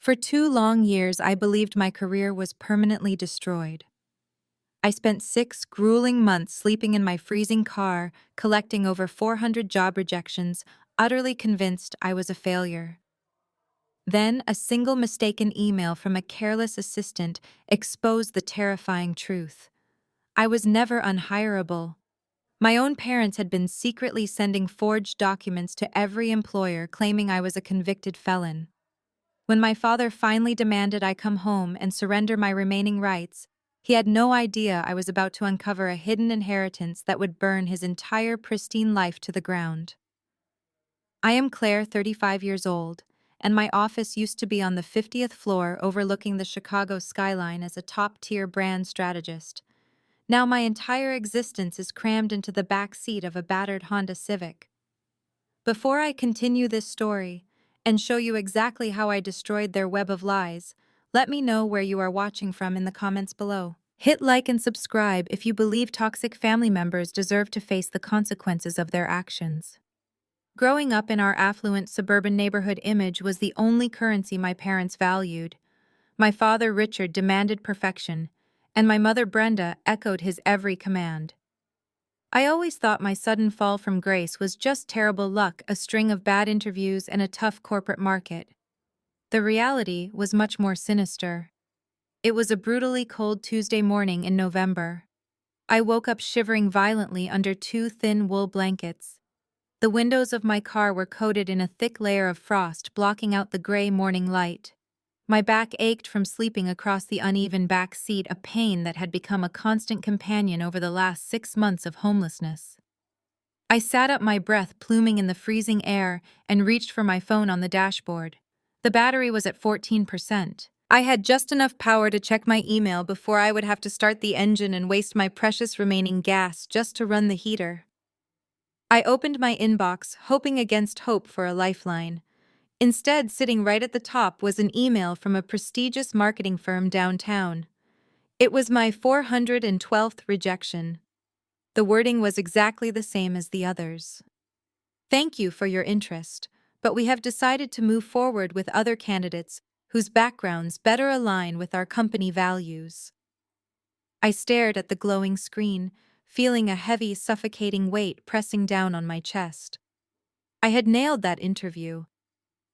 For 2 long years, I believed my career was permanently destroyed. I spent 6 grueling months sleeping in my freezing car, collecting over 400 job rejections, utterly convinced I was a failure. Then, a single mistaken email from a careless assistant exposed the terrifying truth. I was never unhireable. My own parents had been secretly sending forged documents to every employer claiming I was a convicted felon. When my father finally demanded I come home and surrender my remaining rights, he had no idea I was about to uncover a hidden inheritance that would burn his entire pristine life to the ground. I am Claire, 35 years old, and my office used to be on the 50th floor overlooking the Chicago skyline as a top-tier brand strategist. Now my entire existence is crammed into the back seat of a battered Honda Civic. Before I continue this story and show you exactly how I destroyed their web of lies, let me know where you are watching from in the comments below. Hit like and subscribe if you believe toxic family members deserve to face the consequences of their actions. Growing up in our affluent suburban neighborhood image was the only currency my parents valued. My father, Richard, demanded perfection, and my mother, Brenda, echoed his every command. I always thought my sudden fall from grace was just terrible luck, a string of bad interviews, and a tough corporate market. The reality was much more sinister. It was a brutally cold Tuesday morning in November. I woke up shivering violently under 2 thin wool blankets. The windows of my car were coated in a thick layer of frost, blocking out the gray morning light. My back ached from sleeping across the uneven back seat, a pain that had become a constant companion over the last 6 months of homelessness. I sat up, my breath pluming in the freezing air, and reached for my phone on the dashboard. The battery was at 14%. I had just enough power to check my email before I would have to start the engine and waste my precious remaining gas just to run the heater. I opened my inbox, hoping against hope for a lifeline. Instead, sitting right at the top was an email from a prestigious marketing firm downtown. It was my 412th rejection. The wording was exactly the same as the others. Thank you for your interest, but we have decided to move forward with other candidates whose backgrounds better align with our company values. I stared at the glowing screen, feeling a heavy, suffocating weight pressing down on my chest. I had nailed that interview.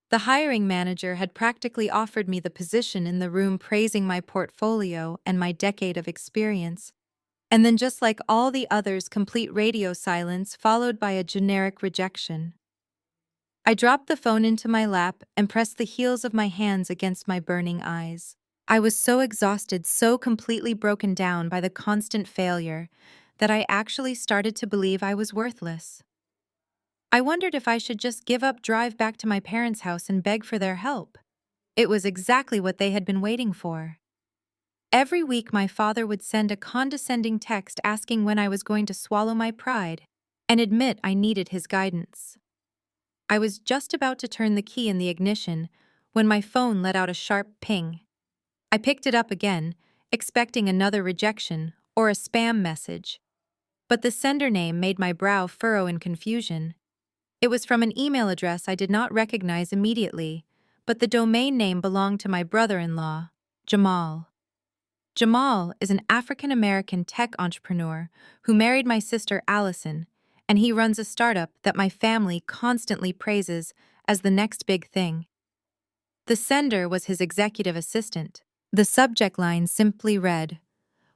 The hiring manager had practically offered me the position in the room, praising my portfolio and my decade of experience. And then, just like all the others, complete radio silence followed by a generic rejection. I dropped the phone into my lap and pressed the heels of my hands against my burning eyes. I was so exhausted, so completely broken down by the constant failure, that I actually started to believe I was worthless. I wondered if I should just give up, drive back to my parents' house, and beg for their help. It was exactly what they had been waiting for. Every week, my father would send a condescending text asking when I was going to swallow my pride and admit I needed his guidance. I was just about to turn the key in the ignition when my phone let out a sharp ping. I picked it up again, expecting another rejection or a spam message. But the sender name made my brow furrow in confusion. It was from an email address I did not recognize immediately, but the domain name belonged to my brother-in-law, Jamal. Jamal is an African-American tech entrepreneur who married my sister Allison, and he runs a startup that my family constantly praises as the next big thing. The sender was his executive assistant. The subject line simply read,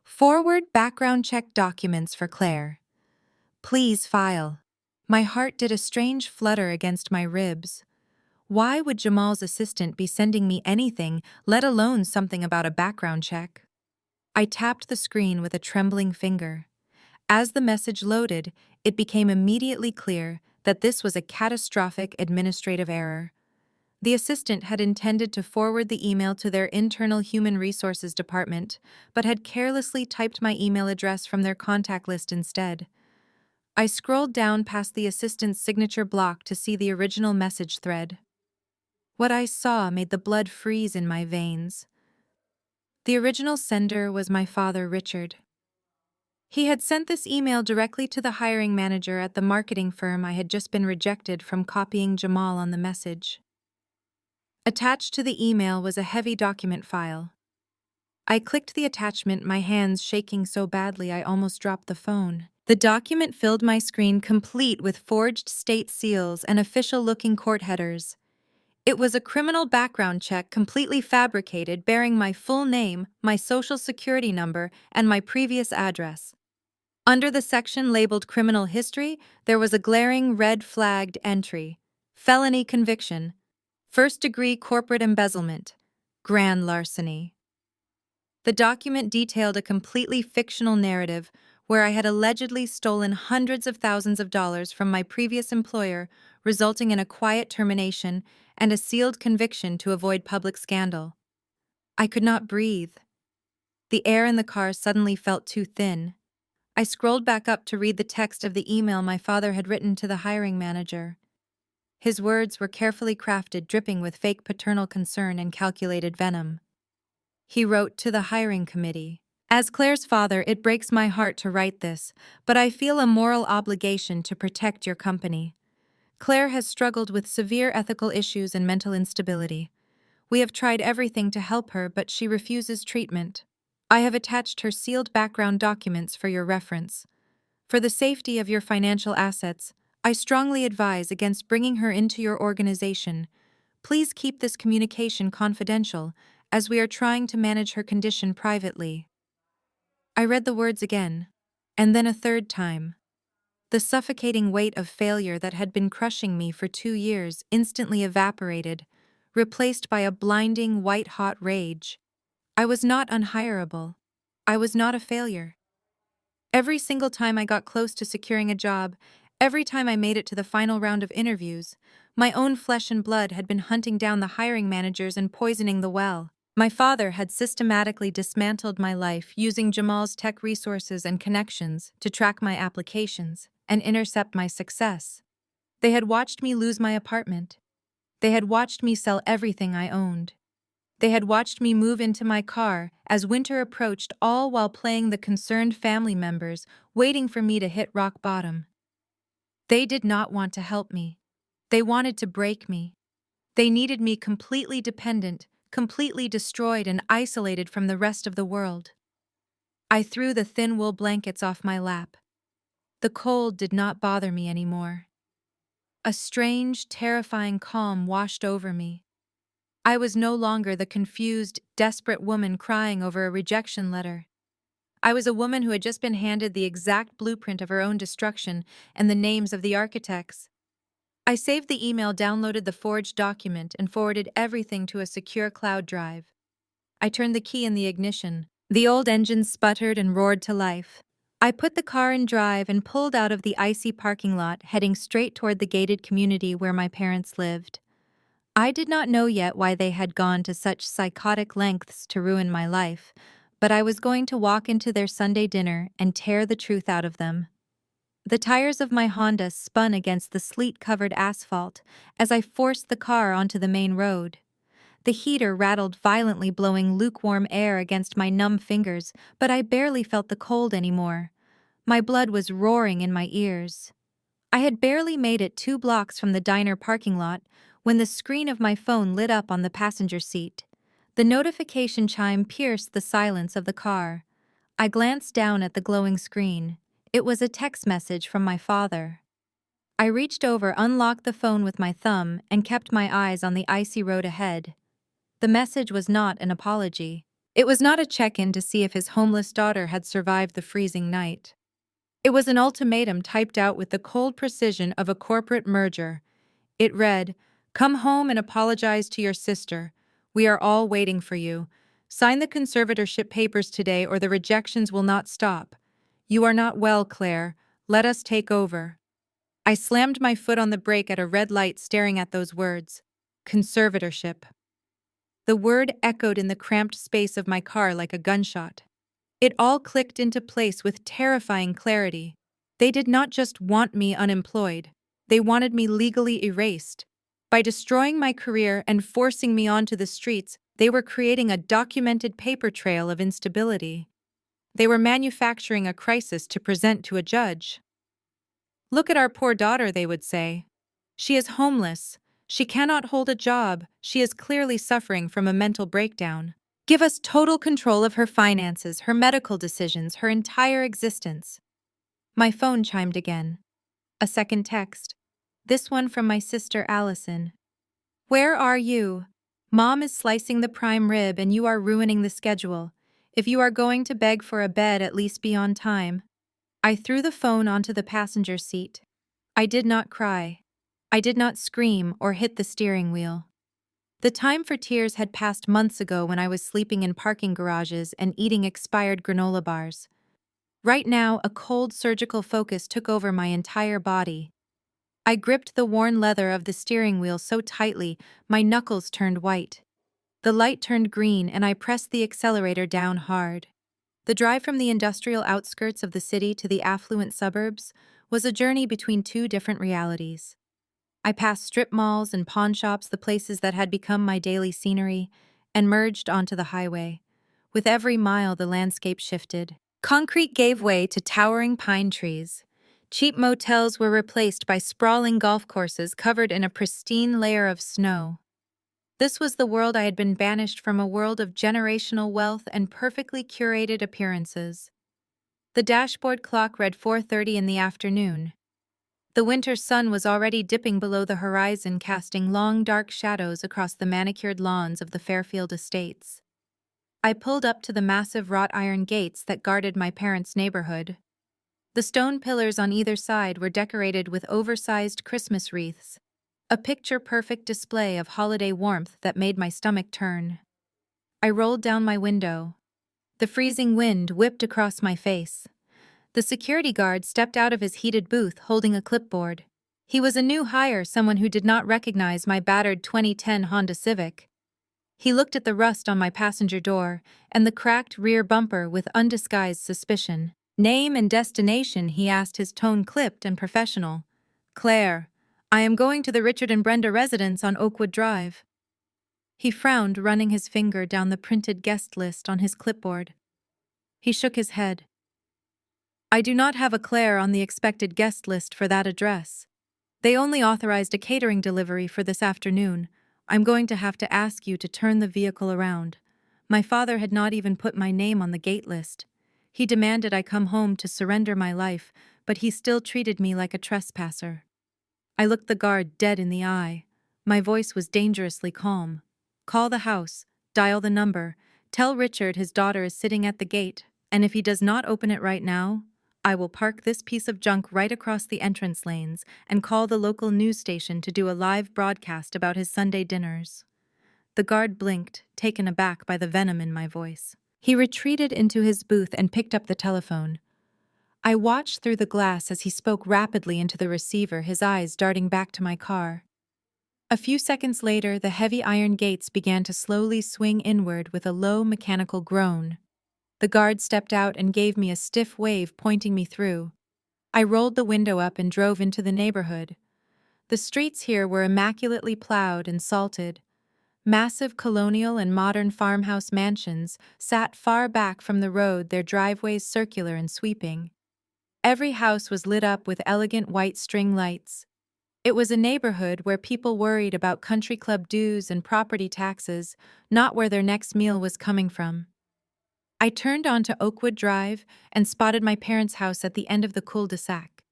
"Forward background check documents for Claire. Please file." My heart did a strange flutter against my ribs. Why would Jamal's assistant be sending me anything, let alone something about a background check? I tapped the screen with a trembling finger. As the message loaded, it became immediately clear that this was a catastrophic administrative error. The assistant had intended to forward the email to their internal human resources department, but had carelessly typed my email address from their contact list instead. I scrolled down past the assistant's signature block to see the original message thread. What I saw made the blood freeze in my veins. The original sender was my father, Richard. He had sent this email directly to the hiring manager at the marketing firm I had just been rejected from, copying Jamal on the message. Attached to the email was a heavy document file. I clicked the attachment, my hands shaking so badly I almost dropped the phone. The document filled my screen complete with forged state seals and official-looking court headers. It was a criminal background check completely fabricated, bearing my full name, my social security number, and my previous address. Under the section labeled Criminal History, there was a glaring red-flagged entry: felony conviction, first-degree corporate embezzlement, grand larceny. The document detailed a completely fictional narrative where I had allegedly stolen hundreds of thousands of dollars from my previous employer, resulting in a quiet termination and a sealed conviction to avoid public scandal. I could not breathe. The air in the car suddenly felt too thin. I scrolled back up to read the text of the email my father had written to the hiring manager. His words were carefully crafted, dripping with fake paternal concern and calculated venom. He wrote to the hiring committee. As Claire's father, it breaks my heart to write this, but I feel a moral obligation to protect your company. Claire has struggled with severe ethical issues and mental instability. We have tried everything to help her, but she refuses treatment. I have attached her sealed background documents for your reference. For the safety of your financial assets, I strongly advise against bringing her into your organization. Please keep this communication confidential, as we are trying to manage her condition privately. I read the words again, and then a third time. The suffocating weight of failure that had been crushing me for 2 years instantly evaporated, replaced by a blinding, white-hot rage. I was not unhireable. I was not a failure. Every single time I got close to securing a job, every time I made it to the final round of interviews, my own flesh and blood had been hunting down the hiring managers and poisoning the well. My father had systematically dismantled my life using Jamal's tech resources and connections to track my applications and intercept my success. They had watched me lose my apartment. They had watched me sell everything I owned. They had watched me move into my car as winter approached, all while playing the concerned family members, waiting for me to hit rock bottom. They did not want to help me. They wanted to break me. They needed me completely dependent, completely destroyed and isolated from the rest of the world. I threw the thin wool blankets off my lap. The cold did not bother me anymore. A strange, terrifying calm washed over me. I was no longer the confused, desperate woman crying over a rejection letter. I was a woman who had just been handed the exact blueprint of her own destruction and the names of the architects. I saved the email, downloaded the forged document, and forwarded everything to a secure cloud drive. I turned the key in the ignition. The old engine sputtered and roared to life. I put the car in drive and pulled out of the icy parking lot, heading straight toward the gated community where my parents lived. I did not know yet why they had gone to such psychotic lengths to ruin my life, but I was going to walk into their Sunday dinner and tear the truth out of them. The tires of my Honda spun against the sleet-covered asphalt as I forced the car onto the main road. The heater rattled violently, blowing lukewarm air against my numb fingers, but I barely felt the cold anymore. My blood was roaring in my ears. I had barely made it 2 blocks from the diner parking lot when the screen of my phone lit up on the passenger seat. The notification chime pierced the silence of the car. I glanced down at the glowing screen. It was a text message from my father. I reached over, unlocked the phone with my thumb, and kept my eyes on the icy road ahead. The message was not an apology. It was not a check-in to see if his homeless daughter had survived the freezing night. It was an ultimatum typed out with the cold precision of a corporate merger. It read, "Come home and apologize to your sister. We are all waiting for you. Sign the conservatorship papers today or the rejections will not stop. You are not well, Claire. Let us take over." I slammed my foot on the brake at a red light, staring at those words. Conservatorship. The word echoed in the cramped space of my car like a gunshot. It all clicked into place with terrifying clarity. They did not just want me unemployed. They wanted me legally erased. By destroying my career and forcing me onto the streets, they were creating a documented paper trail of instability. They were manufacturing a crisis to present to a judge. "Look at our poor daughter," they would say. "She is homeless. She cannot hold a job. She is clearly suffering from a mental breakdown. Give us total control of her finances, her medical decisions, her entire existence. My phone chimed again. A second text. This one from my sister Allison. Where are you? Mom is slicing the prime rib and you are ruining the schedule. If you are going to beg for a bed, at least be on time. I threw the phone onto the passenger seat. I did not cry. I did not scream or hit the steering wheel. The time for tears had passed months ago when I was sleeping in parking garages and eating expired granola bars. Right now, a cold surgical focus took over my entire body. I gripped the worn leather of the steering wheel so tightly, my knuckles turned white. The light turned green and I pressed the accelerator down hard. The drive from the industrial outskirts of the city to the affluent suburbs was a journey between two different realities. I passed strip malls and pawn shops, the places that had become my daily scenery, and merged onto the highway. With every mile, the landscape shifted. Concrete gave way to towering pine trees. Cheap motels were replaced by sprawling golf courses covered in a pristine layer of snow. This was the world I had been banished from, a world of generational wealth and perfectly curated appearances. The dashboard clock read 4:30 in the afternoon. The winter sun was already dipping below the horizon, casting long, dark shadows across the manicured lawns of the Fairfield estates. I pulled up to the massive wrought iron gates that guarded my parents' neighborhood. The stone pillars on either side were decorated with oversized Christmas wreaths, a picture-perfect display of holiday warmth that made my stomach turn. I rolled down my window. The freezing wind whipped across my face. The security guard stepped out of his heated booth holding a clipboard. He was a new hire, someone who did not recognize my battered 2010 Honda Civic. He looked at the rust on my passenger door and the cracked rear bumper with undisguised suspicion. Name and destination, he asked, his tone clipped and professional. Claire, I am going to the Richard and Brenda residence on Oakwood Drive. He frowned, running his finger down the printed guest list on his clipboard. He shook his head. I do not have a Claire on the expected guest list for that address. They only authorized a catering delivery for this afternoon. I'm going to have to ask you to turn the vehicle around. My father had not even put my name on the gate list. He demanded I come home to surrender my life, but he still treated me like a trespasser. I looked the guard dead in the eye. My voice was dangerously calm. Call the house, dial the number, tell Richard his daughter is sitting at the gate, and if he does not open it right now, I will park this piece of junk right across the entrance lanes and call the local news station to do a live broadcast about his Sunday dinners. The guard blinked, taken aback by the venom in my voice. He retreated into his booth and picked up the telephone. I watched through the glass as he spoke rapidly into the receiver, his eyes darting back to my car. A few seconds later, the heavy iron gates began to slowly swing inward with a low mechanical groan. The guard stepped out and gave me a stiff wave, pointing me through. I rolled the window up and drove into the neighborhood. The streets here were immaculately plowed and salted. Massive colonial and modern farmhouse mansions sat far back from the road, their driveways circular and sweeping. Every house was lit up with elegant white string lights. It was a neighborhood where people worried about country club dues and property taxes, not where their next meal was coming from. I turned onto Oakwood Drive and spotted my parents' house at the end of the cul-de-sac.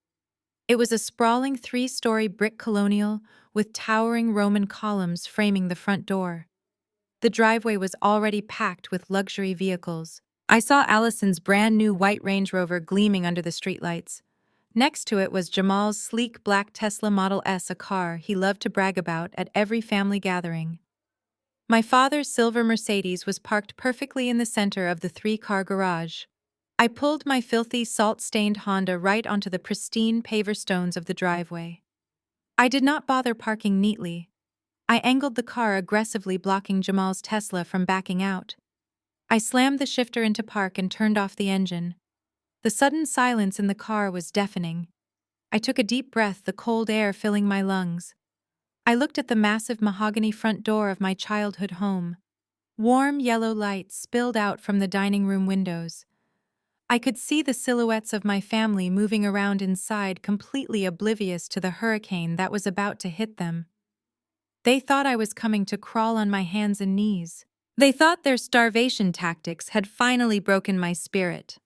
It was a sprawling 3-story brick colonial with towering Roman columns framing the front door. The driveway was already packed with luxury vehicles. I saw Allison's brand new white Range Rover gleaming under the streetlights. Next to it was Jamal's sleek black Tesla Model S, a car he loved to brag about at every family gathering. My father's silver Mercedes was parked perfectly in the center of the 3-car garage. I pulled my filthy, salt-stained Honda right onto the pristine paver stones of the driveway. I did not bother parking neatly. I angled the car aggressively, blocking Jamal's Tesla from backing out. I slammed the shifter into park and turned off the engine. The sudden silence in the car was deafening. I took a deep breath, the cold air filling my lungs. I looked at the massive mahogany front door of my childhood home. Warm yellow light spilled out from the dining room windows. I could see the silhouettes of my family moving around inside, completely oblivious to the hurricane that was about to hit them. They thought I was coming to crawl on my hands and knees. They thought their starvation tactics had finally broken my spirit.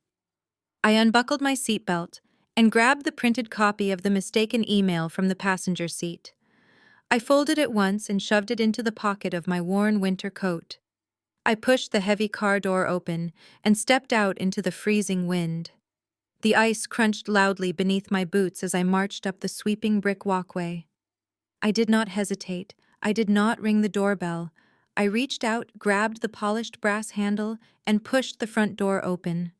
I unbuckled my seatbelt and grabbed the printed copy of the mistaken email from the passenger seat. I folded it once and shoved it into the pocket of my worn winter coat. I pushed the heavy car door open and stepped out into the freezing wind. The ice crunched loudly beneath my boots as I marched up the sweeping brick walkway. I did not hesitate. I did not ring the doorbell. I reached out, grabbed the polished brass handle, and pushed the front door open.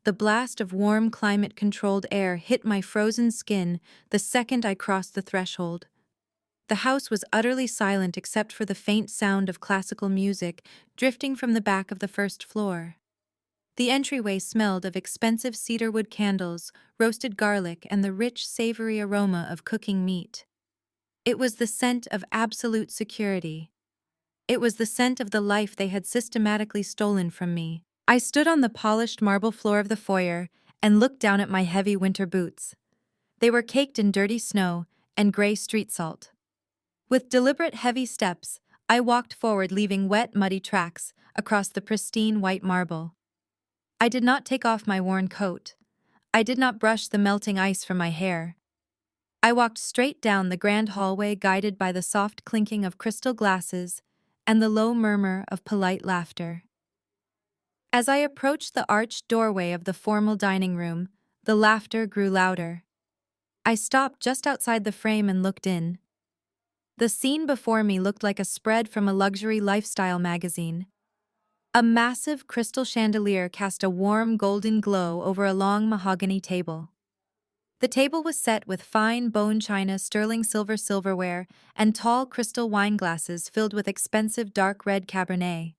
The blast of warm, climate-controlled air hit my frozen skin the second I crossed the threshold. The house was utterly silent except for the faint sound of classical music drifting from the back of the first floor. The entryway smelled of expensive cedarwood candles, roasted garlic, and the rich, savory aroma of cooking meat. It was the scent of absolute security. It was the scent of the life they had systematically stolen from me. I stood on the polished marble floor of the foyer and looked down at my heavy winter boots. They were caked in dirty snow and gray street salt. With deliberate heavy steps, I walked forward, leaving wet, muddy tracks across the pristine white marble. I did not take off my worn coat. I did not brush the melting ice from my hair. I walked straight down the grand hallway, guided by the soft clinking of crystal glasses and the low murmur of polite laughter. As I approached the arched doorway of the formal dining room, the laughter grew louder. I stopped just outside the frame and looked in. The scene before me looked like a spread from a luxury lifestyle magazine. A massive crystal chandelier cast a warm golden glow over a long mahogany table. The table was set with fine bone china, sterling silver silverware, and tall crystal wine glasses filled with expensive dark red Cabernet.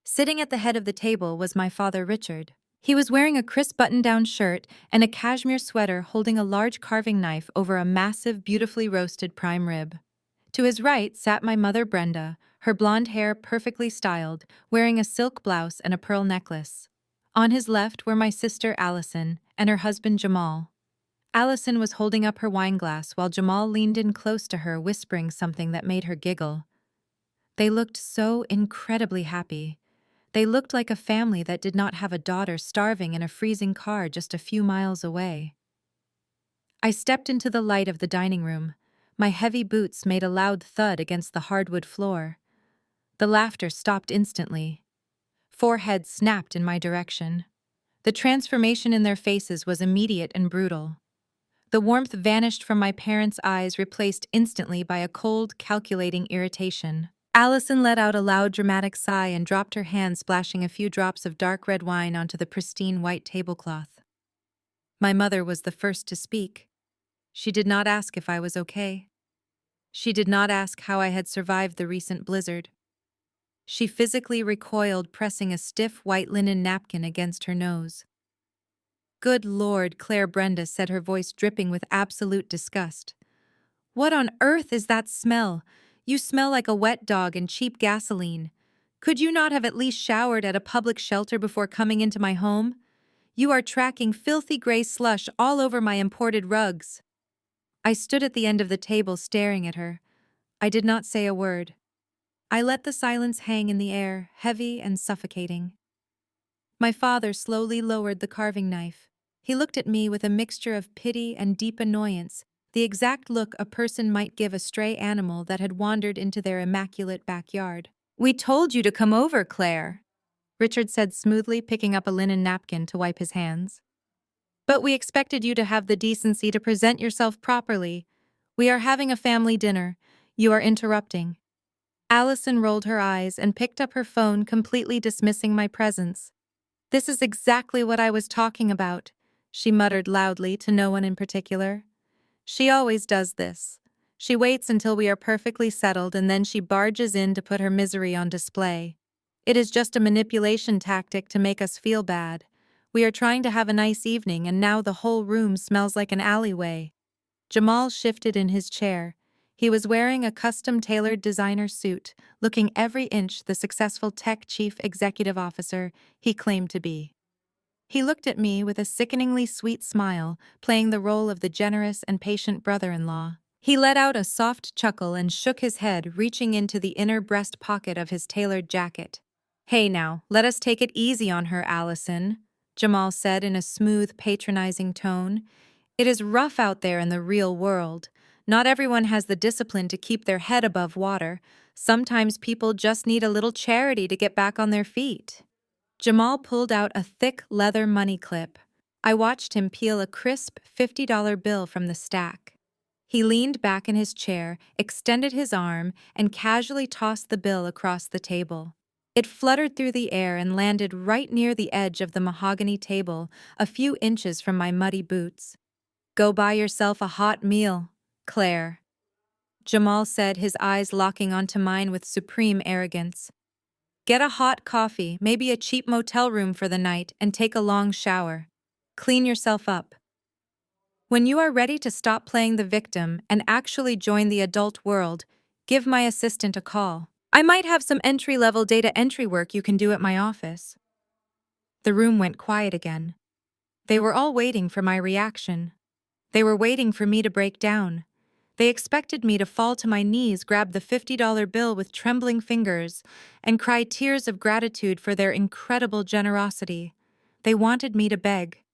Sitting at the head of the table was my father, Richard. He was wearing a crisp button-down shirt and a cashmere sweater, holding a large carving knife over a massive, beautifully roasted prime rib. To his right sat my mother, Brenda, her blonde hair perfectly styled, wearing a silk blouse and a pearl necklace. On his left were my sister, Allison, and her husband, Jamal. Allison was holding up her wine glass while Jamal leaned in close to her, whispering something that made her giggle. They looked so incredibly happy. They looked like a family that did not have a daughter starving in a freezing car just a few miles away. I stepped into the light of the dining room. My heavy boots made a loud thud against the hardwood floor. The laughter stopped instantly. Four heads snapped in my direction. The transformation in their faces was immediate and brutal. The warmth vanished from my parents' eyes, replaced instantly by a cold, calculating irritation. Allison let out a loud, dramatic sigh and dropped her hand, splashing a few drops of dark red wine onto the pristine white tablecloth. My mother was the first to speak. She did not ask if I was okay. She did not ask how I had survived the recent blizzard. She physically recoiled, pressing a stiff white linen napkin against her nose. "Good Lord," Claire Brenda said, her voice dripping with absolute disgust. "What on earth is that smell? You smell like a wet dog and cheap gasoline. Could you not have at least showered at a public shelter before coming into my home? You are tracking filthy gray slush all over my imported rugs." I stood at the end of the table staring at her. I did not say a word. I let the silence hang in the air, heavy and suffocating. My father slowly lowered the carving knife. He looked at me with a mixture of pity and deep annoyance, the exact look a person might give a stray animal that had wandered into their immaculate backyard. "We told you to come over, Claire," Richard said smoothly, picking up a linen napkin to wipe his hands. "But we expected you to have the decency to present yourself properly. We are having a family dinner. You are interrupting." Allison rolled her eyes and picked up her phone, completely dismissing my presence. "This is exactly what I was talking about," she muttered loudly to no one in particular. "She always does this. She waits until we are perfectly settled and then she barges in to put her misery on display. It is just a manipulation tactic to make us feel bad. We are trying to have a nice evening and now the whole room smells like an alleyway." Jamal shifted in his chair. He was wearing a custom-tailored designer suit, looking every inch the successful tech chief executive officer he claimed to be. He looked at me with a sickeningly sweet smile, playing the role of the generous and patient brother-in-law. He let out a soft chuckle and shook his head, reaching into the inner breast pocket of his tailored jacket. "Hey now, let us take it easy on her, Allison," Jamal said in a smooth, patronizing tone. "It is rough out there in the real world. Not everyone has the discipline to keep their head above water. Sometimes people just need a little charity to get back on their feet." Jamal pulled out a thick leather money clip. I watched him peel a crisp $50 bill from the stack. He leaned back in his chair, extended his arm, and casually tossed the bill across the table. It fluttered through the air and landed right near the edge of the mahogany table, a few inches from my muddy boots. "Go buy yourself a hot meal, Claire," Jamal said, his eyes locking onto mine with supreme arrogance. "Get a hot coffee, maybe a cheap motel room for the night, and take a long shower. Clean yourself up. When you are ready to stop playing the victim and actually join the adult world, give my assistant a call. I might have some entry-level data entry work you can do at my office." The room went quiet again. They were all waiting for my reaction. They were waiting for me to break down. They expected me to fall to my knees, grab the $50 bill with trembling fingers, and cry tears of gratitude for their incredible generosity. They wanted me to beg.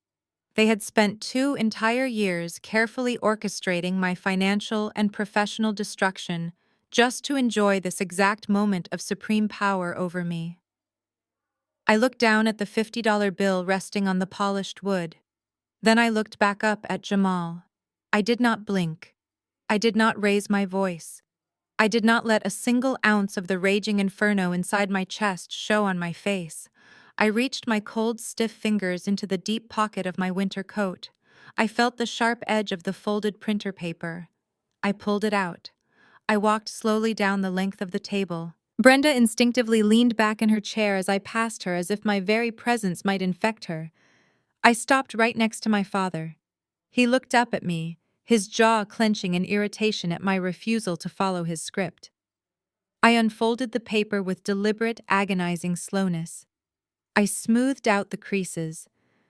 They had spent 2 entire years carefully orchestrating my financial and professional destruction just to enjoy this exact moment of supreme power over me. I looked down at the $50 bill resting on the polished wood. Then I looked back up at Jamal. I did not blink. I did not raise my voice. I did not let a single ounce of the raging inferno inside my chest show on my face. I reached my cold, stiff fingers into the deep pocket of my winter coat. I felt the sharp edge of the folded printer paper. I pulled it out. I walked slowly down the length of the table. Brenda instinctively leaned back in her chair as I passed her, as if my very presence might infect her. I stopped right next to my father. He looked up at me, his jaw clenching in irritation at my refusal to follow his script. I unfolded the paper with deliberate, agonizing slowness. I smoothed out the creases.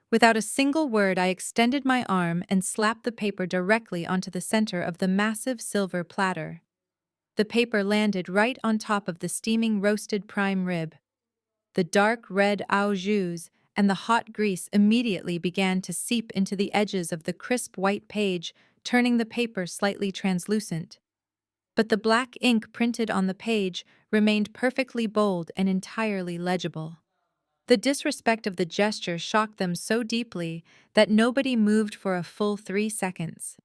Without a single word, I extended my arm and slapped the paper directly onto the center of the massive silver platter. The paper landed right on top of the steaming roasted prime rib. The dark red au jus and the hot grease immediately began to seep into the edges of the crisp white page, turning the paper slightly translucent. But the black ink printed on the page remained perfectly bold and entirely legible. The disrespect of the gesture shocked them so deeply that nobody moved for a full 3 seconds.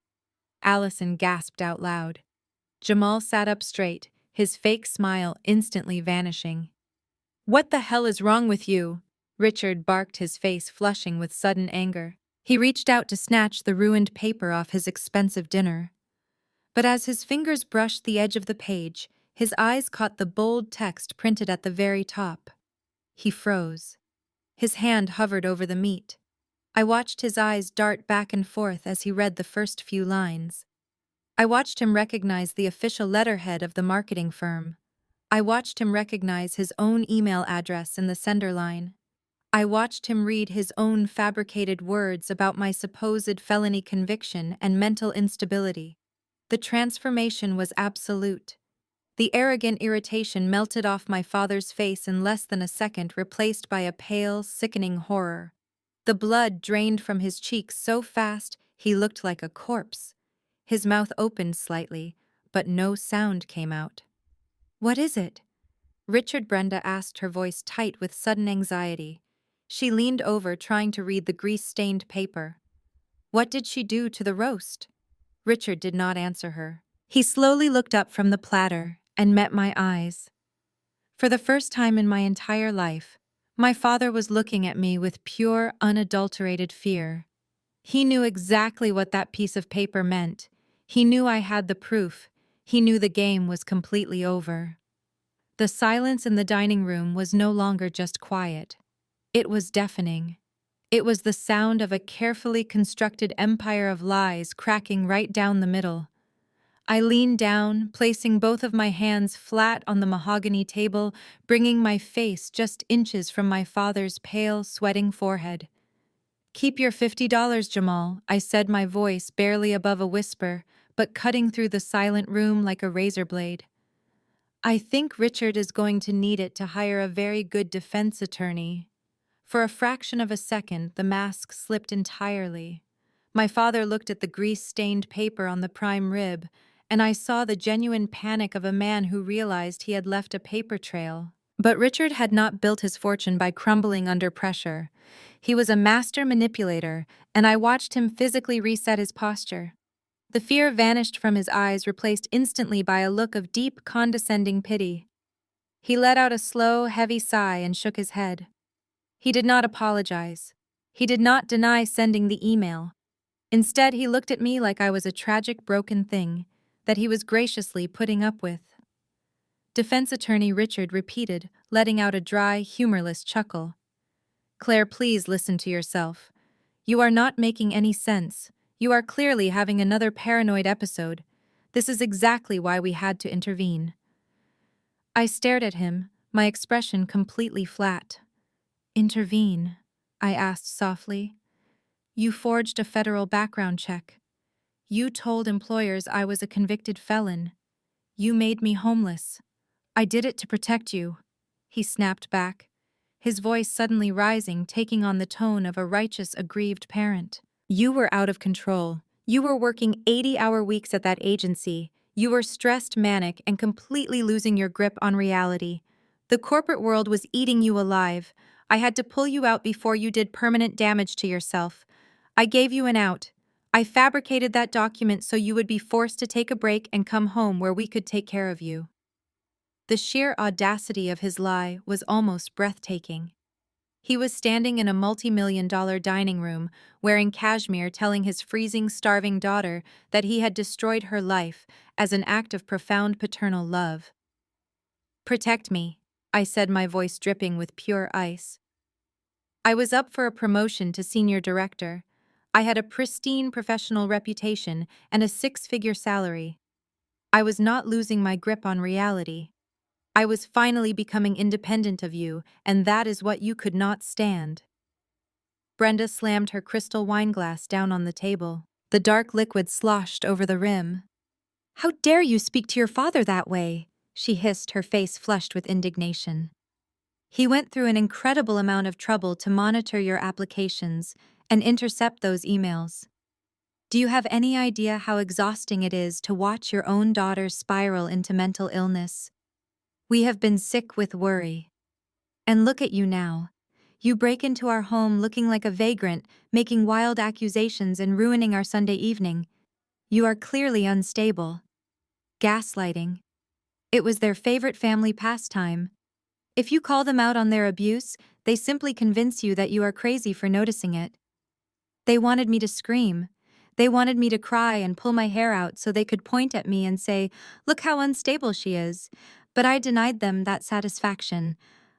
Allison gasped out loud. Jamal sat up straight, his fake smile instantly vanishing. "What the hell is wrong with you?" Richard barked, his face flushing with sudden anger. He reached out to snatch the ruined paper off his expensive dinner. But as his fingers brushed the edge of the page, his eyes caught the bold text printed at the very top. He froze. His hand hovered over the meat. I watched his eyes dart back and forth as he read the first few lines. I watched him recognize the official letterhead of the marketing firm. I watched him recognize his own email address in the sender line. I watched him read his own fabricated words about my supposed felony conviction and mental instability. The transformation was absolute. The arrogant irritation melted off my father's face in less than a second, replaced by a pale, sickening horror. The blood drained from his cheeks so fast he looked like a corpse. His mouth opened slightly, but no sound came out. "What is it?" Brenda asked, her voice tight with sudden anxiety. She leaned over, trying to read the grease-stained paper. "What did she do to the roast?" Richard did not answer her. He slowly looked up from the platter and met my eyes. For the first time in my entire life, my father was looking at me with pure, unadulterated fear. He knew exactly what that piece of paper meant. He knew I had the proof. He knew the game was completely over. The silence in the dining room was no longer just quiet. It was deafening. It was the sound of a carefully constructed empire of lies cracking right down the middle. I leaned down, placing both of my hands flat on the mahogany table, bringing my face just inches from my father's pale, sweating forehead. "Keep your $50, Jamal," I said, my voice barely above a whisper, but cutting through the silent room like a razor blade. I think Richard is going to need it to hire a very good defense attorney. For a fraction of a second, the mask slipped entirely. My father looked at the grease-stained paper on the prime rib, and I saw the genuine panic of a man who realized he had left a paper trail. But Richard had not built his fortune by crumbling under pressure. He was a master manipulator, and I watched him physically reset his posture. The fear vanished from his eyes, replaced instantly by a look of deep, condescending pity. He let out a slow, heavy sigh and shook his head. He did not apologize. He did not deny sending the email. Instead, he looked at me like I was a tragic, broken thing that he was graciously putting up with. Defense attorney Richard repeated, letting out a dry, humorless chuckle. "Claire, please listen to yourself. You are not making any sense. You are clearly having another paranoid episode. This is exactly why we had to intervene." I stared at him, my expression completely flat. "Intervene?" I asked softly. "You forged a federal background check. You told employers I was a convicted felon. You made me homeless. I did it to protect you." He snapped back, his voice suddenly rising, taking on the tone of a righteous, aggrieved parent. "You were out of control. You were working 80-hour weeks at that agency. You were stressed, manic, and completely losing your grip on reality. The corporate world was eating you alive. I had to pull you out before you did permanent damage to yourself. I gave you an out. I fabricated that document so you would be forced to take a break and come home where we could take care of you." The sheer audacity of his lie was almost breathtaking. He was standing in a multi-million-dollar dining room, wearing cashmere, telling his freezing, starving daughter that he had destroyed her life as an act of profound paternal love. "Protect me," I said, my voice dripping with pure ice. I was up for a promotion to senior director. I had a pristine professional reputation and a six-figure salary. I was not losing my grip on reality. I was finally becoming independent of you, and that is what you could not stand. Brenda slammed her crystal wineglass down on the table. The dark liquid sloshed over the rim. "How dare you speak to your father that way?" she hissed, her face flushed with indignation. "He went through an incredible amount of trouble to monitor your applications and intercept those emails. Do you have any idea how exhausting it is to watch your own daughter spiral into mental illness? We have been sick with worry. And look at you now. You break into our home looking like a vagrant, making wild accusations and ruining our Sunday evening. You are clearly unstable." Gaslighting. It was their favorite family pastime. If you call them out on their abuse, they simply convince you that you are crazy for noticing it. They wanted me to scream. They wanted me to cry and pull my hair out so they could point at me and say, "Look how unstable she is." But I denied them that satisfaction.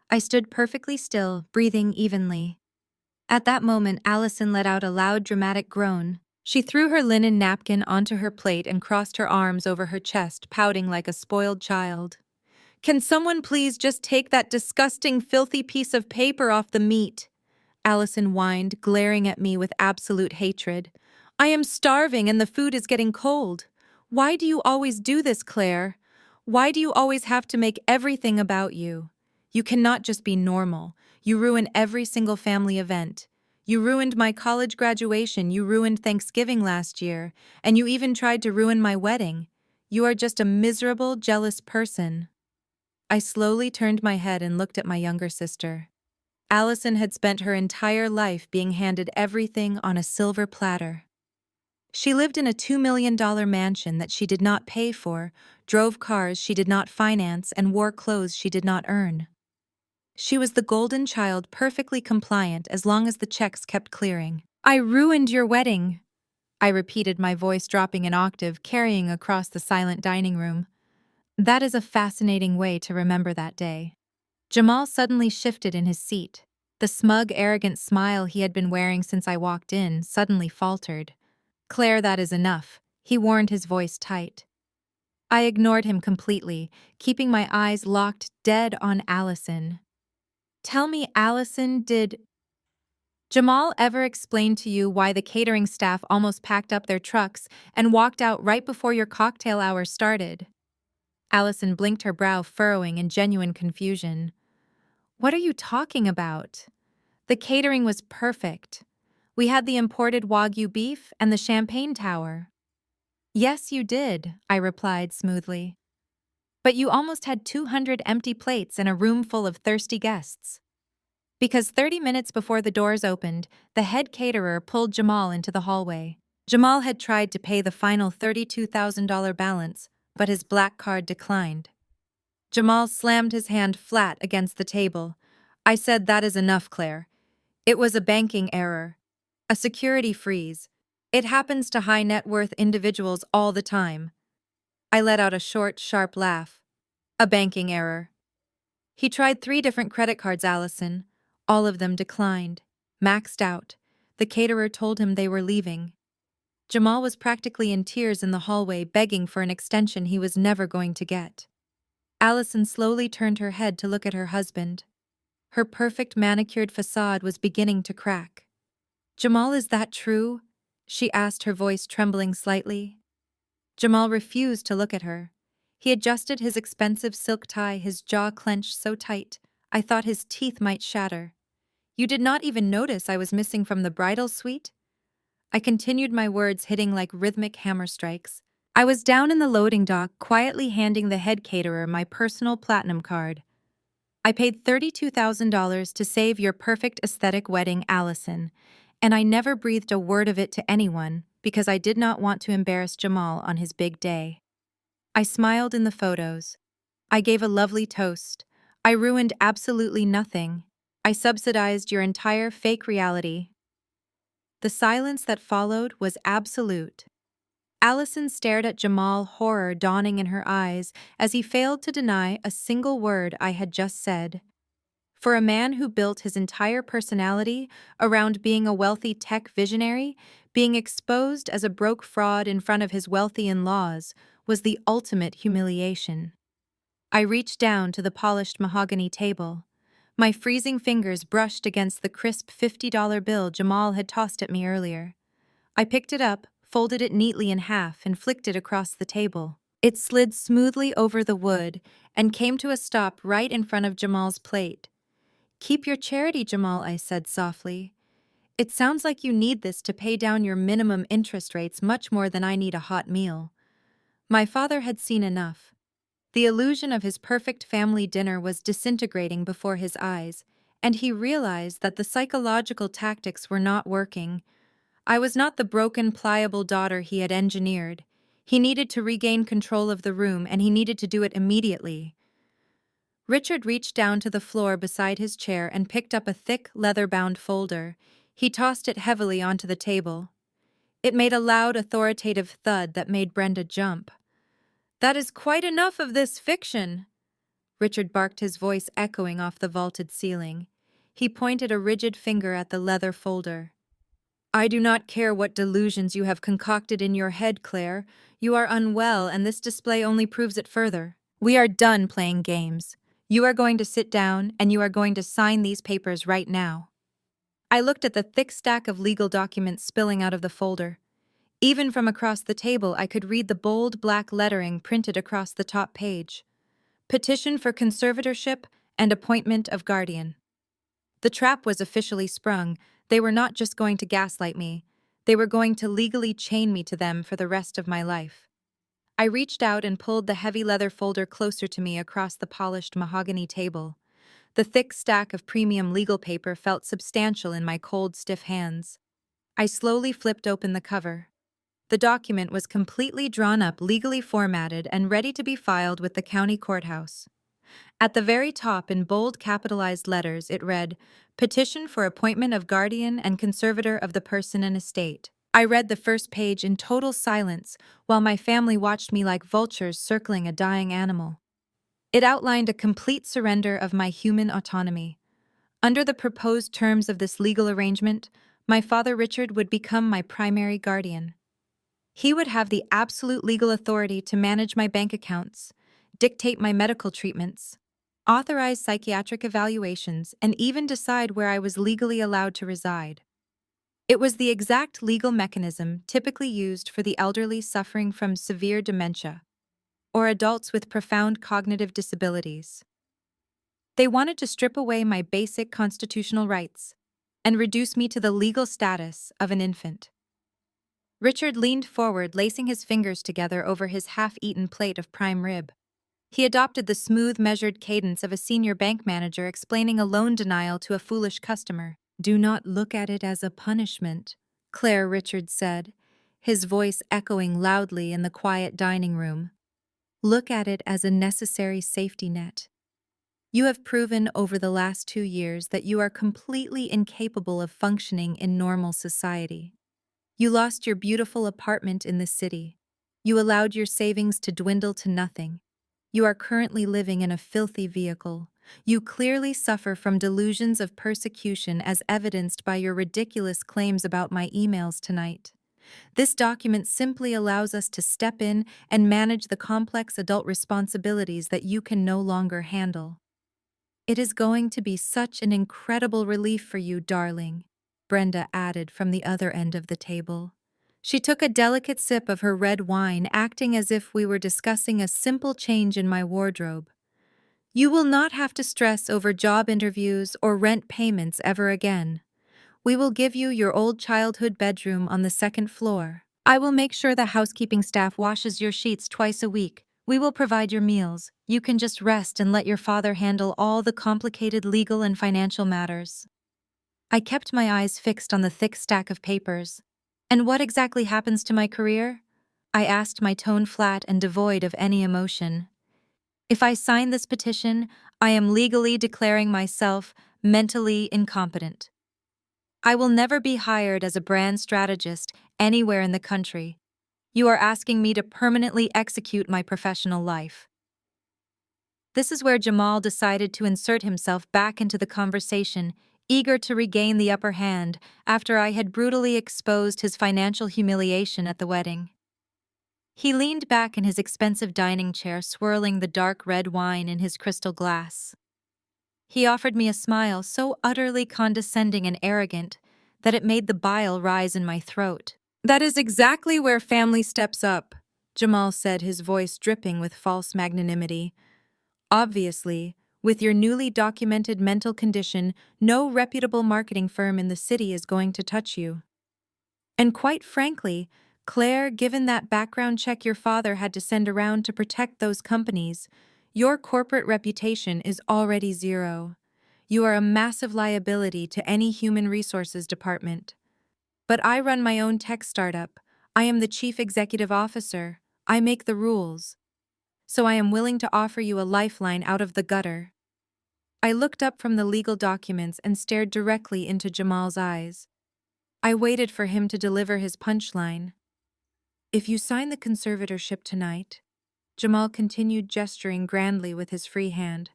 I stood perfectly still, breathing evenly. At that moment, Allison let out a loud, dramatic groan. She threw her linen napkin onto her plate and crossed her arms over her chest, pouting like a spoiled child. "Can someone please just take that disgusting, filthy piece of paper off the meat?" Allison whined, glaring at me with absolute hatred. "I am starving and the food is getting cold. Why do you always do this, Claire? Why do you always have to make everything about you? You cannot just be normal. You ruin every single family event. You ruined my college graduation, you ruined Thanksgiving last year, and you even tried to ruin my wedding. You are just a miserable, jealous person." I slowly turned my head and looked at my younger sister. Allison had spent her entire life being handed everything on a silver platter. She lived in a $2 million mansion that she did not pay for, drove cars she did not finance, and wore clothes she did not earn. She was the golden child, perfectly compliant as long as the checks kept clearing. "I ruined your wedding," I repeated, my voice dropping an octave, carrying across the silent dining room. That is a fascinating way to remember that day. Jamal suddenly shifted in his seat. The smug, arrogant smile he had been wearing since I walked in suddenly faltered. "Claire, that is enough," he warned, his voice tight. I ignored him completely, keeping my eyes locked dead on Allison. "Tell me, Allison, did..." Jamal ever explained to you why the catering staff almost packed up their trucks and walked out right before your cocktail hour started? Allison blinked, her brow furrowing in genuine confusion. What are you talking about? The catering was perfect. We had the imported Wagyu beef and the champagne tower. Yes, you did, I replied smoothly. But you almost had 200 empty plates and a room full of thirsty guests. Because 30 minutes before the doors opened, the head caterer pulled Jamal into the hallway. Jamal had tried to pay the final $32,000 balance, but his black card declined. Jamal slammed his hand flat against the table. I said, "That is enough, Claire. It was a banking error. A security freeze. It happens to high net worth individuals all the time." I let out a short, sharp laugh. A banking error. He tried 3 different credit cards, Allison. All of them declined. Maxed out. The caterer told him they were leaving. Jamal was practically in tears in the hallway, begging for an extension he was never going to get. Allison slowly turned her head to look at her husband. Her perfect manicured facade was beginning to crack. "Jamal, is that true?" she asked, her voice trembling slightly. Jamal refused to look at her. He adjusted his expensive silk tie, his jaw clenched so tight, I thought his teeth might shatter. "You did not even notice I was missing from the bridal suite?" I continued, my words hitting like rhythmic hammer strikes. I was down in the loading dock, quietly handing the head caterer my personal platinum card. "I paid $32,000 to save your perfect aesthetic wedding, Allison, and I never breathed a word of it to anyone because I did not want to embarrass Jamal on his big day. I smiled in the photos. I gave a lovely toast. I ruined absolutely nothing. I subsidized your entire fake reality." The silence that followed was absolute. Allison stared at Jamal, horror dawning in her eyes as he failed to deny a single word I had just said. For a man who built his entire personality around being a wealthy tech visionary, being exposed as a broke fraud in front of his wealthy in-laws was the ultimate humiliation. I reached down to the polished mahogany table. My freezing fingers brushed against the crisp $50 bill Jamal had tossed at me earlier. I picked it up, folded it neatly in half, and flicked it across the table. It slid smoothly over the wood and came to a stop right in front of Jamal's plate. "Keep your charity, Jamal," I said softly. "It sounds like you need this to pay down your minimum interest rates much more than I need a hot meal." My father had seen enough. The illusion of his perfect family dinner was disintegrating before his eyes, and he realized that the psychological tactics were not working. I was not the broken, pliable daughter he had engineered. He needed to regain control of the room, and he needed to do it immediately. Richard reached down to the floor beside his chair and picked up a thick, leather-bound folder. He tossed it heavily onto the table. It made a loud, authoritative thud that made Brenda jump. "That is quite enough of this fiction," Richard barked, his voice echoing off the vaulted ceiling. He pointed a rigid finger at the leather folder. "I do not care what delusions you have concocted in your head, Claire. You are unwell, and this display only proves it further. We are done playing games. You are going to sit down, and you are going to sign these papers right now." I looked at the thick stack of legal documents spilling out of the folder. Even from across the table, I could read the bold black lettering printed across the top page. "Petition for conservatorship and appointment of guardian." The trap was officially sprung. They were not just going to gaslight me. They were going to legally chain me to them for the rest of my life. I reached out and pulled the heavy leather folder closer to me across the polished mahogany table. The thick stack of premium legal paper felt substantial in my cold, stiff hands. I slowly flipped open the cover. The document was completely drawn up, legally formatted, and ready to be filed with the county courthouse. At the very top, in bold capitalized letters, it read, "Petition for appointment of guardian and conservator of the person and estate." I read the first page in total silence, while my family watched me like vultures circling a dying animal. It outlined a complete surrender of my human autonomy. Under the proposed terms of this legal arrangement, my father Richard would become my primary guardian. He would have the absolute legal authority to manage my bank accounts, dictate my medical treatments, authorize psychiatric evaluations, and even decide where I was legally allowed to reside. It was the exact legal mechanism typically used for the elderly suffering from severe dementia or adults with profound cognitive disabilities. They wanted to strip away my basic constitutional rights and reduce me to the legal status of an infant. Richard leaned forward, lacing his fingers together over his half-eaten plate of prime rib. He adopted the smooth, measured cadence of a senior bank manager explaining a loan denial to a foolish customer. "Do not look at it as a punishment," Claire Richard said, his voice echoing loudly in the quiet dining room. "Look at it as a necessary safety net. You have proven over the last 2 years that you are completely incapable of functioning in normal society. You lost your beautiful apartment in the city. You allowed your savings to dwindle to nothing. You are currently living in a filthy vehicle. You clearly suffer from delusions of persecution as evidenced by your ridiculous claims about my emails tonight. This document simply allows us to step in and manage the complex adult responsibilities that you can no longer handle. It is going to be such an incredible relief for you, darling," Brenda added from the other end of the table. She took a delicate sip of her red wine, acting as if we were discussing a simple change in my wardrobe. "You will not have to stress over job interviews or rent payments ever again. We will give you your old childhood bedroom on the second floor. I will make sure the housekeeping staff washes your sheets twice a week. We will provide your meals. You can just rest and let your father handle all the complicated legal and financial matters." I kept my eyes fixed on the thick stack of papers. "And what exactly happens to my career?" I asked, my tone flat and devoid of any emotion. "If I sign this petition, I am legally declaring myself mentally incompetent. I will never be hired as a brand strategist anywhere in the country. You are asking me to permanently execute my professional life." This is where Jamal decided to insert himself back into the conversation, eager to regain the upper hand after I had brutally exposed his financial humiliation at the wedding. He leaned back in his expensive dining chair, swirling the dark red wine in his crystal glass. He offered me a smile so utterly condescending and arrogant that it made the bile rise in my throat. "That is exactly where family steps up," Jamal said, his voice dripping with false magnanimity. "Obviously, with your newly documented mental condition, no reputable marketing firm in the city is going to touch you. And quite frankly, Claire, given that background check your father had to send around to protect those companies, your corporate reputation is already zero. You are a massive liability to any human resources department. But I run my own tech startup. I am the chief executive officer. I make the rules. So I am willing to offer you a lifeline out of the gutter." I looked up from the legal documents and stared directly into Jamal's eyes. I waited for him to deliver his punchline. "If you sign the conservatorship tonight," Jamal continued, gesturing grandly with his free hand,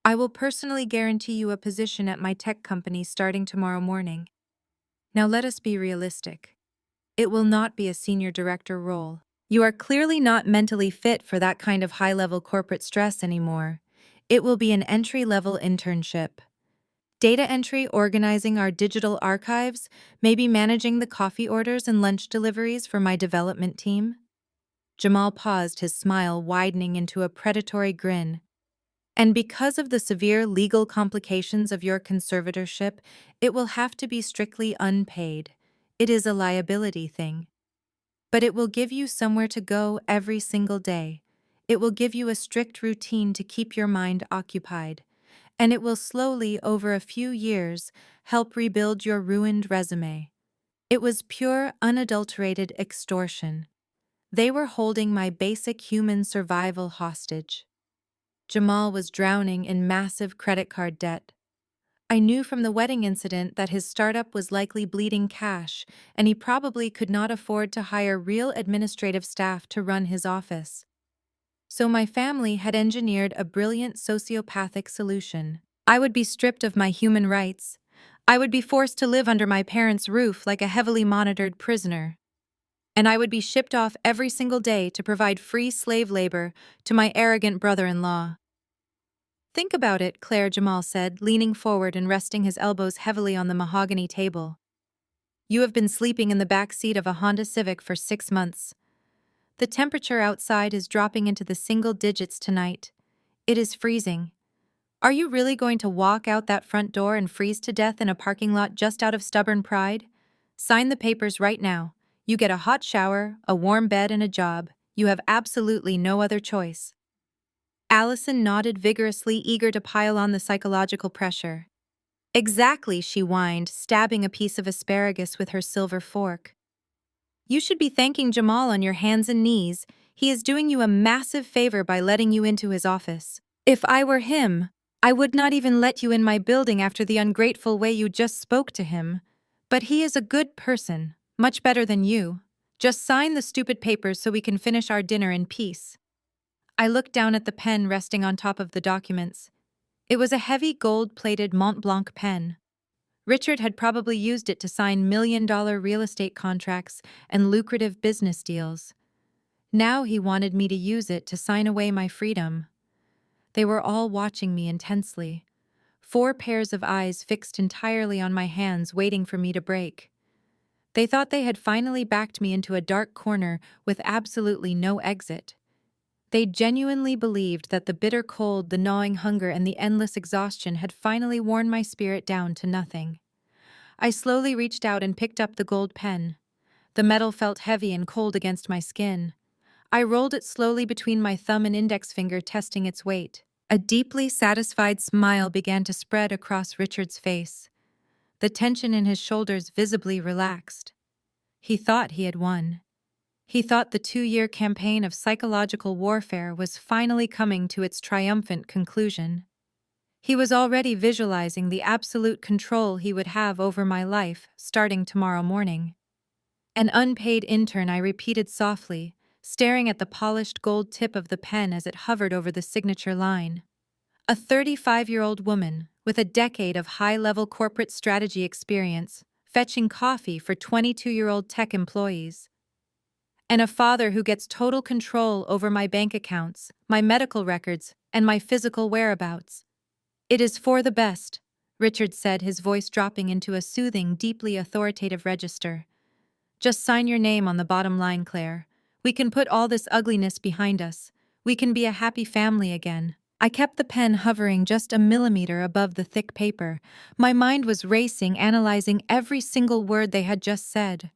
"I will personally guarantee you a position at my tech company starting tomorrow morning. Now let us be realistic. It will not be a senior director role. You are clearly not mentally fit for that kind of high-level corporate stress anymore. It will be an entry-level internship. Data entry, organizing our digital archives, maybe managing the coffee orders and lunch deliveries for my development team." Jamal paused, his smile widening into a predatory grin. "And because of the severe legal complications of your conservatorship, it will have to be strictly unpaid. It is a liability thing. But it will give you somewhere to go every single day. It will give you a strict routine to keep your mind occupied. And it will slowly, over a few years, help rebuild your ruined resume." It was pure, unadulterated extortion. They were holding my basic human survival hostage. Jamal was drowning in massive credit card debt. I knew from the wedding incident that his startup was likely bleeding cash, and he probably could not afford to hire real administrative staff to run his office. So my family had engineered a brilliant sociopathic solution. I would be stripped of my human rights. I would be forced to live under my parents' roof like a heavily monitored prisoner. And I would be shipped off every single day to provide free slave labor to my arrogant brother-in-law. Think about it, Claire, Jamal said, leaning forward and resting his elbows heavily on the mahogany table. You have been sleeping in the back seat of a Honda Civic for 6 months. The temperature outside is dropping into the single digits tonight. It is freezing. Are you really going to walk out that front door and freeze to death in a parking lot just out of stubborn pride? Sign the papers right now. You get a hot shower, a warm bed, and a job. You have absolutely no other choice. Allison nodded vigorously, eager to pile on the psychological pressure. Exactly, she whined, stabbing a piece of asparagus with her silver fork. You should be thanking Jamal on your hands and knees. He is doing you a massive favor by letting you into his office. If I were him, I would not even let you in my building after the ungrateful way you just spoke to him. But he is a good person, much better than you. Just sign the stupid papers so we can finish our dinner in peace. I looked down at the pen resting on top of the documents. It was a heavy gold-plated Mont Blanc pen. Richard had probably used it to sign million-dollar real estate contracts and lucrative business deals. Now he wanted me to use it to sign away my freedom. They were all watching me intensely. 4 pairs of eyes fixed entirely on my hands, waiting for me to break. They thought they had finally backed me into a dark corner with absolutely no exit. They genuinely believed that the bitter cold, the gnawing hunger, and the endless exhaustion had finally worn my spirit down to nothing. I slowly reached out and picked up the gold pen. The metal felt heavy and cold against my skin. I rolled it slowly between my thumb and index finger, testing its weight. A deeply satisfied smile began to spread across Richard's face. The tension in his shoulders visibly relaxed. He thought he had won. He thought the 2-year campaign of psychological warfare was finally coming to its triumphant conclusion. He was already visualizing the absolute control he would have over my life starting tomorrow morning. An unpaid intern, I repeated softly, staring at the polished gold tip of the pen as it hovered over the signature line. A 35-year-old woman with a decade of high-level corporate strategy experience, fetching coffee for 22-year-old tech employees. And a father who gets total control over my bank accounts, my medical records, and my physical whereabouts. It is for the best, Richard said, his voice dropping into a soothing, deeply authoritative register. Just sign your name on the bottom line, Claire. We can put all this ugliness behind us. We can be a happy family again. I kept the pen hovering just a millimeter above the thick paper. My mind was racing, analyzing every single word they had just said.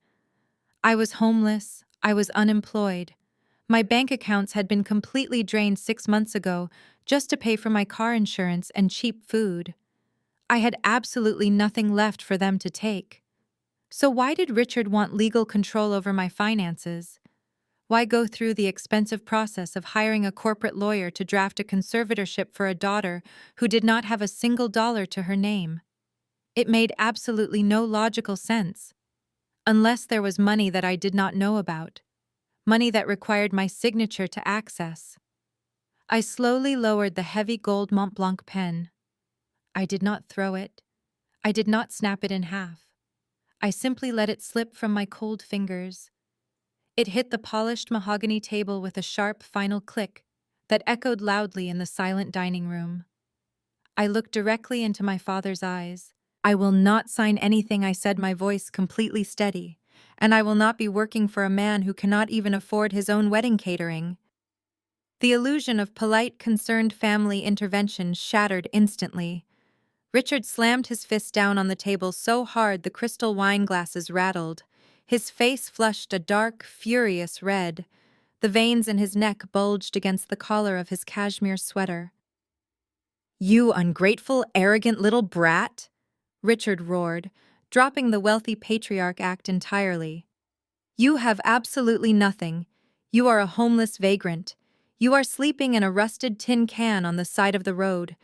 I was homeless. I was unemployed. My bank accounts had been completely drained 6 months ago just to pay for my car insurance and cheap food. I had absolutely nothing left for them to take. So why did Richard want legal control over my finances? Why go through the expensive process of hiring a corporate lawyer to draft a conservatorship for a daughter who did not have a single dollar to her name? It made absolutely no logical sense. Unless there was money that I did not know about. Money that required my signature to access. I slowly lowered the heavy gold Mont Blanc pen. I did not throw it. I did not snap it in half. I simply let it slip from my cold fingers. It hit the polished mahogany table with a sharp final click that echoed loudly in the silent dining room. I looked directly into my father's eyes. I will not sign anything, I said, my voice completely steady, and I will not be working for a man who cannot even afford his own wedding catering. The illusion of polite, concerned family intervention shattered instantly. Richard slammed his fist down on the table so hard the crystal wine glasses rattled. His face flushed a dark, furious red. The veins in his neck bulged against the collar of his cashmere sweater. You ungrateful, arrogant little brat! Richard roared, dropping the wealthy patriarch act entirely. You have absolutely nothing. You are a homeless vagrant. You are sleeping in a rusted tin can on the side of the road.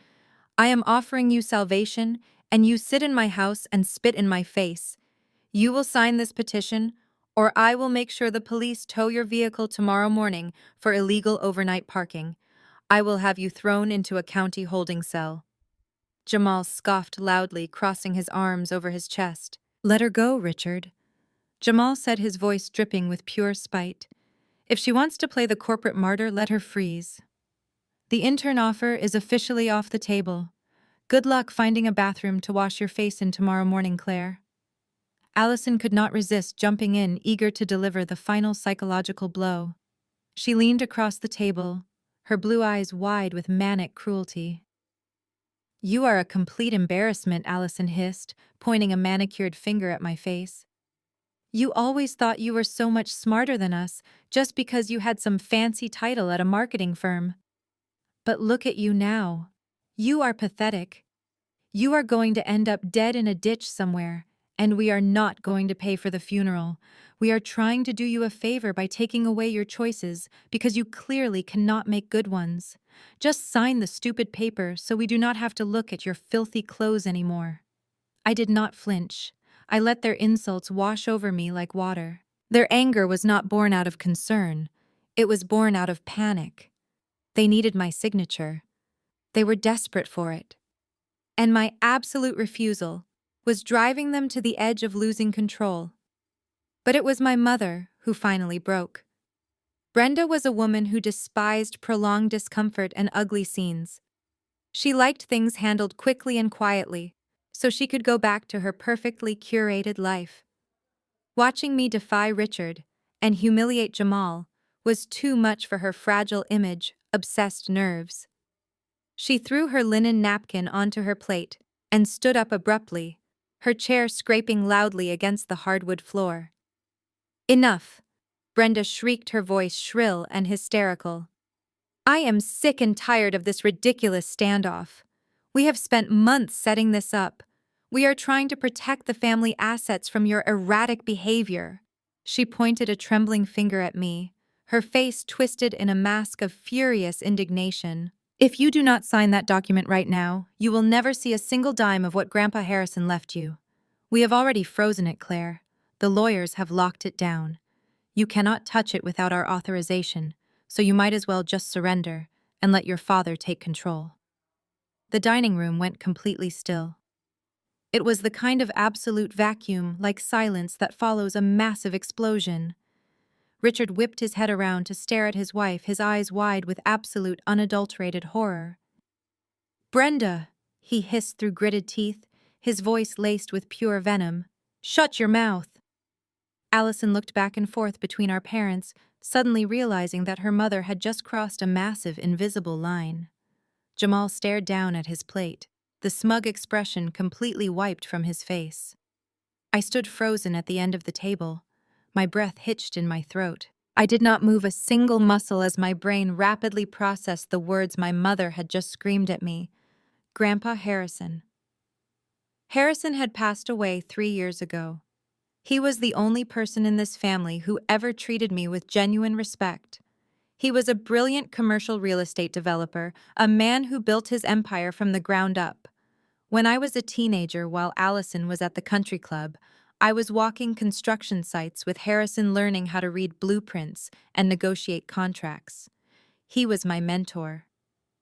I am offering you salvation, and you sit in my house and spit in my face. You will sign this petition, or I will make sure the police tow your vehicle tomorrow morning for illegal overnight parking. I will have you thrown into a county holding cell. Jamal scoffed loudly, crossing his arms over his chest. Let her go, Richard. Jamal said, his voice dripping with pure spite. If she wants to play the corporate martyr, let her freeze. The intern offer is officially off the table. Good luck finding a bathroom to wash your face in tomorrow morning, Claire. Allison could not resist jumping in, eager to deliver the final psychological blow. She leaned across the table, her blue eyes wide with manic cruelty. "You are a complete embarrassment," Allison hissed, pointing a manicured finger at my face. "You always thought you were so much smarter than us just because you had some fancy title at a marketing firm. But look at you now. You are pathetic. You are going to end up dead in a ditch somewhere, and we are not going to pay for the funeral. We are trying to do you a favor by taking away your choices because you clearly cannot make good ones. Just sign the stupid paper so we do not have to look at your filthy clothes anymore." I did not flinch. I let their insults wash over me like water. Their anger was not born out of concern. It was born out of panic. They needed my signature. They were desperate for it. And my absolute refusal was driving them to the edge of losing control. But it was my mother who finally broke. Brenda was a woman who despised prolonged discomfort and ugly scenes. She liked things handled quickly and quietly, so she could go back to her perfectly curated life. Watching me defy Richard and humiliate Jamal was too much for her fragile image, obsessed nerves. She threw her linen napkin onto her plate and stood up abruptly, her chair scraping loudly against the hardwood floor. "Enough!" Brenda shrieked, her voice shrill and hysterical. "I am sick and tired of this ridiculous standoff. We have spent months setting this up. We are trying to protect the family assets from your erratic behavior." She pointed a trembling finger at me, her face twisted in a mask of furious indignation. "If you do not sign that document right now, you will never see a single dime of what Grandpa Harrison left you. We have already frozen it, Claire. The lawyers have locked it down. You cannot touch it without our authorization, so you might as well just surrender and let your father take control." The dining room went completely still. It was the kind of absolute vacuum, like silence, that follows a massive explosion. Richard whipped his head around to stare at his wife, his eyes wide with absolute, unadulterated horror. "Brenda," he hissed through gritted teeth, his voice laced with pure venom. "Shut your mouth." Allison looked back and forth between our parents, suddenly realizing that her mother had just crossed a massive, invisible line. Jamal stared down at his plate, the smug expression completely wiped from his face. I stood frozen at the end of the table, my breath hitched in my throat. I did not move a single muscle as my brain rapidly processed the words my mother had just screamed at me. Grandpa Harrison. Harrison had passed away 3 years ago. He was the only person in this family who ever treated me with genuine respect. He was a brilliant commercial real estate developer, a man who built his empire from the ground up. When I was a teenager while Allison was at the country club, I was walking construction sites with Harrison, learning how to read blueprints and negotiate contracts. He was my mentor.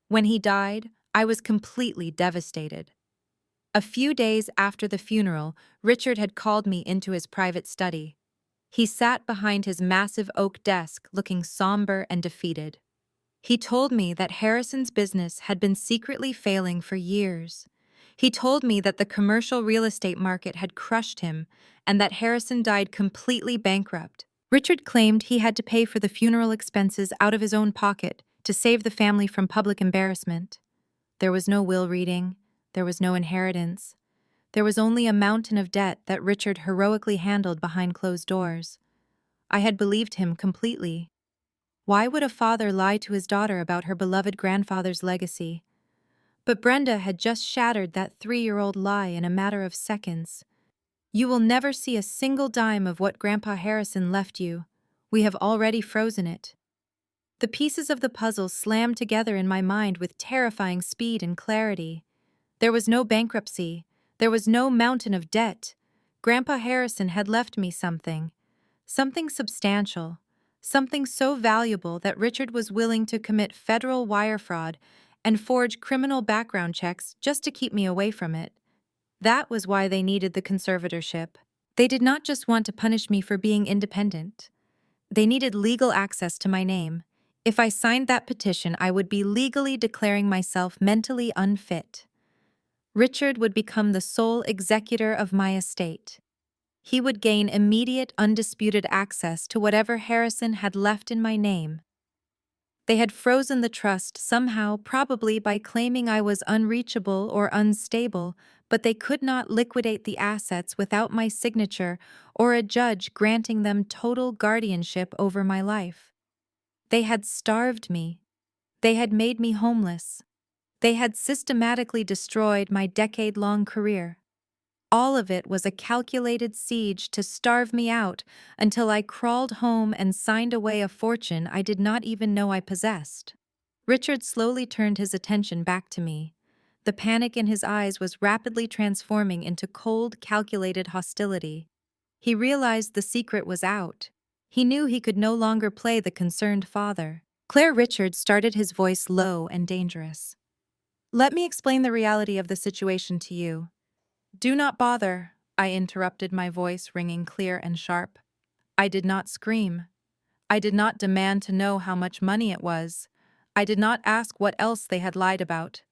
When he died, I was completely devastated. A few days after the funeral, Richard had called me into his private study. He sat behind his massive oak desk, looking somber and defeated. He told me that Harrison's business had been secretly failing for years. He told me that the commercial real estate market had crushed him and that Harrison died completely bankrupt. Richard claimed he had to pay for the funeral expenses out of his own pocket to save the family from public embarrassment. There was no will reading. There was no inheritance. There was only a mountain of debt that Richard heroically handled behind closed doors. I had believed him completely. Why would a father lie to his daughter about her beloved grandfather's legacy? But Brenda had just shattered that 3-year-old lie in a matter of seconds. "You will never see a single dime of what Grandpa Harrison left you. We have already frozen it." The pieces of the puzzle slammed together in my mind with terrifying speed and clarity. There was no bankruptcy. There was no mountain of debt. Grandpa Harrison had left me something. Something substantial. Something so valuable that Richard was willing to commit federal wire fraud and forge criminal background checks just to keep me away from it. That was why they needed the conservatorship. They did not just want to punish me for being independent. They needed legal access to my name. If I signed that petition, I would be legally declaring myself mentally unfit. Richard would become the sole executor of my estate. He would gain immediate, undisputed access to whatever Harrison had left in my name. They had frozen the trust somehow, probably by claiming I was unreachable or unstable, but they could not liquidate the assets without my signature or a judge granting them total guardianship over my life. They had starved me. They had made me homeless. They had systematically destroyed my decade-long career. All of it was a calculated siege to starve me out until I crawled home and signed away a fortune I did not even know I possessed. Richard slowly turned his attention back to me. The panic in his eyes was rapidly transforming into cold, calculated hostility. He realized the secret was out. He knew he could no longer play the concerned father. Claire Richard started his voice low and dangerous. "Let me explain the reality of the situation to you." "Do not bother," I interrupted, my voice ringing clear and sharp. I did not scream. I did not demand to know how much money it was. I did not ask what else they had lied about.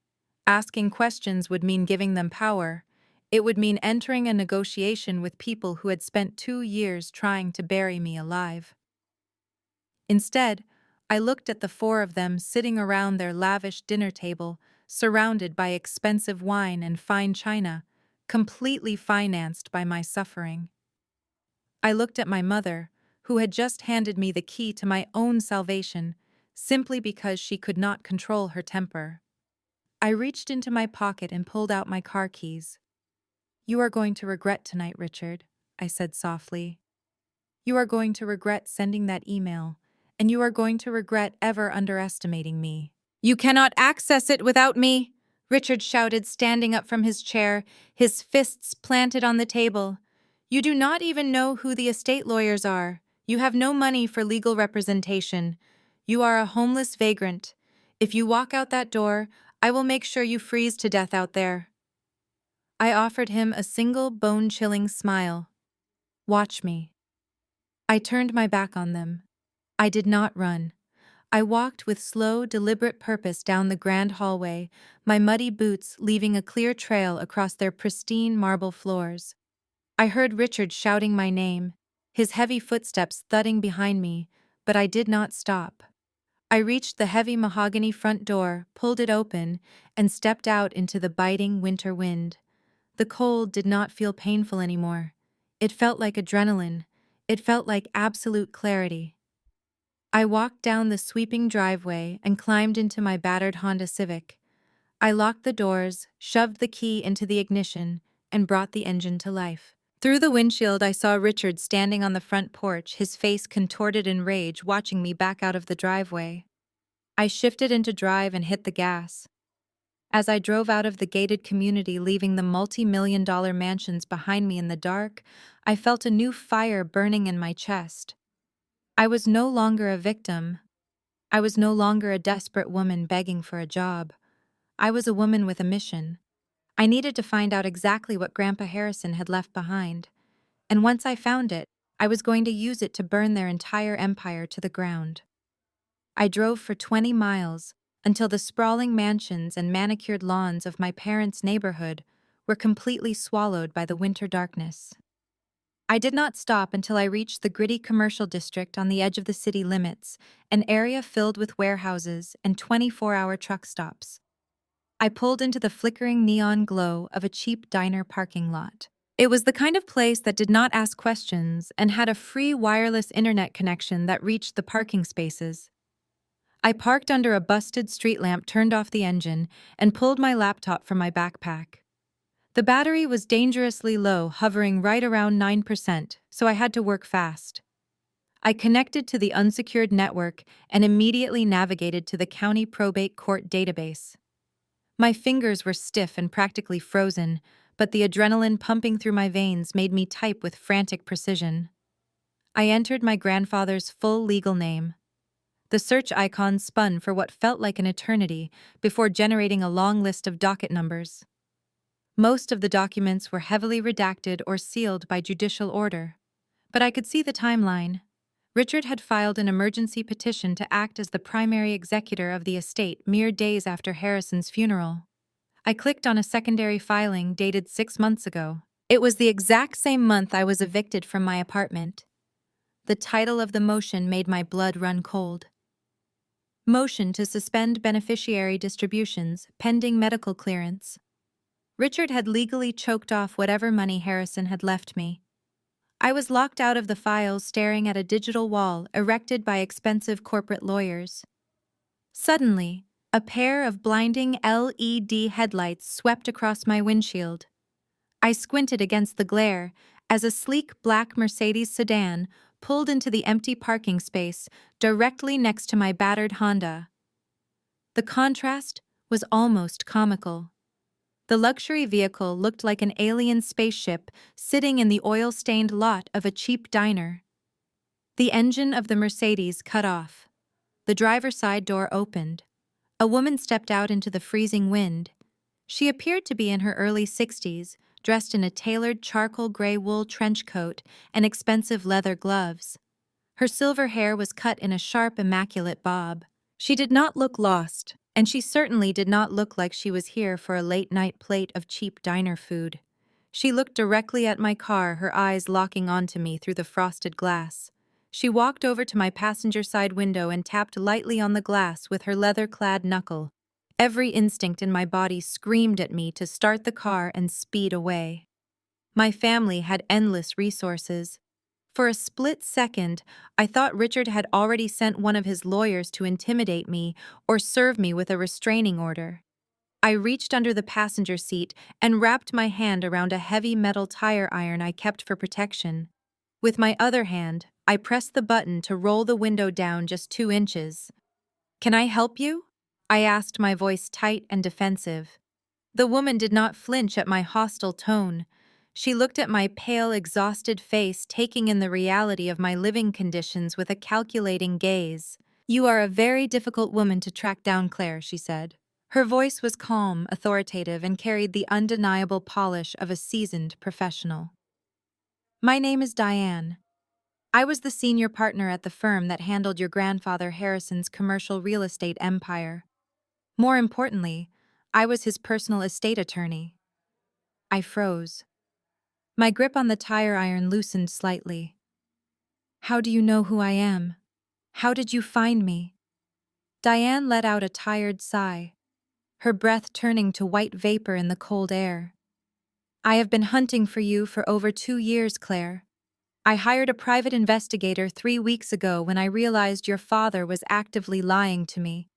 Asking questions would mean giving them power. It would mean entering a negotiation with people who had spent 2 years trying to bury me alive. Instead, I looked at the 4 of them sitting around their lavish dinner table, surrounded by expensive wine and fine china, completely financed by my suffering. I looked at my mother, who had just handed me the key to my own salvation, simply because she could not control her temper. I reached into my pocket and pulled out my car keys. "You are going to regret tonight, Richard," I said softly. "You are going to regret sending that email, and you are going to regret ever underestimating me." "You cannot access it without me!" Richard shouted, standing up from his chair, his fists planted on the table. "You do not even know who the estate lawyers are. You have no money for legal representation. You are a homeless vagrant. If you walk out that door, I will make sure you freeze to death out there." I offered him a single bone-chilling smile. "Watch me." I turned my back on them. I did not run. I walked with slow, deliberate purpose down the grand hallway, my muddy boots leaving a clear trail across their pristine marble floors. I heard Richard shouting my name, his heavy footsteps thudding behind me, but I did not stop. I reached the heavy mahogany front door, pulled it open, and stepped out into the biting winter wind. The cold did not feel painful anymore. It felt like adrenaline. It felt like absolute clarity. I walked down the sweeping driveway and climbed into my battered Honda Civic. I locked the doors, shoved the key into the ignition, and brought the engine to life. Through the windshield, I saw Richard standing on the front porch, his face contorted in rage, watching me back out of the driveway. I shifted into drive and hit the gas. As I drove out of the gated community, leaving the multi-million-dollar mansions behind me in the dark, I felt a new fire burning in my chest. I was no longer a victim. I was no longer a desperate woman begging for a job. I was a woman with a mission. I needed to find out exactly what Grandpa Harrison had left behind. And once I found it, I was going to use it to burn their entire empire to the ground. I drove for 20 miles, until the sprawling mansions and manicured lawns of my parents' neighborhood were completely swallowed by the winter darkness. I did not stop until I reached the gritty commercial district on the edge of the city limits, an area filled with warehouses and 24-hour truck stops. I pulled into the flickering neon glow of a cheap diner parking lot. It was the kind of place that did not ask questions and had a free wireless internet connection that reached the parking spaces. I parked under a busted street lamp, turned off the engine, and pulled my laptop from my backpack. The battery was dangerously low, hovering right around 9%, so I had to work fast. I connected to the unsecured network and immediately navigated to the county probate court database. My fingers were stiff and practically frozen, but the adrenaline pumping through my veins made me type with frantic precision. I entered my grandfather's full legal name. The search icon spun for what felt like an eternity before generating a long list of docket numbers. Most of the documents were heavily redacted or sealed by judicial order, but I could see the timeline. Richard had filed an emergency petition to act as the primary executor of the estate mere days after Harrison's funeral. I clicked on a secondary filing dated 6 months ago. It was the exact same month I was evicted from my apartment. The title of the motion made my blood run cold. Motion to suspend beneficiary distributions pending medical clearance. Richard had legally choked off whatever money Harrison had left me. I was locked out of the files staring at a digital wall erected by expensive corporate lawyers. Suddenly, a pair of blinding LED headlights swept across my windshield. I squinted against the glare as a sleek black Mercedes sedan pulled into the empty parking space directly next to my battered Honda. The contrast was almost comical. The luxury vehicle looked like an alien spaceship sitting in the oil-stained lot of a cheap diner. The engine of the Mercedes cut off. The driver's side door opened. A woman stepped out into the freezing wind. She appeared to be in her early 60s, dressed in a tailored charcoal gray wool trench coat and expensive leather gloves. Her silver hair was cut in a sharp, immaculate bob. She did not look lost, and she certainly did not look like she was here for a late-night plate of cheap diner food. She looked directly at my car, her eyes locking onto me through the frosted glass. She walked over to my passenger side window and tapped lightly on the glass with her leather-clad knuckle. Every instinct in my body screamed at me to start the car and speed away. My family had endless resources. For a split second, I thought Richard had already sent one of his lawyers to intimidate me or serve me with a restraining order. I reached under the passenger seat and wrapped my hand around a heavy metal tire iron I kept for protection. With my other hand, I pressed the button to roll the window down just 2 inches. "Can I help you?" I asked, my voice tight and defensive. The woman did not flinch at my hostile tone. She looked at my pale, exhausted face, taking in the reality of my living conditions with a calculating gaze. "You are a very difficult woman to track down, Claire," she said. Her voice was calm, authoritative, and carried the undeniable polish of a seasoned professional. "My name is Diane. I was the senior partner at the firm that handled your grandfather Harrison's commercial real estate empire. More importantly, I was his personal estate attorney." I froze. My grip on the tire iron loosened slightly. "How do you know who I am? How did you find me?" Diane let out a tired sigh, her breath turning to white vapor in the cold air. "I have been hunting for you for over 2 years, Claire. I hired a private investigator 3 weeks ago when I realized your father was actively lying to me.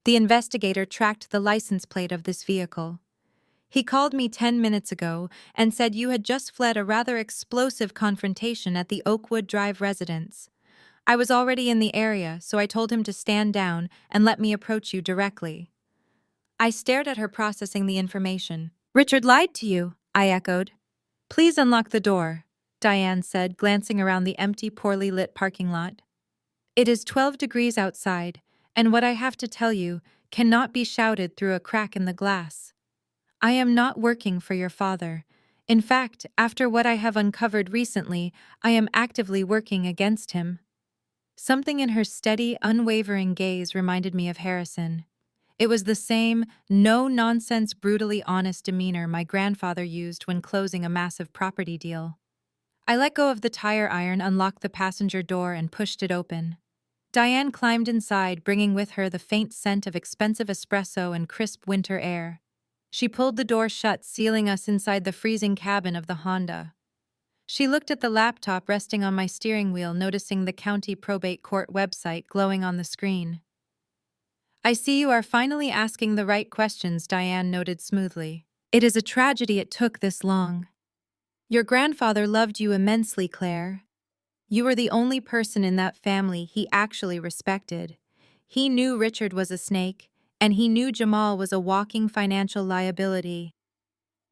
The investigator tracked the license plate of this vehicle. He called me 10 minutes ago and said you had just fled a rather explosive confrontation at the Oakwood Drive residence. I was already in the area, so I told him to stand down and let me approach you directly." I stared at her, processing the information. "Richard lied to you," I echoed. "Please unlock the door," Diane said, glancing around the empty, poorly lit parking lot. "It is 12 degrees outside, and what I have to tell you cannot be shouted through a crack in the glass. I am not working for your father. In fact, after what I have uncovered recently, I am actively working against him." Something in her steady, unwavering gaze reminded me of Harrison. It was the same, no-nonsense, brutally honest demeanor my grandfather used when closing a massive property deal. I let go of the tire iron, unlocked the passenger door, and pushed it open. Diane climbed inside, bringing with her the faint scent of expensive espresso and crisp winter air. She pulled the door shut, sealing us inside the freezing cabin of the Honda. She looked at the laptop resting on my steering wheel, noticing the county probate court website glowing on the screen. "I see you are finally asking the right questions," Diane noted smoothly. "It is a tragedy it took this long. Your grandfather loved you immensely, Claire. You were the only person in that family he actually respected. He knew Richard was a snake, and he knew Jamal was a walking financial liability.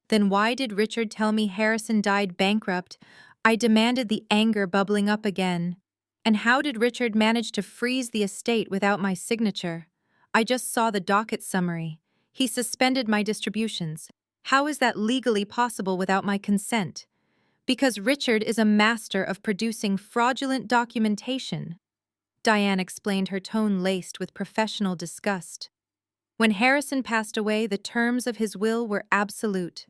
Then why did Richard tell me Harrison died bankrupt?" I demanded, the anger bubbling up again. "And how did Richard manage to freeze the estate without my signature? I just saw the docket summary. He suspended my distributions. How is that legally possible without my consent?" Because Richard is a master of producing fraudulent documentation. Diane explained, her tone laced with professional disgust. When Harrison passed away, the terms of his will were absolute.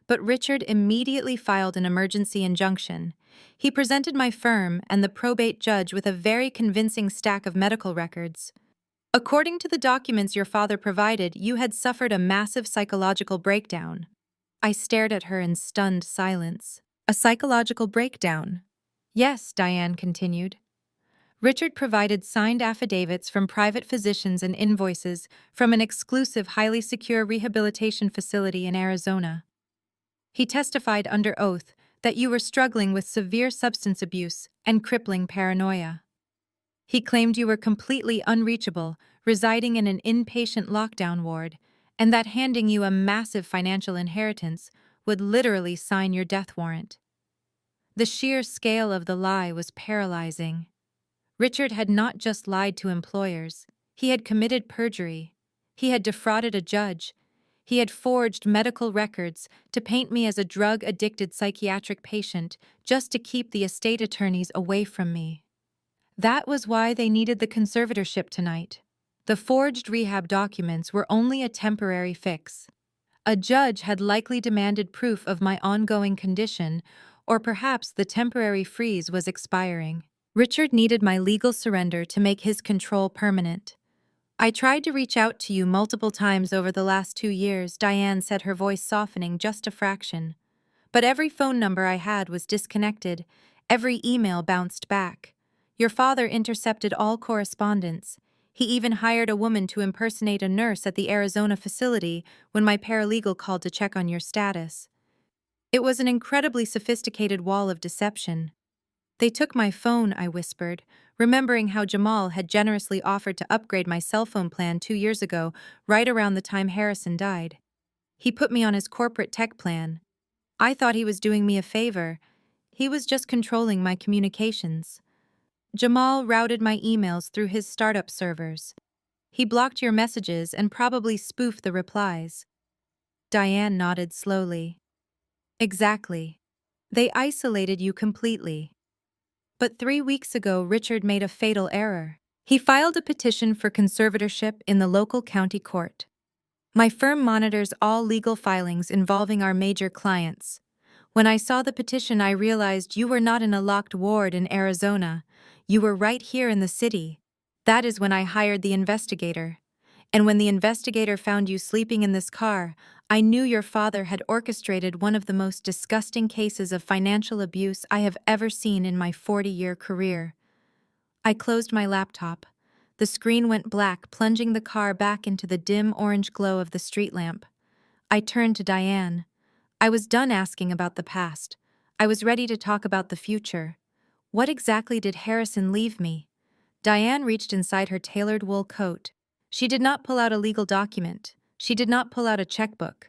But Richard immediately filed an emergency injunction. He presented my firm and the probate judge with a very convincing stack of medical records. According to the documents your father provided, you had suffered a massive psychological breakdown. I stared at her in stunned silence. A psychological breakdown? Yes, Diane continued. Richard provided signed affidavits from private physicians and invoices from an exclusive, highly secure rehabilitation facility in Arizona. He testified under oath that you were struggling with severe substance abuse and crippling paranoia. He claimed you were completely unreachable, residing in an inpatient lockdown ward, and that handing you a massive financial inheritance would literally sign your death warrant. The sheer scale of the lie was paralyzing. Richard had not just lied to employers, he had committed perjury. He had defrauded a judge. He had forged medical records to paint me as a drug-addicted psychiatric patient just to keep the estate attorneys away from me. That was why they needed the conservatorship tonight. The forged rehab documents were only a temporary fix. A judge had likely demanded proof of my ongoing condition, or perhaps the temporary freeze was expiring. Richard needed my legal surrender to make his control permanent. I tried to reach out to you multiple times over the last 2 years, Diane said, her voice softening just a fraction. But every phone number I had was disconnected. Every email bounced back. Your father intercepted all correspondence. He even hired a woman to impersonate a nurse at the Arizona facility when my paralegal called to check on your status. It was an incredibly sophisticated wall of deception. They took my phone, I whispered, remembering how Jamal had generously offered to upgrade my cell phone plan 2 years ago, right around the time Harrison died. He put me on his corporate tech plan. I thought he was doing me a favor. He was just controlling my communications. Jamal routed my emails through his startup servers. He blocked your messages and probably spoofed the replies. Diane nodded slowly. Exactly. They isolated you completely. But 3 weeks ago, Richard made a fatal error. He filed a petition for conservatorship in the local county court. My firm monitors all legal filings involving our major clients. When I saw the petition, I realized you were not in a locked ward in Arizona. You were right here in the city. That is when I hired the investigator. And when the investigator found you sleeping in this car, I knew your father had orchestrated one of the most disgusting cases of financial abuse I have ever seen in my 40-year career. I closed my laptop. The screen went black, plunging the car back into the dim orange glow of the street lamp. I turned to Diane. I was done asking about the past. I was ready to talk about the future. What exactly did Harrison leave me? Diane reached inside her tailored wool coat. She did not pull out a legal document. She did not pull out a checkbook.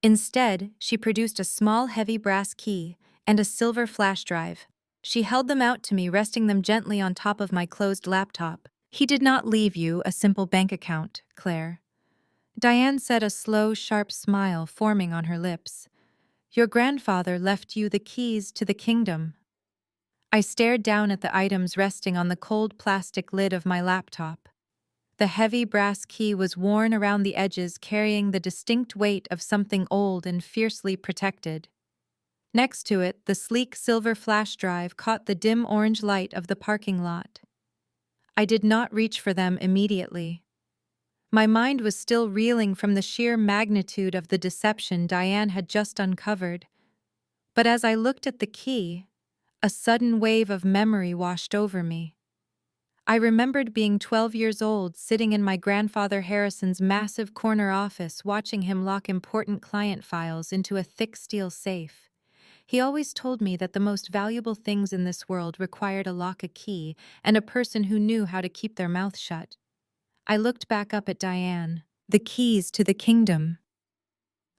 Instead, she produced a small, heavy brass key and a silver flash drive. She held them out to me, resting them gently on top of my closed laptop. He did not leave you a simple bank account, Claire. Diane said, a slow, sharp smile forming on her lips. Your grandfather left you the keys to the kingdom. I stared down at the items resting on the cold plastic lid of my laptop. The heavy brass key was worn around the edges, carrying the distinct weight of something old and fiercely protected. Next to it, the sleek silver flash drive caught the dim orange light of the parking lot. I did not reach for them immediately. My mind was still reeling from the sheer magnitude of the deception Diane had just uncovered. But as I looked at the key, a sudden wave of memory washed over me. I remembered being 12 years old, sitting in my grandfather Harrison's massive corner office, watching him lock important client files into a thick steel safe. He always told me that the most valuable things in this world required a lock, a key, and a person who knew how to keep their mouth shut. I looked back up at Diane. The keys to the kingdom.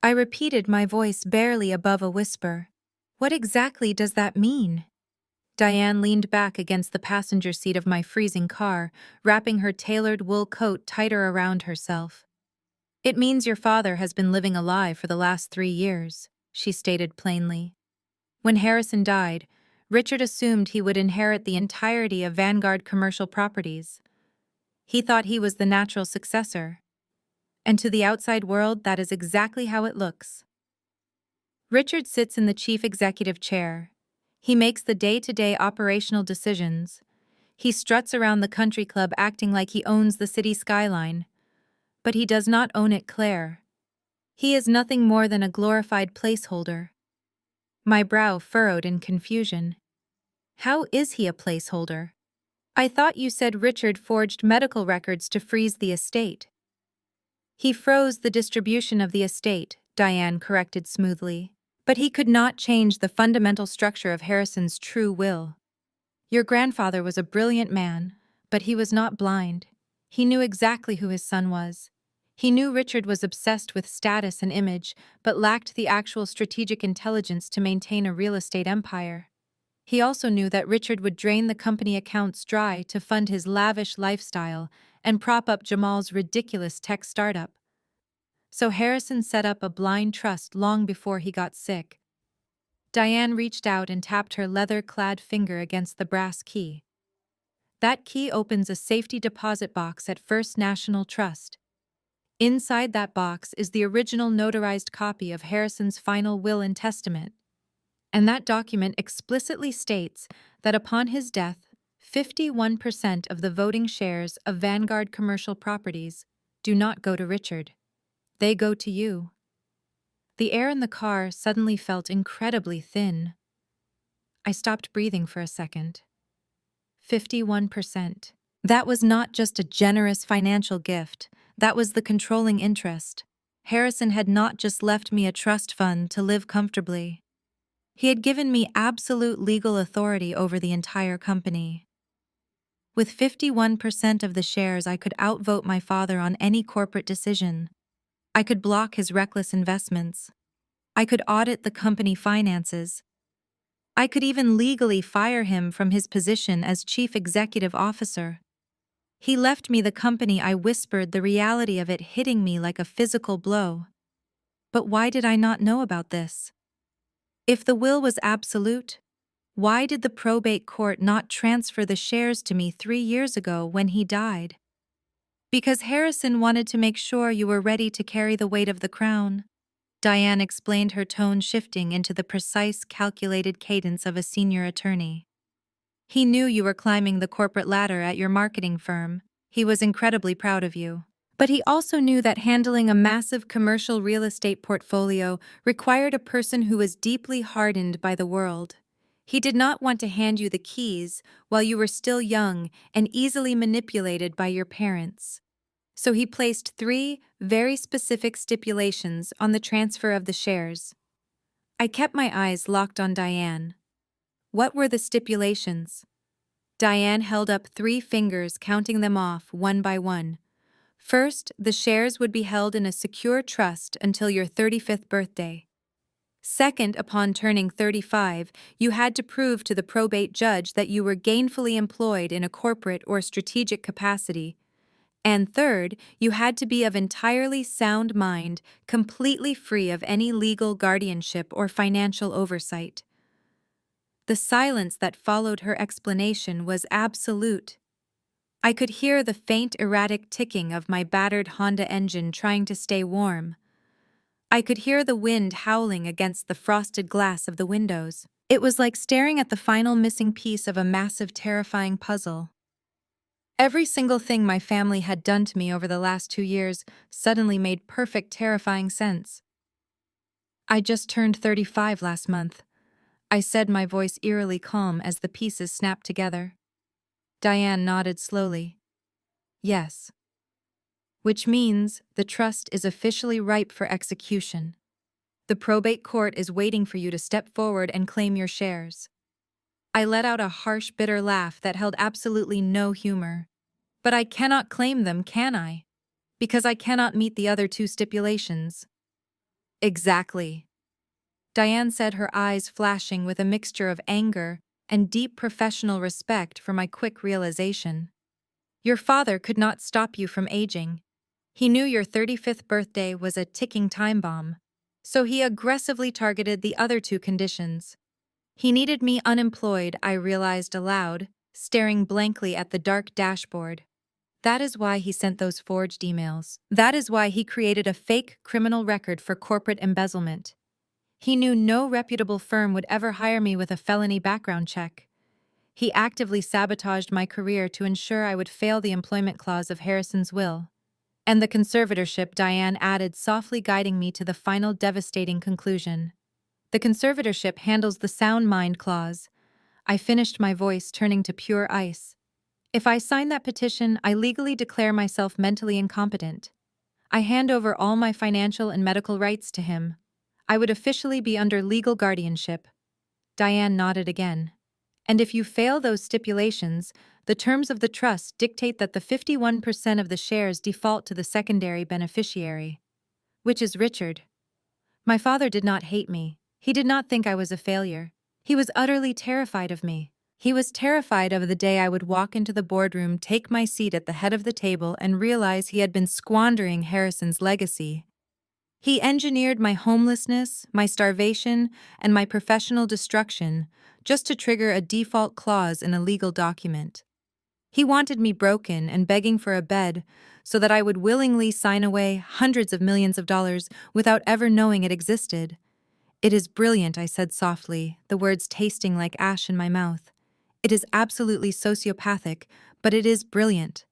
I repeated, my voice barely above a whisper. What exactly does that mean? Diane leaned back against the passenger seat of my freezing car, wrapping her tailored wool coat tighter around herself. It means your father has been living a lie for the last 3 years, she stated plainly. When Harrison died, Richard assumed he would inherit the entirety of Vanguard Commercial Properties. He thought he was the natural successor. And to the outside world, that is exactly how it looks. Richard sits in the chief executive chair. He makes the day-to-day operational decisions. He struts around the country club acting like he owns the city skyline. But he does not own it, Claire. He is nothing more than a glorified placeholder. My brow furrowed in confusion. How is he a placeholder? I thought you said Richard forged medical records to freeze the estate. He froze the distribution of the estate, Diane corrected smoothly. But he could not change the fundamental structure of Harrison's true will. Your grandfather was a brilliant man, but he was not blind. He knew exactly who his son was. He knew Richard was obsessed with status and image, but lacked the actual strategic intelligence to maintain a real estate empire. He also knew that Richard would drain the company accounts dry to fund his lavish lifestyle and prop up Jamal's ridiculous tech startup. So Harrison set up a blind trust long before he got sick. Diane reached out and tapped her leather-clad finger against the brass key. That key opens a safety deposit box at First National Trust. Inside that box is the original notarized copy of Harrison's final will and testament. And that document explicitly states that upon his death, 51% of the voting shares of Vanguard Commercial Properties do not go to Richard. They go to you. The air in the car suddenly felt incredibly thin. I stopped breathing for a second. 51%. That was not just a generous financial gift, that was the controlling interest. Harrison had not just left me a trust fund to live comfortably. He had given me absolute legal authority over the entire company. With 51% of the shares, I could outvote my father on any corporate decision. I could block his reckless investments. I could audit the company finances. I could even legally fire him from his position as chief executive officer. He left me the company. I whispered, the reality of it hitting me like a physical blow. But why did I not know about this? If the will was absolute, why did the probate court not transfer the shares to me 3 years ago when he died? Because Harrison wanted to make sure you were ready to carry the weight of the crown. Diane explained, her tone shifting into the precise, calculated cadence of a senior attorney. He knew you were climbing the corporate ladder at your marketing firm. He was incredibly proud of you. But he also knew that handling a massive commercial real estate portfolio required a person who was deeply hardened by the world. He did not want to hand you the keys while you were still young and easily manipulated by your parents. So he placed 3 very specific stipulations on the transfer of the shares. I kept my eyes locked on Diane. What were the stipulations? Diane held up 3 fingers, counting them off one by one. First, the shares would be held in a secure trust until your 35th birthday. Second, upon turning 35, you had to prove to the probate judge that you were gainfully employed in a corporate or strategic capacity. And third, you had to be of entirely sound mind, completely free of any legal guardianship or financial oversight. The silence that followed her explanation was absolute. I could hear the faint, erratic ticking of my battered Honda engine trying to stay warm. I could hear the wind howling against the frosted glass of the windows. It was like staring at the final missing piece of a massive, terrifying puzzle. Every single thing my family had done to me over the last 2 years suddenly made perfect, terrifying sense. I just turned 35 last month, I said, my voice eerily calm as the pieces snapped together. Diane nodded slowly. Yes. Which means the trust is officially ripe for execution. The probate court is waiting for you to step forward and claim your shares. I let out a harsh, bitter laugh that held absolutely no humor. But I cannot claim them, can I? Because I cannot meet the other 2 stipulations. Exactly. Diane said, her eyes flashing with a mixture of anger and deep professional respect for my quick realization. Your father could not stop you from aging. He knew your 35th birthday was a ticking time bomb, so he aggressively targeted the other 2 conditions. He needed me unemployed, I realized aloud, staring blankly at the dark dashboard. That is why he sent those forged emails. That is why he created a fake criminal record for corporate embezzlement. He knew no reputable firm would ever hire me with a felony background check. He actively sabotaged my career to ensure I would fail the employment clause of Harrison's will. And the conservatorship, Diane added, softly guiding me to the final devastating conclusion. The conservatorship handles the sound mind clause. I finished, my voice turning to pure ice. If I sign that petition, I legally declare myself mentally incompetent. I hand over all my financial and medical rights to him. I would officially be under legal guardianship. Diane nodded again. And if you fail those stipulations, the terms of the trust dictate that the 51% of the shares default to the secondary beneficiary, which is Richard. My father did not hate me. He did not think I was a failure. He was utterly terrified of me. He was terrified of the day I would walk into the boardroom, take my seat at the head of the table, and realize he had been squandering Harrison's legacy. He engineered my homelessness, my starvation, and my professional destruction just to trigger a default clause in a legal document. He wanted me broken and begging for a bed so that I would willingly sign away hundreds of millions of dollars without ever knowing it existed. It is brilliant, I said softly, the words tasting like ash in my mouth. It is absolutely sociopathic, but it is brilliant.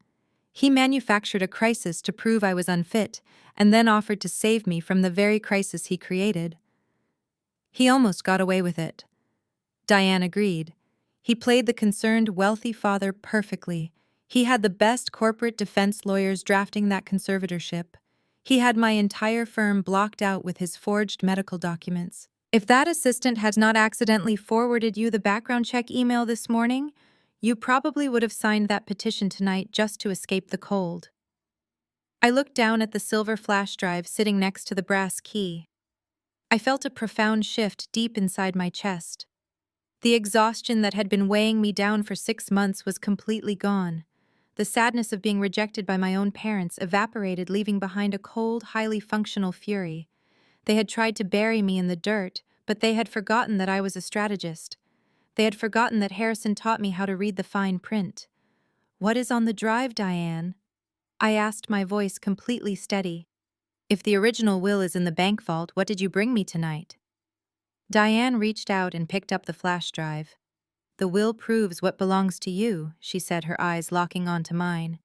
He manufactured a crisis to prove I was unfit, and then offered to save me from the very crisis he created. He almost got away with it. Diane agreed. He played the concerned, wealthy father perfectly. He had the best corporate defense lawyers drafting that conservatorship. He had my entire firm blocked out with his forged medical documents. If that assistant had not accidentally forwarded you the background check email this morning, you probably would have signed that petition tonight just to escape the cold. I looked down at the silver flash drive sitting next to the brass key. I felt a profound shift deep inside my chest. The exhaustion that had been weighing me down for 6 months was completely gone. The sadness of being rejected by my own parents evaporated, leaving behind a cold, highly functional fury. They had tried to bury me in the dirt, but they had forgotten that I was a strategist. They had forgotten that Harrison taught me how to read the fine print. "What is on the drive, Diane?" I asked, my voice completely steady. "If the original will is in the bank vault, what did you bring me tonight?" Diane reached out and picked up the flash drive. "The will proves what belongs to you," she said, her eyes locking onto mine.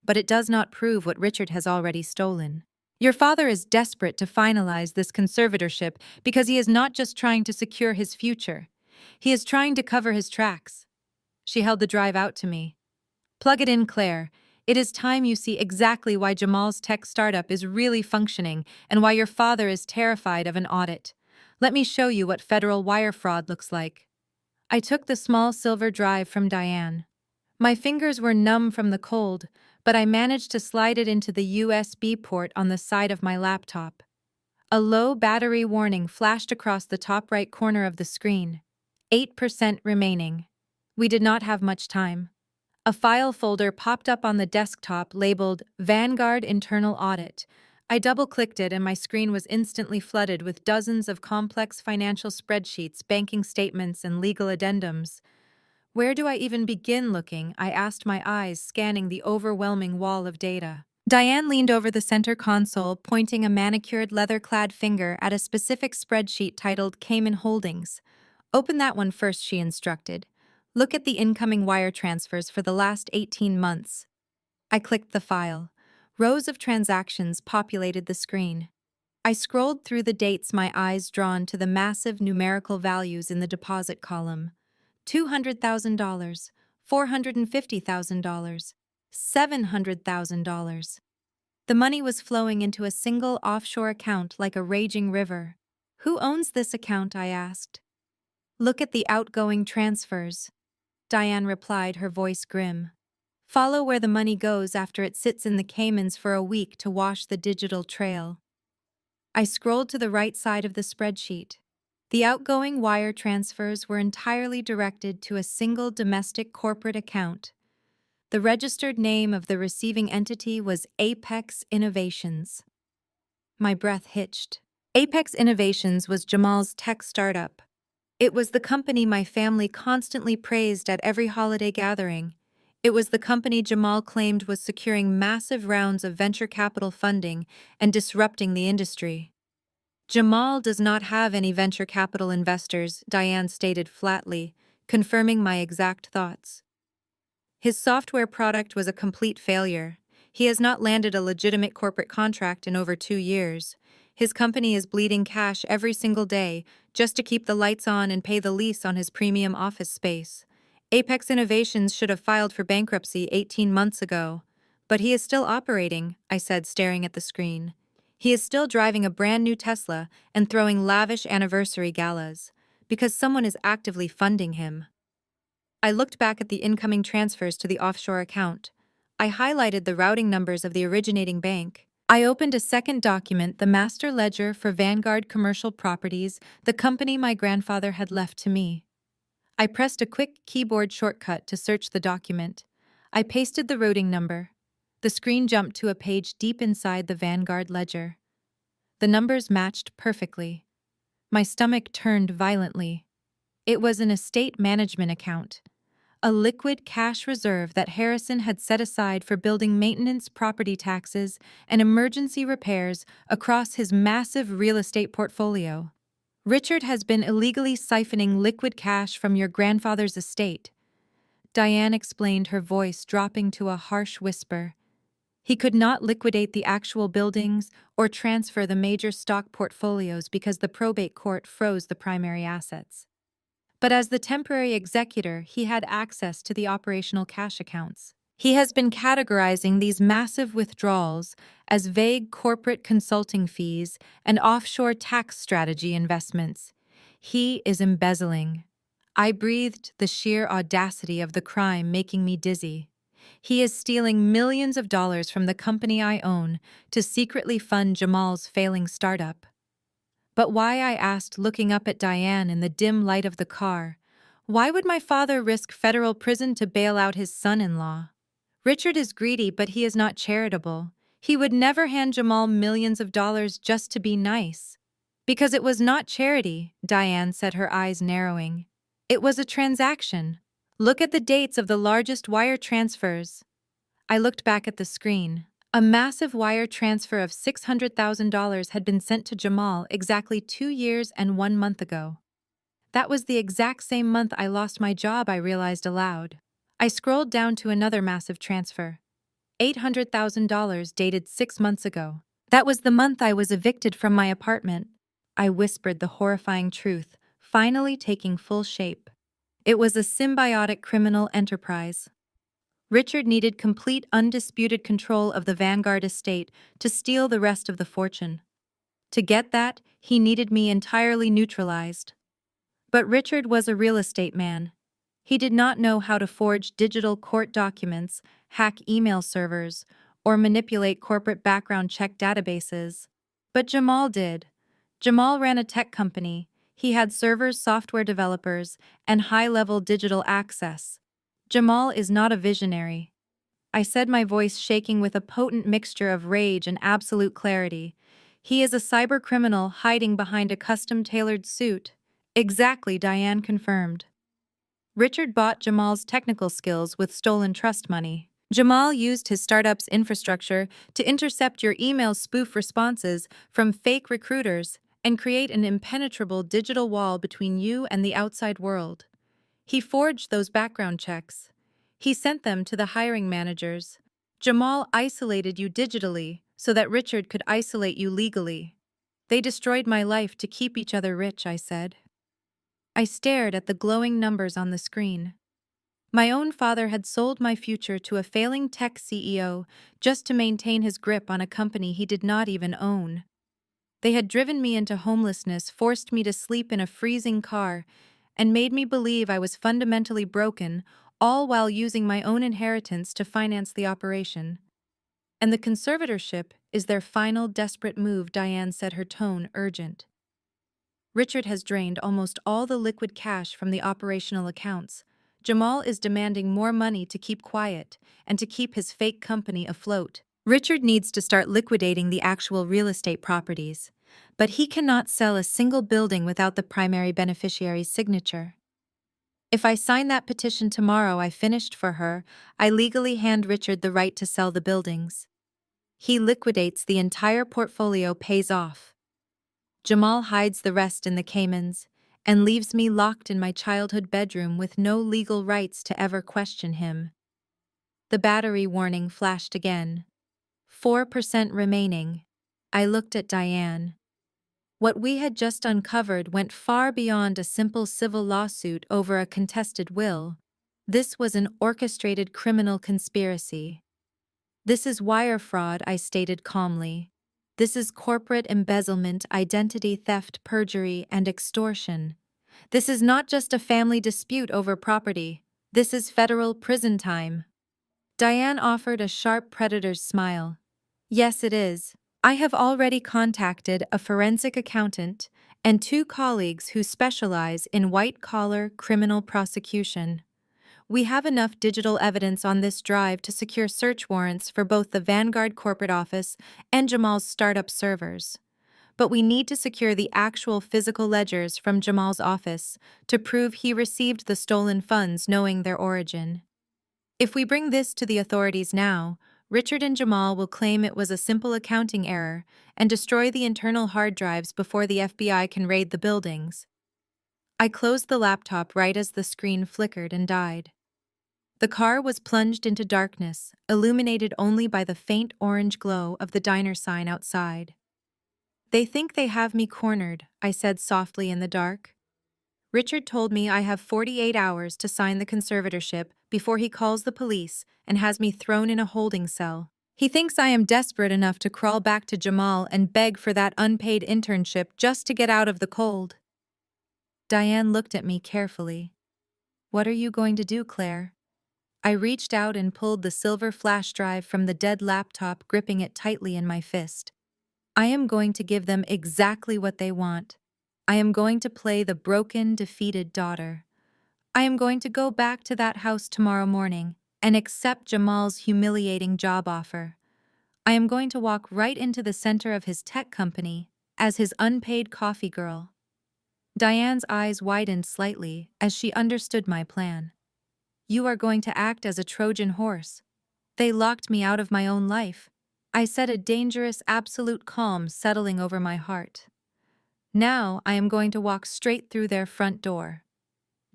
"But it does not prove what Richard has already stolen. Your father is desperate to finalize this conservatorship because he is not just trying to secure his future. He is trying to cover his tracks." She held the drive out to me. "Plug it in, Claire. It is time you see exactly why Jamal's tech startup is really functioning and why your father is terrified of an audit. Let me show you what federal wire fraud looks like." I took the small silver drive from Diane. My fingers were numb from the cold, but I managed to slide it into the USB port on the side of my laptop. A low battery warning flashed across the top right corner of the screen. 8% remaining. We did not have much time. A file folder popped up on the desktop labeled Vanguard Internal Audit. I double-clicked it and my screen was instantly flooded with dozens of complex financial spreadsheets, banking statements, and legal addendums. Where do I even begin looking? I asked, my eyes scanning the overwhelming wall of data. Diane leaned over the center console, pointing a manicured, leather-clad finger at a specific spreadsheet titled Cayman Holdings. "Open that one first," she instructed. "Look at the incoming wire transfers for the last 18 months. I clicked the file. Rows of transactions populated the screen. I scrolled through the dates, my eyes drawn to the massive numerical values in the deposit column. $200,000, $450,000, $700,000. The money was flowing into a single offshore account like a raging river. "Who owns this account?" I asked. "Look at the outgoing transfers," Diane replied, her voice grim. "Follow where the money goes after it sits in the Caymans for a week to wash the digital trail." I scrolled to the right side of the spreadsheet. The outgoing wire transfers were entirely directed to a single domestic corporate account. The registered name of the receiving entity was Apex Innovations. My breath hitched. Apex Innovations was Jamal's tech startup. It was the company my family constantly praised at every holiday gathering. It was the company Jamal claimed was securing massive rounds of venture capital funding and disrupting the industry. Jamal does not have any venture capital investors, Diane stated flatly, confirming my exact thoughts. His software product was a complete failure. He has not landed a legitimate corporate contract in over 2 years. His company is bleeding cash every single day just to keep the lights on and pay the lease on his premium office space. Apex Innovations should have filed for bankruptcy 18 months ago. But he is still operating, I said, staring at the screen. He is still driving a brand new Tesla and throwing lavish anniversary galas, because someone is actively funding him. I looked back at the incoming transfers to the offshore account. I highlighted the routing numbers of the originating bank. I opened a second document, the master ledger for Vanguard Commercial Properties, the company my grandfather had left to me. I pressed a quick keyboard shortcut to search the document. I pasted the routing number. The screen jumped to a page deep inside the Vanguard ledger. The numbers matched perfectly. My stomach turned violently. It was an estate management account, a liquid cash reserve that Harrison had set aside for building maintenance, property taxes, and emergency repairs across his massive real estate portfolio. Richard has been illegally siphoning liquid cash from your grandfather's estate, Diane explained, her voice dropping to a harsh whisper. He could not liquidate the actual buildings or transfer the major stock portfolios because the probate court froze the primary assets. But as the temporary executor, he had access to the operational cash accounts. He has been categorizing these massive withdrawals as vague corporate consulting fees and offshore tax strategy investments. He is embezzling. I breathed, the sheer audacity of the crime making me dizzy. He is stealing millions of dollars from the company I own to secretly fund Jamal's failing startup. But why, I asked, looking up at Diane in the dim light of the car. Why would my father risk federal prison to bail out his son-in-law? Richard is greedy, but he is not charitable. He would never hand Jamal millions of dollars just to be nice. Because it was not charity, Diane said, her eyes narrowing. It was a transaction. Look at the dates of the largest wire transfers. I looked back at the screen. A massive wire transfer of $600,000 had been sent to Jamal exactly 2 years and 1 month ago. That was the exact same month I lost my job, I realized aloud. I scrolled down to another massive transfer. $800,000 dated 6 months ago. That was the month I was evicted from my apartment. I whispered the horrifying truth, finally taking full shape. It was a symbiotic criminal enterprise. Richard needed complete, undisputed control of the Vanguard estate to steal the rest of the fortune. To get that, he needed me entirely neutralized. But Richard was a real estate man. He did not know how to forge digital court documents, hack email servers, or manipulate corporate background check databases. But Jamal did. Jamal ran a tech company. He had servers, software developers, and high-level digital access. Jamal is not a visionary. I said, my voice shaking with a potent mixture of rage and absolute clarity. He is a cybercriminal hiding behind a custom-tailored suit. Exactly, Diane confirmed. Richard bought Jamal's technical skills with stolen trust money. Jamal used his startup's infrastructure to intercept your email spoof responses from fake recruiters and create an impenetrable digital wall between you and the outside world. He forged those background checks. He sent them to the hiring managers. Jamal isolated you digitally so that Richard could isolate you legally. They destroyed my life to keep each other rich, I said. I stared at the glowing numbers on the screen. My own father had sold my future to a failing tech CEO just to maintain his grip on a company he did not even own. They had driven me into homelessness, forced me to sleep in a freezing car, and made me believe I was fundamentally broken, all while using my own inheritance to finance the operation. And the conservatorship is their final desperate move, Diane said, her tone urgent. Richard has drained almost all the liquid cash from the operational accounts. Jamal is demanding more money to keep quiet and to keep his fake company afloat. Richard needs to start liquidating the actual real estate properties. but he cannot sell a single building without the primary beneficiary's signature. If I sign that petition tomorrow I finished for her, I legally hand Richard the right to sell the buildings. He liquidates the entire portfolio, pays off. Jamal hides the rest in the Caymans and leaves me locked in my childhood bedroom with no legal rights to ever question him. The battery warning flashed again. 4% remaining. I looked at Diane. What we had just uncovered went far beyond a simple civil lawsuit over a contested will. This was an orchestrated criminal conspiracy. This is wire fraud, I stated calmly. This is corporate embezzlement, identity theft, perjury, and extortion. This is not just a family dispute over property. This is federal prison time. Diane offered a sharp predator's smile. Yes, it is. I have already contacted a forensic accountant and 2 colleagues who specialize in white-collar criminal prosecution. We have enough digital evidence on this drive to secure search warrants for both the Vanguard corporate office and Jamal's startup servers. But we need to secure the actual physical ledgers from Jamal's office to prove he received the stolen funds knowing their origin. If we bring this to the authorities now, Richard and Jamal will claim it was a simple accounting error and destroy the internal hard drives before the FBI can raid the buildings. I closed the laptop right as the screen flickered and died. The car was plunged into darkness, illuminated only by the faint orange glow of the diner sign outside. They think they have me cornered, I said softly in the dark. Richard told me I have 48 hours to sign the conservatorship before he calls the police and has me thrown in a holding cell. He thinks I am desperate enough to crawl back to Jamal and beg for that unpaid internship just to get out of the cold. Diane looked at me carefully. What are you going to do, Claire? I reached out and pulled the silver flash drive from the dead laptop, gripping it tightly in my fist. I am going to give them exactly what they want. I am going to play the broken, defeated daughter. I am going to go back to that house tomorrow morning and accept Jamal's humiliating job offer. I am going to walk right into the center of his tech company as his unpaid coffee girl. Diane's eyes widened slightly as she understood my plan. You are going to act as a Trojan horse. They locked me out of my own life. I said, a dangerous, absolute calm settling over my heart. Now I am going to walk straight through their front door.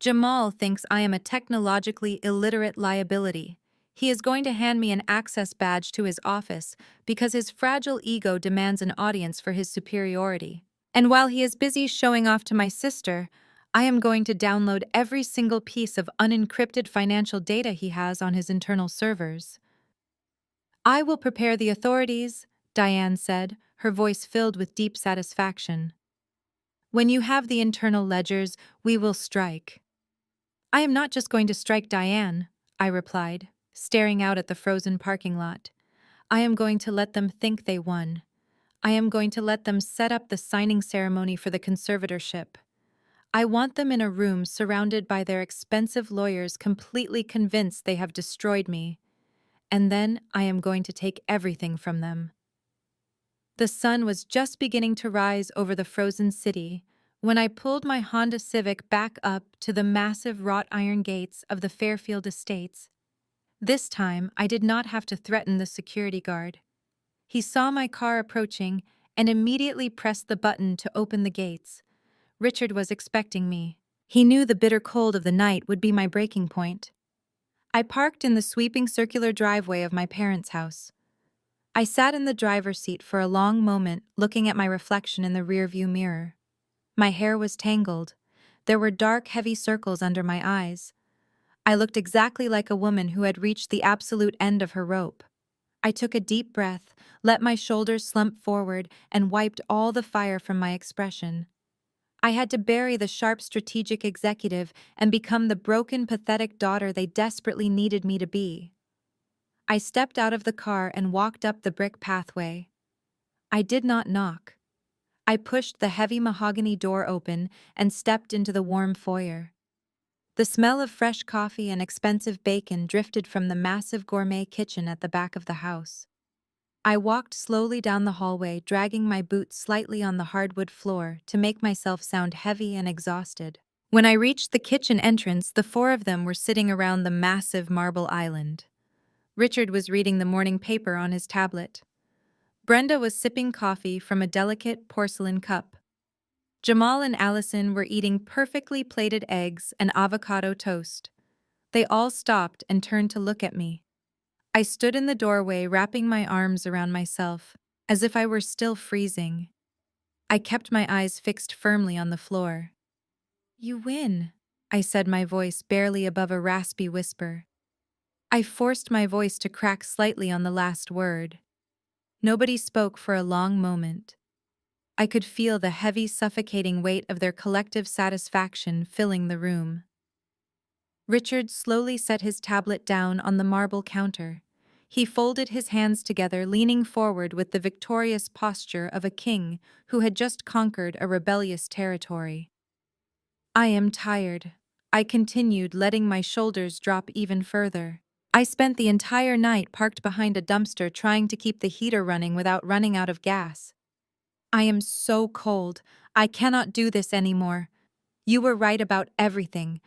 Jamal thinks I am a technologically illiterate liability. He is going to hand me an access badge to his office because his fragile ego demands an audience for his superiority. And while he is busy showing off to my sister, I am going to download every single piece of unencrypted financial data he has on his internal servers. I will prepare the authorities, Diane said, her voice filled with deep satisfaction. When you have the internal ledgers, we will strike. I am not just going to strike Diane, I replied, staring out at the frozen parking lot. I am going to let them think they won. I am going to let them set up the signing ceremony for the conservatorship. I want them in a room surrounded by their expensive lawyers, completely convinced they have destroyed me. And then I am going to take everything from them. The sun was just beginning to rise over the frozen city when I pulled my Honda Civic back up to the massive wrought iron gates of the Fairfield Estates. This time, I did not have to threaten the security guard. He saw my car approaching and immediately pressed the button to open the gates. Richard was expecting me. He knew the bitter cold of the night would be my breaking point. I parked in the sweeping circular driveway of my parents' house. I sat in the driver's seat for a long moment, looking at my reflection in the rearview mirror. My hair was tangled. There were dark, heavy circles under my eyes. I looked exactly like a woman who had reached the absolute end of her rope. I took a deep breath, let my shoulders slump forward, and wiped all the fire from my expression. I had to bury the sharp strategic executive and become the broken, pathetic daughter they desperately needed me to be. I stepped out of the car and walked up the brick pathway. I did not knock. I pushed the heavy mahogany door open and stepped into the warm foyer. The smell of fresh coffee and expensive bacon drifted from the massive gourmet kitchen at the back of the house. I walked slowly down the hallway, dragging my boots slightly on the hardwood floor to make myself sound heavy and exhausted. When I reached the kitchen entrance, the four of them were sitting around the massive marble island. Richard was reading the morning paper on his tablet. Brenda was sipping coffee from a delicate porcelain cup. Jamal and Allison were eating perfectly plated eggs and avocado toast. They all stopped and turned to look at me. I stood in the doorway, wrapping my arms around myself, as if I were still freezing. I kept my eyes fixed firmly on the floor. "You win," I said, my voice barely above a raspy whisper. I forced my voice to crack slightly on the last word. Nobody spoke for a long moment. I could feel the heavy, suffocating weight of their collective satisfaction filling the room. Richard slowly set his tablet down on the marble counter. He folded his hands together, leaning forward with the victorious posture of a king who had just conquered a rebellious territory. "I am tired," I continued, letting my shoulders drop even further. "I spent the entire night parked behind a dumpster trying to keep the heater running without running out of gas. I am so cold. I cannot do this anymore. You were right about everything.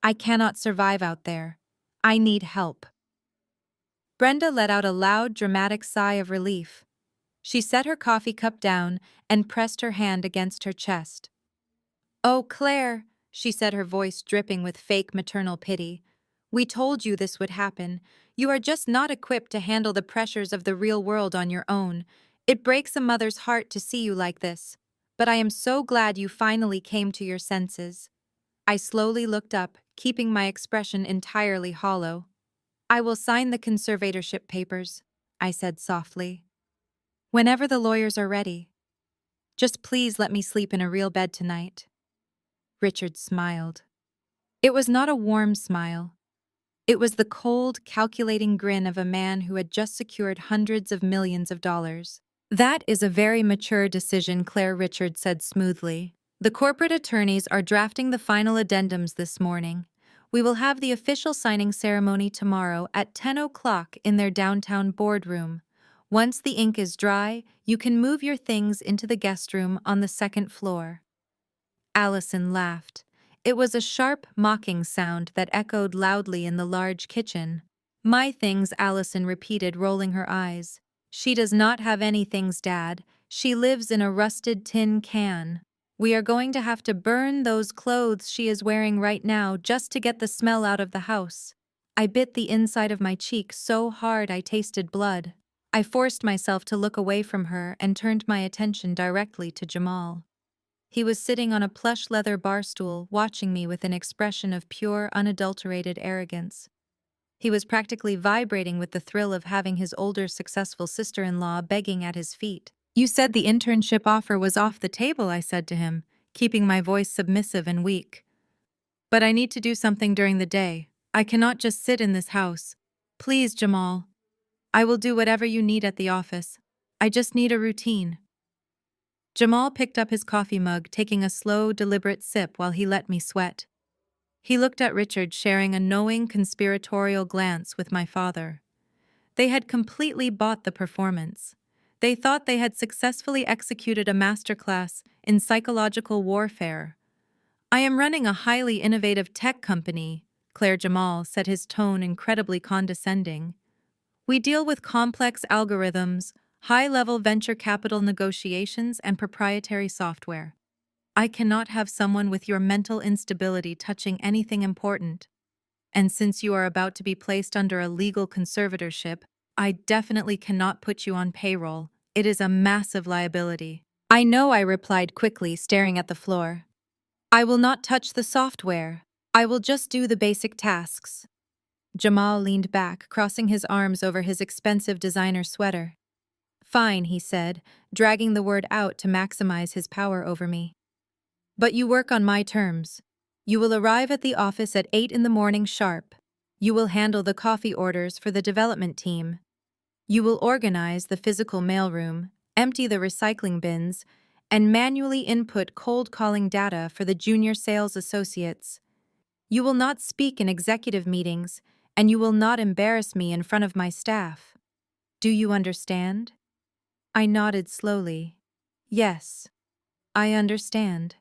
I cannot survive out there. I need help." Brenda let out a loud, dramatic sigh of relief. She set her coffee cup down and pressed her hand against her chest. "Oh, Claire," she said, her voice dripping with fake maternal pity. "We told you this would happen. You are just not equipped to handle the pressures of the real world on your own. It breaks a mother's heart to see you like this. But I am so glad you finally came to your senses." I slowly looked up, keeping my expression entirely hollow. "I will sign the conservatorship papers," I said softly. "Whenever the lawyers are ready. Just please let me sleep in a real bed tonight." Richard smiled. It was not a warm smile. It was the cold, calculating grin of a man who had just secured hundreds of millions of dollars. "That is a very mature decision," Claire, Richard said smoothly. "The corporate attorneys are drafting the final addendums this morning. We will have the official signing ceremony tomorrow at 10 o'clock in their downtown boardroom. Once the ink is dry, you can move your things into the guest room on the second floor." Allison laughed. It was a sharp, mocking sound that echoed loudly in the large kitchen. "My things," Allison repeated, rolling her eyes. "She does not have any things, Dad. She lives in a rusted tin can. We are going to have to burn those clothes she is wearing right now just to get the smell out of the house." I bit the inside of my cheek so hard I tasted blood. I forced myself to look away from her and turned my attention directly to Jamal. He was sitting on a plush leather bar stool, watching me with an expression of pure, unadulterated arrogance. He was practically vibrating with the thrill of having his older, successful sister-in-law begging at his feet. "You said the internship offer was off the table," I said to him, keeping my voice submissive and weak. "But I need to do something during the day. I cannot just sit in this house. Please, Jamal. I will do whatever you need at the office. I just need a routine." Jamal picked up his coffee mug, taking a slow, deliberate sip while he let me sweat. He looked at Richard, sharing a knowing, conspiratorial glance with my father. They had completely bought the performance. They thought they had successfully executed a masterclass in psychological warfare. "I am running a highly innovative tech company," Claire Jamal said, his tone incredibly condescending. "We deal with complex algorithms, high-level venture capital negotiations, and proprietary software. I cannot have someone with your mental instability touching anything important. And since you are about to be placed under a legal conservatorship, I definitely cannot put you on payroll. It is a massive liability." "I know," I replied quickly, staring at the floor. "I will not touch the software. I will just do the basic tasks." Jamal leaned back, crossing his arms over his expensive designer sweater. "Fine," he said, dragging the word out to maximize his power over me. "But you work on my terms. You will arrive at the office at 8 in the morning sharp. You will handle the coffee orders for the development team. You will organize the physical mailroom, empty the recycling bins, and manually input cold calling data for the junior sales associates. You will not speak in executive meetings, and you will not embarrass me in front of my staff. Do you understand?" I nodded slowly. Yes, I understand.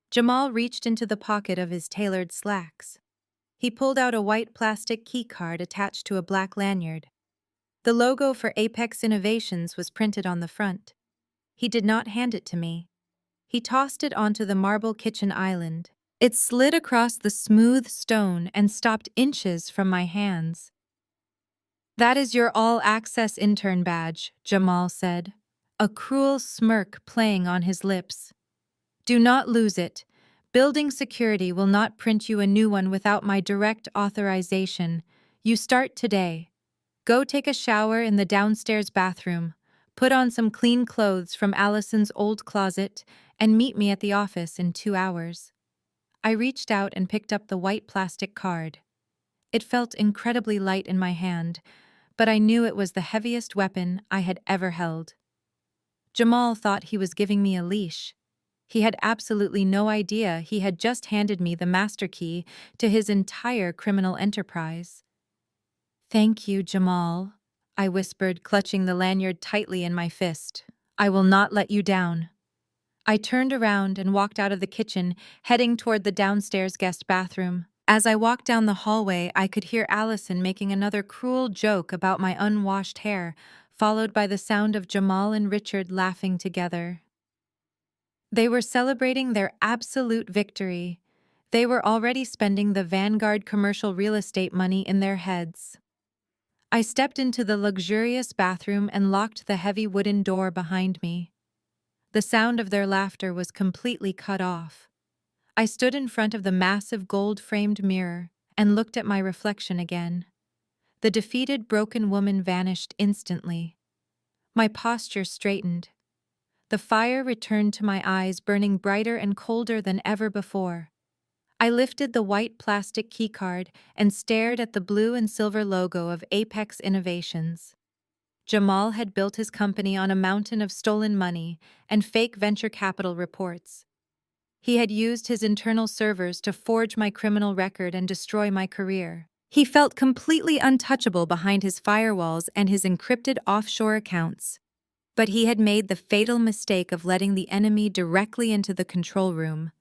Jamal reached into the pocket of his tailored slacks. He pulled out a white plastic keycard attached to a black lanyard. The logo for Apex Innovations was printed on the front. He did not hand it to me. He tossed it onto the marble kitchen island. It slid across the smooth stone and stopped inches from my hands. "That is your all-access intern badge," Jamal said, a cruel smirk playing on his lips. "Do not lose it. Building security will not print you a new one without my direct authorization. You start today. Go take a shower in the downstairs bathroom, put on some clean clothes from Allison's old closet, and meet me at the office in 2 hours." I reached out and picked up the white plastic card. It felt incredibly light in my hand, but I knew it was the heaviest weapon I had ever held. Jamal thought he was giving me a leash. He had absolutely no idea he had just handed me the master key to his entire criminal enterprise. "Thank you, Jamal," I whispered, clutching the lanyard tightly in my fist. "I will not let you down." I turned around and walked out of the kitchen, heading toward the downstairs guest bathroom. As I walked down the hallway, I could hear Allison making another cruel joke about my unwashed hair, followed by the sound of Jamal and Richard laughing together. They were celebrating their absolute victory. They were already spending the Vanguard commercial real estate money in their heads. I stepped into the luxurious bathroom and locked the heavy wooden door behind me. The sound of their laughter was completely cut off. I stood in front of the massive gold-framed mirror and looked at my reflection again. The defeated, broken woman vanished instantly. My posture straightened. The fire returned to my eyes, burning brighter and colder than ever before. I lifted the white plastic keycard and stared at the blue and silver logo of Apex Innovations. Jamal had built his company on a mountain of stolen money and fake venture capital reports. He had used his internal servers to forge my criminal record and destroy my career. He felt completely untouchable behind his firewalls and his encrypted offshore accounts. But he had made the fatal mistake of letting the enemy directly into the control room.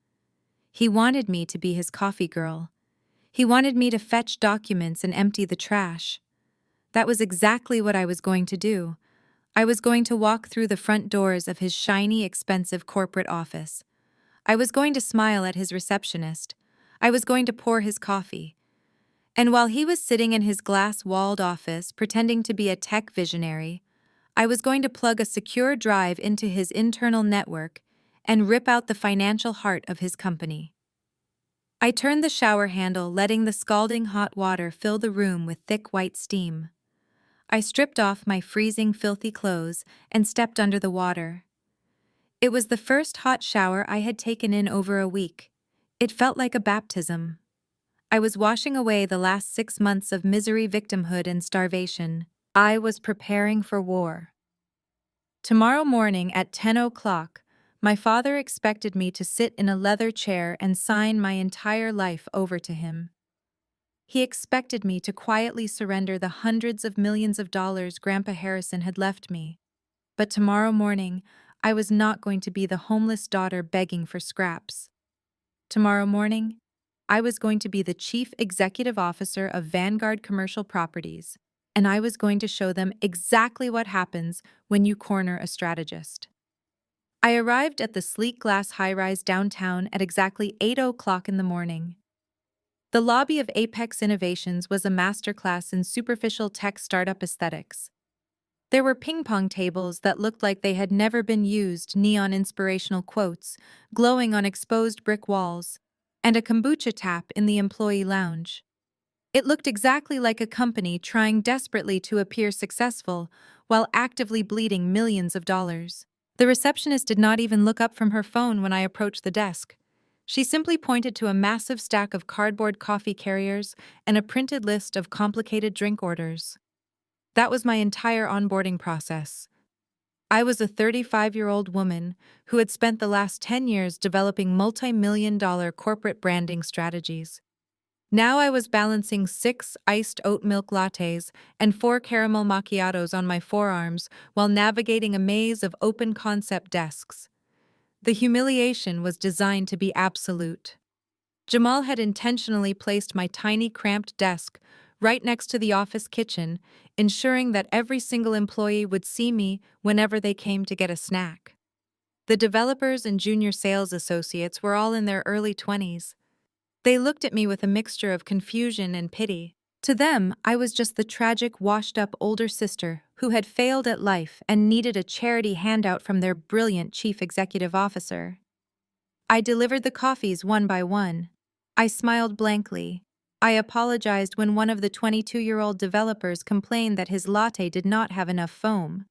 He wanted me to be his coffee girl. He wanted me to fetch documents and empty the trash. That was exactly what I was going to do. I was going to walk through the front doors of his shiny, expensive corporate office. I was going to smile at his receptionist. I was going to pour his coffee. And while he was sitting in his glass-walled office pretending to be a tech visionary, I was going to plug a secure drive into his internal network and rip out the financial heart of his company. I turned the shower handle, letting the scalding hot water fill the room with thick white steam. I stripped off my freezing, filthy clothes and stepped under the water. It was the first hot shower I had taken in over a week. It felt like a baptism. I was washing away the last 6 months of misery, victimhood, and starvation. I was preparing for war. Tomorrow morning at 10 o'clock, my father expected me to sit in a leather chair and sign my entire life over to him. He expected me to quietly surrender the hundreds of millions of dollars Grandpa Harrison had left me. But tomorrow morning, I was not going to be the homeless daughter begging for scraps. Tomorrow morning, I was going to be the chief executive officer of Vanguard Commercial Properties, and I was going to show them exactly what happens when you corner a strategist. I arrived at the sleek glass high-rise downtown at exactly 8 o'clock in the morning. The lobby of Apex Innovations was a masterclass in superficial tech startup aesthetics. There were ping-pong tables that looked like they had never been used, neon inspirational quotes glowing on exposed brick walls, and a kombucha tap in the employee lounge. It looked exactly like a company trying desperately to appear successful while actively bleeding millions of dollars. The receptionist did not even look up from her phone when I approached the desk. She simply pointed to a massive stack of cardboard coffee carriers and a printed list of complicated drink orders. That was my entire onboarding process. I was a 35-year-old woman who had spent the last 10 years developing multi-million-dollar corporate branding strategies. Now I was balancing 6 iced oat milk lattes and 4 caramel macchiatos on my forearms while navigating a maze of open concept desks. The humiliation was designed to be absolute. Jamal had intentionally placed my tiny cramped desk right next to the office kitchen, ensuring that every single employee would see me whenever they came to get a snack. The developers and junior sales associates were all in their early 20s. They looked at me with a mixture of confusion and pity. To them, I was just the tragic, washed-up older sister who had failed at life and needed a charity handout from their brilliant chief executive officer. I delivered the coffees one by one. I smiled blankly. I apologized when one of the 22-year-old developers complained that his latte did not have enough foam.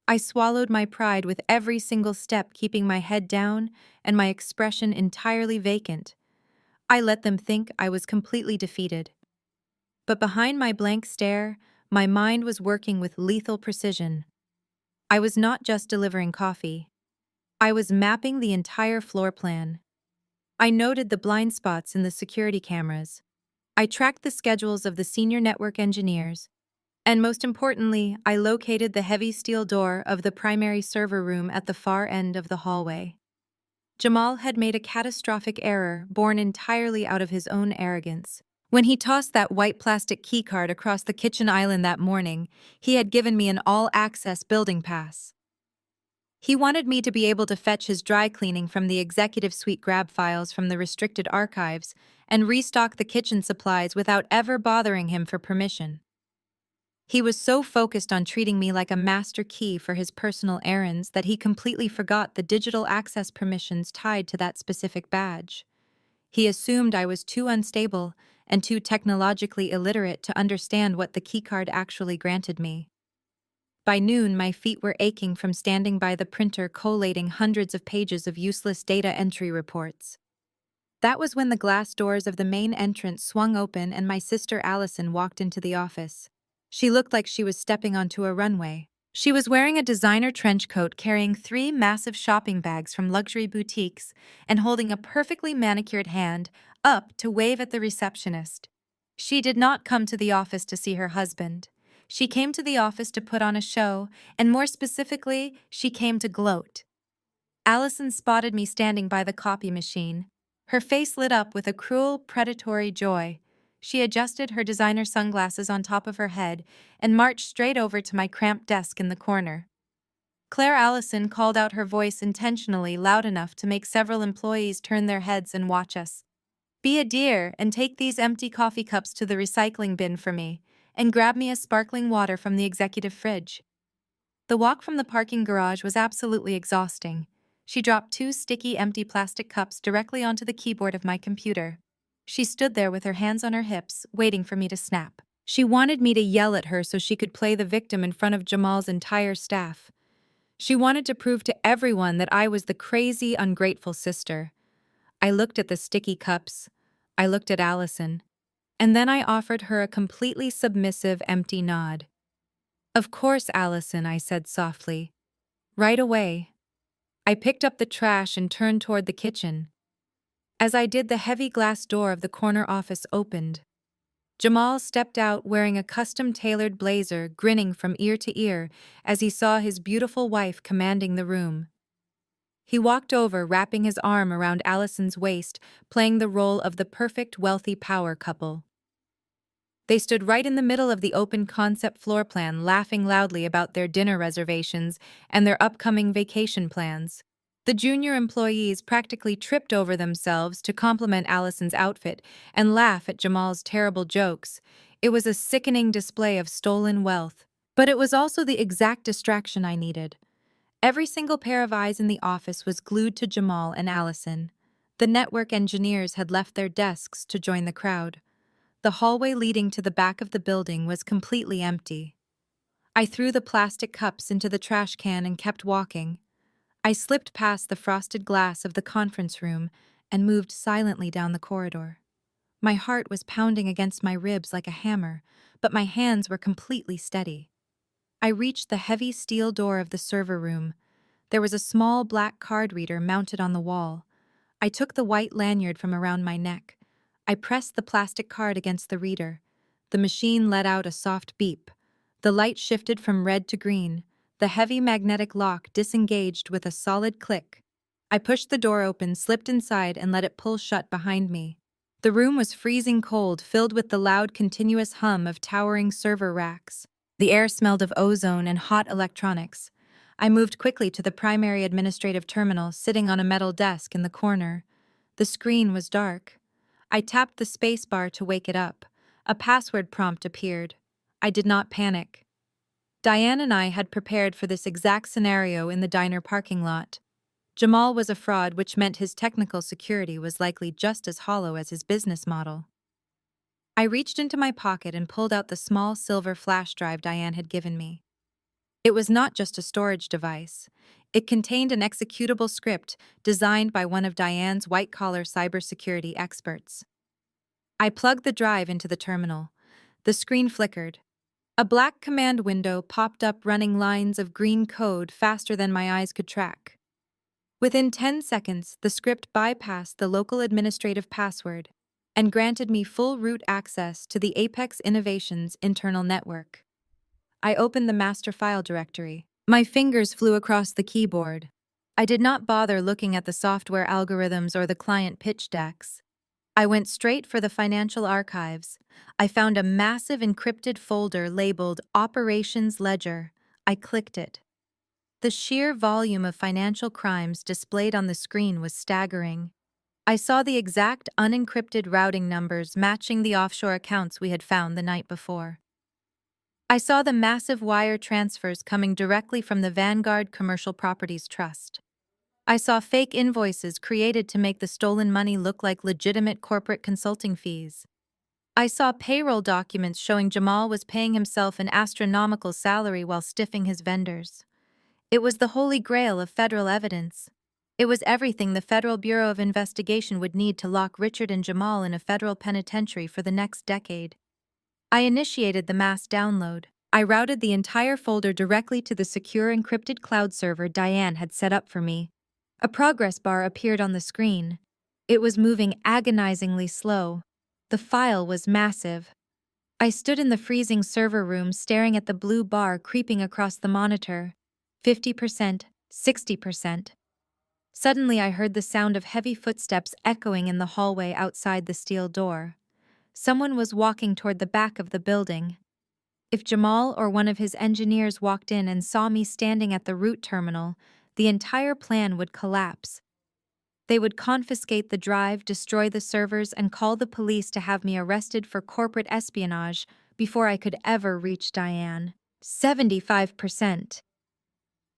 I swallowed my pride with every single step, keeping my head down and my expression entirely vacant. I let them think I was completely defeated. But behind my blank stare, my mind was working with lethal precision. I was not just delivering coffee. I was mapping the entire floor plan. I noted the blind spots in the security cameras. I tracked the schedules of the senior network engineers. And most importantly, I located the heavy steel door of the primary server room at the far end of the hallway. Jamal had made a catastrophic error born entirely out of his own arrogance. When he tossed that white plastic keycard across the kitchen island that morning, he had given me an all-access building pass. He wanted me to be able to fetch his dry cleaning from the executive suite, grab files from the restricted archives, and restock the kitchen supplies without ever bothering him for permission. He was so focused on treating me like a master key for his personal errands that he completely forgot the digital access permissions tied to that specific badge. He assumed I was too unstable and too technologically illiterate to understand what the keycard actually granted me. By noon, my feet were aching from standing by the printer collating hundreds of pages of useless data entry reports. That was when the glass doors of the main entrance swung open and my sister Allison walked into the office. She looked like she was stepping onto a runway. She was wearing a designer trench coat, carrying 3 massive shopping bags from luxury boutiques, and holding a perfectly manicured hand up to wave at the receptionist. She did not come to the office to see her husband. She came to the office to put on a show, and more specifically, she came to gloat. Allison spotted me standing by the copy machine. Her face lit up with a cruel, predatory joy. She adjusted her designer sunglasses on top of her head and marched straight over to my cramped desk in the corner. Claire Allison called out, her voice intentionally loud enough to make several employees turn their heads and watch us. "Be a dear and take these empty coffee cups to the recycling bin for me, and grab me a sparkling water from the executive fridge." The walk from the parking garage was absolutely exhausting. She dropped 2 sticky, empty plastic cups directly onto the keyboard of my computer. She stood there with her hands on her hips, waiting for me to snap. She wanted me to yell at her so she could play the victim in front of Jamal's entire staff. She wanted to prove to everyone that I was the crazy, ungrateful sister. I looked at the sticky cups. I looked at Allison. And then I offered her a completely submissive, empty nod. "Of course, Allison," I said softly. "Right away." I picked up the trash and turned toward the kitchen. As I did, the heavy glass door of the corner office opened. Jamal stepped out wearing a custom-tailored blazer, grinning from ear to ear as he saw his beautiful wife commanding the room. He walked over, wrapping his arm around Allison's waist, playing the role of the perfect wealthy power couple. They stood right in the middle of the open concept floor plan, laughing loudly about their dinner reservations and their upcoming vacation plans. The junior employees practically tripped over themselves to compliment Allison's outfit and laugh at Jamal's terrible jokes. It was a sickening display of stolen wealth. But it was also the exact distraction I needed. Every single pair of eyes in the office was glued to Jamal and Allison. The network engineers had left their desks to join the crowd. The hallway leading to the back of the building was completely empty. I threw the plastic cups into the trash can and kept walking. I slipped past the frosted glass of the conference room and moved silently down the corridor. My heart was pounding against my ribs like a hammer, but my hands were completely steady. I reached the heavy steel door of the server room. There was a small black card reader mounted on the wall. I took the white lanyard from around my neck. I pressed the plastic card against the reader. The machine let out a soft beep. The light shifted from red to green. The heavy magnetic lock disengaged with a solid click. I pushed the door open, slipped inside, and let it pull shut behind me. The room was freezing cold, filled with the loud, continuous hum of towering server racks. The air smelled of ozone and hot electronics. I moved quickly to the primary administrative terminal, sitting on a metal desk in the corner. The screen was dark. I tapped the spacebar to wake it up. A password prompt appeared. I did not panic. Diane and I had prepared for this exact scenario in the diner parking lot. Jamal was a fraud, which meant his technical security was likely just as hollow as his business model. I reached into my pocket and pulled out the small silver flash drive Diane had given me. It was not just a storage device. It contained an executable script designed by one of Diane's white-collar cybersecurity experts. I plugged the drive into the terminal. The screen flickered. A black command window popped up, running lines of green code faster than my eyes could track. Within 10 seconds, the script bypassed the local administrative password and granted me full root access to the Apex Innovations internal network. I opened the master file directory. My fingers flew across the keyboard. I did not bother looking at the software algorithms or the client pitch decks. I went straight for the financial archives. I found a massive encrypted folder labeled Operations Ledger. I clicked it. The sheer volume of financial crimes displayed on the screen was staggering. I saw the exact unencrypted routing numbers matching the offshore accounts we had found the night before. I saw the massive wire transfers coming directly from the Vanguard Commercial Properties Trust. I saw fake invoices created to make the stolen money look like legitimate corporate consulting fees. I saw payroll documents showing Jamal was paying himself an astronomical salary while stiffing his vendors. It was the holy grail of federal evidence. It was everything the Federal Bureau of Investigation would need to lock Richard and Jamal in a federal penitentiary for the next decade. I initiated the mass download. I routed the entire folder directly to the secure encrypted cloud server Diane had set up for me. A progress bar appeared on the screen. It was moving agonizingly slow. The file was massive. I stood in the freezing server room staring at the blue bar creeping across the monitor. 50%, 60%. Suddenly I heard the sound of heavy footsteps echoing in the hallway outside the steel door. Someone was walking toward the back of the building. If Jamal or one of his engineers walked in and saw me standing at the root terminal, the entire plan would collapse. They would confiscate the drive, destroy the servers, and call the police to have me arrested for corporate espionage before I could ever reach Diane. 75%.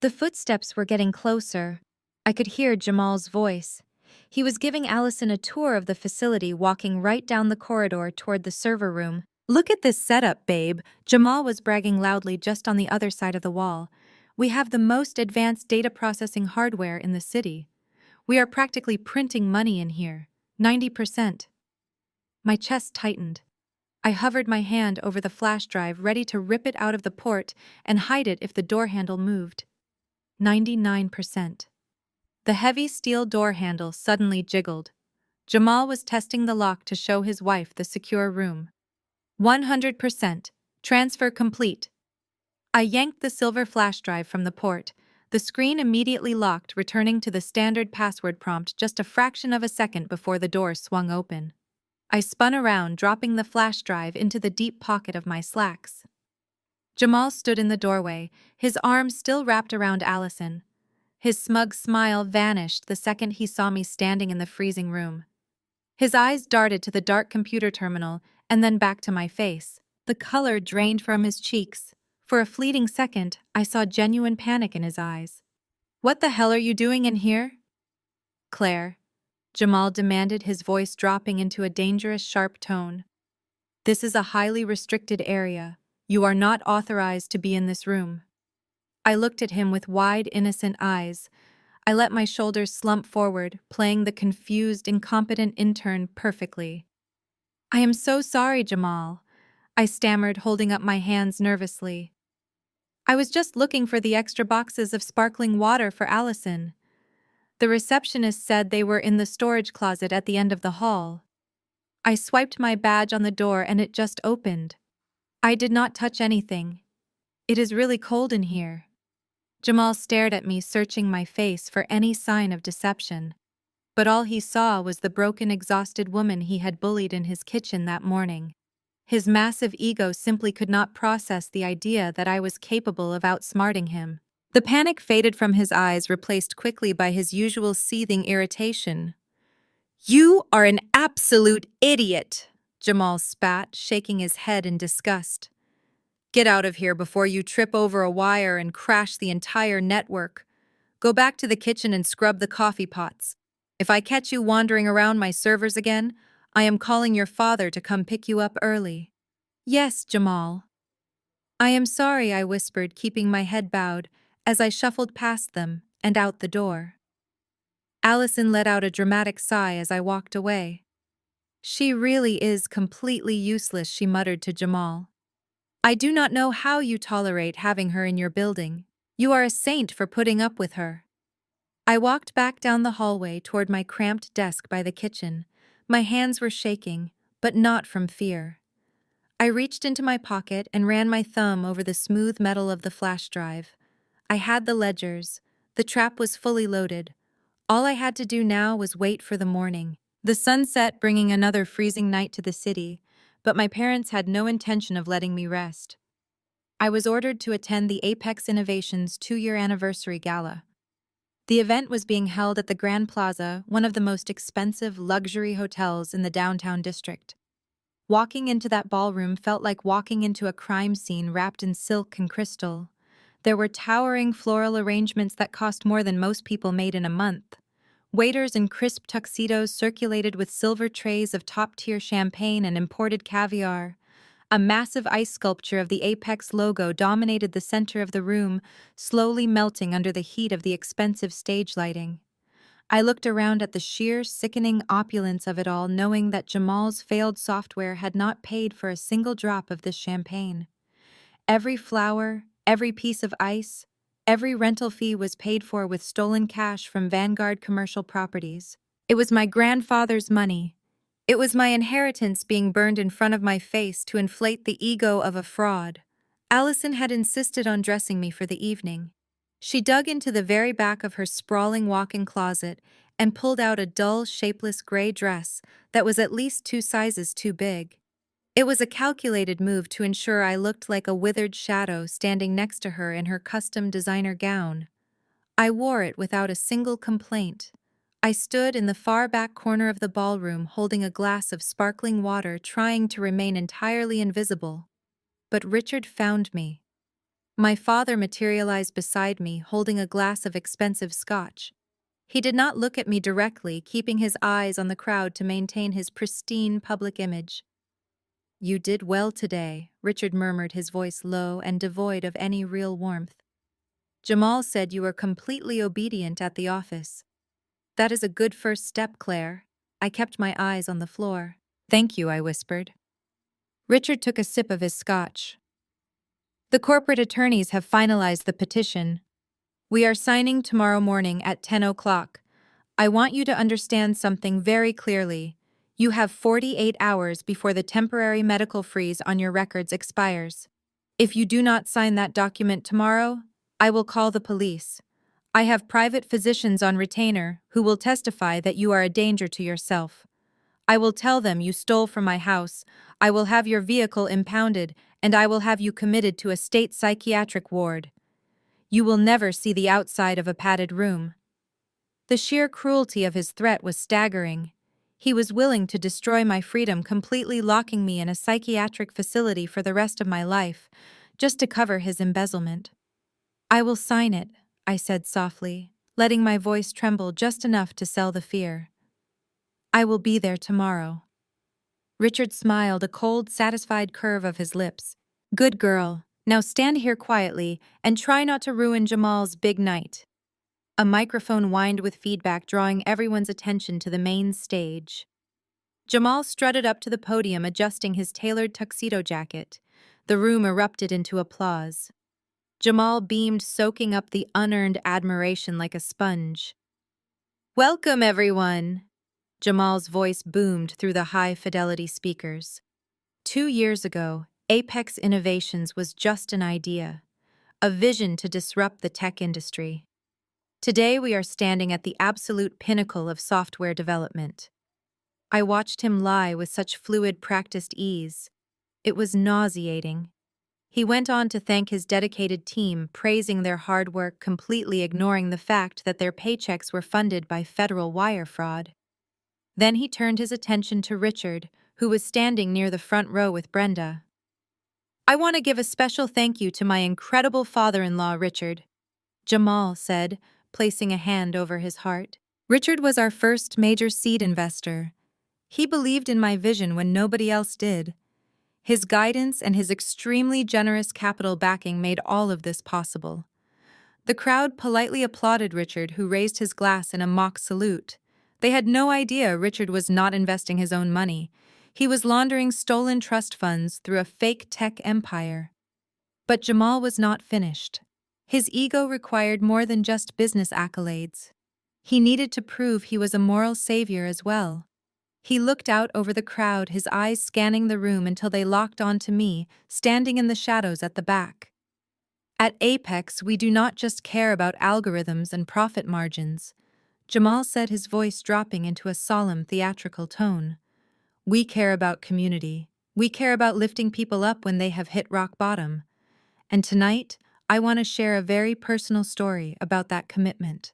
The footsteps were getting closer. I could hear Jamal's voice. He was giving Allison a tour of the facility, walking right down the corridor toward the server room. "Look at this setup, babe," Jamal was bragging loudly just on the other side of the wall. "We have the most advanced data processing hardware in the city. We are practically printing money in here. 90%. My chest tightened. I hovered my hand over the flash drive, ready to rip it out of the port and hide it if the door handle moved. 99%. The heavy steel door handle suddenly jiggled. Jamal was testing the lock to show his wife the secure room. 100%. Transfer complete. I yanked the silver flash drive from the port. The screen immediately locked, returning to the standard password prompt just a fraction of a second before the door swung open. I spun around, dropping the flash drive into the deep pocket of my slacks. Jamal stood in the doorway, his arms still wrapped around Allison. His smug smile vanished the second he saw me standing in the freezing room. His eyes darted to the dark computer terminal and then back to my face. The color drained from his cheeks. For a fleeting second, I saw genuine panic in his eyes. "What the hell are you doing in here?" "Claire," Jamal demanded, his voice dropping into a dangerous, sharp tone. "This is a highly restricted area. You are not authorized to be in this room." I looked at him with wide, innocent eyes. I let my shoulders slump forward, playing the confused, incompetent intern perfectly. "I am so sorry, Jamal," I stammered, holding up my hands nervously. "I was just looking for the extra boxes of sparkling water for Allison. The receptionist said they were in the storage closet at the end of the hall." I swiped my badge on the door and it just opened. I did not touch anything. It is really cold in here. Jamal stared at me, searching my face for any sign of deception. But all he saw was the broken, exhausted woman he had bullied in his kitchen that morning. His massive ego simply could not process the idea that I was capable of outsmarting him. The panic faded from his eyes, replaced quickly by his usual seething irritation. "You are an absolute idiot," Jamal spat, shaking his head in disgust. "Get out of here before you trip over a wire and crash the entire network. Go back to the kitchen and scrub the coffee pots. If I catch you wandering around my servers again, I am calling your father to come pick you up early." "Yes, Jamal." "I am sorry," I whispered, keeping my head bowed, as I shuffled past them and out the door. Allison let out a dramatic sigh as I walked away. "She really is completely useless," she muttered to Jamal. "I do not know how you tolerate having her in your building. You are a saint for putting up with her." I walked back down the hallway toward my cramped desk by the kitchen. My hands were shaking, but not from fear. I reached into my pocket and ran my thumb over the smooth metal of the flash drive. I had the ledgers. The trap was fully loaded. All I had to do now was wait for the morning. The sunset bringing another freezing night to the city, but my parents had no intention of letting me rest. I was ordered to attend the Apex Innovations 2-year anniversary gala. The event was being held at the Grand Plaza, one of the most expensive luxury hotels in the downtown district. Walking into that ballroom felt like walking into a crime scene wrapped in silk and crystal. There were towering floral arrangements that cost more than most people made in a month. Waiters in crisp tuxedos circulated with silver trays of top-tier champagne and imported caviar. A massive ice sculpture of the Apex logo dominated the center of the room, slowly melting under the heat of the expensive stage lighting. I looked around at the sheer, sickening opulence of it all, knowing that Jamal's failed software had not paid for a single drop of this champagne. Every flower, every piece of ice, every rental fee was paid for with stolen cash from Vanguard Commercial Properties. It was my grandfather's money. It was my inheritance being burned in front of my face to inflate the ego of a fraud. Allison had insisted on dressing me for the evening. She dug into the very back of her sprawling walk-in closet and pulled out a dull, shapeless gray dress that was at least 2 sizes too big. It was a calculated move to ensure I looked like a withered shadow standing next to her in her custom designer gown. I wore it without a single complaint. I stood in the far back corner of the ballroom holding a glass of sparkling water, trying to remain entirely invisible. But Richard found me. My father materialized beside me, holding a glass of expensive scotch. He did not look at me directly, keeping his eyes on the crowd to maintain his pristine public image. "You did well today," Richard murmured, his voice low and devoid of any real warmth. "Jamal said you were completely obedient at the office." "That is a good first step, Claire." I kept my eyes on the floor. "Thank you," I whispered. Richard took a sip of his scotch. "The corporate attorneys have finalized the petition. We are signing tomorrow morning at 10 o'clock. I want you to understand something very clearly. You have 48 hours before the temporary medical freeze on your records expires. If you do not sign that document tomorrow, I will call the police. I have private physicians on retainer who will testify that you are a danger to yourself. I will tell them you stole from my house, I will have your vehicle impounded, and I will have you committed to a state psychiatric ward. You will never see the outside of a padded room." The sheer cruelty of his threat was staggering. He was willing to destroy my freedom, completely locking me in a psychiatric facility for the rest of my life, just to cover his embezzlement. "I will sign it," I said softly, letting my voice tremble just enough to sell the fear. "I will be there tomorrow." Richard smiled, a cold, satisfied curve of his lips. "Good girl. Now stand here quietly and try not to ruin Jamal's big night." A microphone whined with feedback, drawing everyone's attention to the main stage. Jamal strutted up to the podium, adjusting his tailored tuxedo jacket. The room erupted into applause. Jamal beamed, soaking up the unearned admiration like a sponge. "Welcome, everyone. Jamal's voice boomed through the high-fidelity speakers. 2 years ago, Apex Innovations was just an idea, a vision to disrupt the tech industry. Today we are standing at the absolute pinnacle of software development. I watched him lie with such fluid, practiced ease. It was nauseating. He went on to thank his dedicated team, praising their hard work, completely ignoring the fact that their paychecks were funded by federal wire fraud. Then he turned his attention to Richard, who was standing near the front row with Brenda. "I want to give a special thank you to my incredible father-in-law, Richard," Jamal said, placing a hand over his heart. "Richard was our first major seed investor. He believed in my vision when nobody else did. His guidance and his extremely generous capital backing made all of this possible." The crowd politely applauded Richard, who raised his glass in a mock salute. They had no idea Richard was not investing his own money. He was laundering stolen trust funds through a fake tech empire. But Jamal was not finished. His ego required more than just business accolades. He needed to prove he was a moral savior as well. He looked out over the crowd, his eyes scanning the room until they locked onto me, standing in the shadows at the back. "At Apex, we do not just care about algorithms and profit margins," Jamal said, his voice dropping into a solemn, theatrical tone. "We care about community. We care about lifting people up when they have hit rock bottom. And tonight, I want to share a very personal story about that commitment."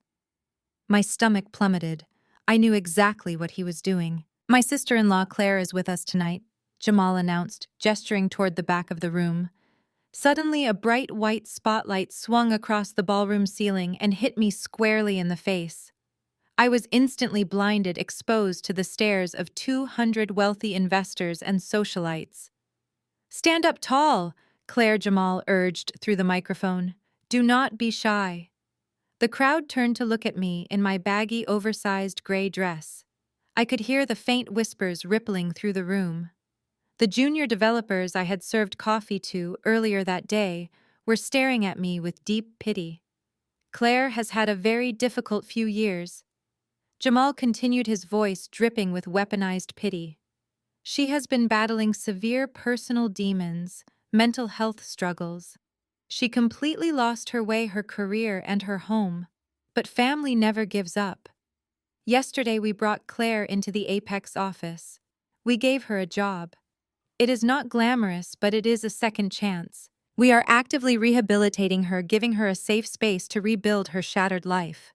My stomach plummeted. I knew exactly what he was doing. "My sister-in-law Claire is with us tonight," Jamal announced, gesturing toward the back of the room. Suddenly, a bright white spotlight swung across the ballroom ceiling and hit me squarely in the face. I was instantly blinded, exposed to the stares of 200 wealthy investors and socialites. "Stand up tall," Claire Jamal urged through the microphone. "Do not be shy." The crowd turned to look at me in my baggy, oversized gray dress. I could hear the faint whispers rippling through the room. The junior developers I had served coffee to earlier that day were staring at me with deep pity. "Claire has had a very difficult few years." Jamal continued, his voice dripping with weaponized pity. "She has been battling severe personal demons, mental health struggles. She completely lost her way, her career, and her home. But family never gives up. Yesterday we brought Claire into the Apex office. We gave her a job. It is not glamorous, but it is a second chance. We are actively rehabilitating her, giving her a safe space to rebuild her shattered life."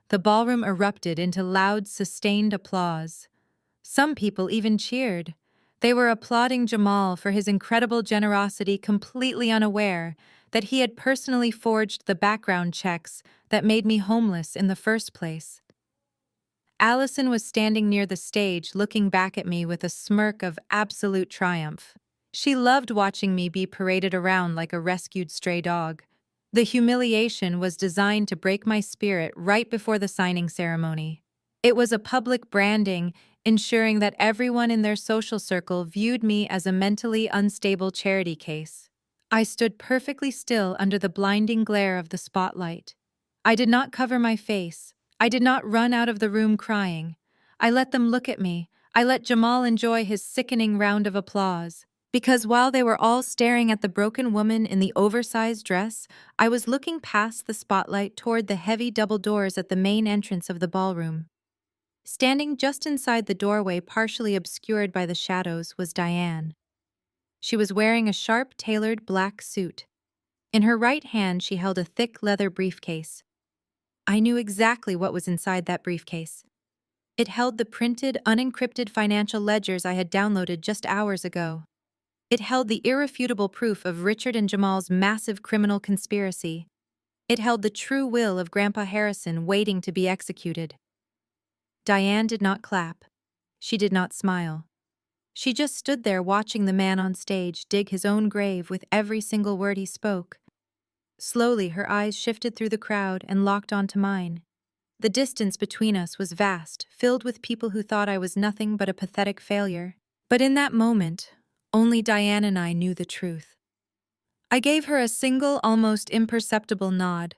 The ballroom erupted into loud, sustained applause. Some people even cheered. They were applauding Jamal for his incredible generosity, completely unaware that he had personally forged the background checks that made me homeless in the first place. Allison was standing near the stage, looking back at me with a smirk of absolute triumph. She loved watching me be paraded around like a rescued stray dog. The humiliation was designed to break my spirit right before the signing ceremony. It was a public branding, ensuring that everyone in their social circle viewed me as a mentally unstable charity case. I stood perfectly still under the blinding glare of the spotlight. I did not cover my face. I did not run out of the room crying. I let them look at me. I let Jamal enjoy his sickening round of applause. Because while they were all staring at the broken woman in the oversized dress, I was looking past the spotlight toward the heavy double doors at the main entrance of the ballroom. Standing just inside the doorway, partially obscured by the shadows, was Diane. She was wearing a sharp, tailored black suit. In her right hand, she held a thick leather briefcase. I knew exactly what was inside that briefcase. It held the printed, unencrypted financial ledgers I had downloaded just hours ago. It held the irrefutable proof of Richard and Jamal's massive criminal conspiracy. It held the true will of Grandpa Harrison waiting to be executed. Diane did not clap. She did not smile. She just stood there watching the man on stage dig his own grave with every single word he spoke. Slowly, her eyes shifted through the crowd and locked onto mine. The distance between us was vast, filled with people who thought I was nothing but a pathetic failure. But in that moment, only Diane and I knew the truth. I gave her a single, almost imperceptible nod.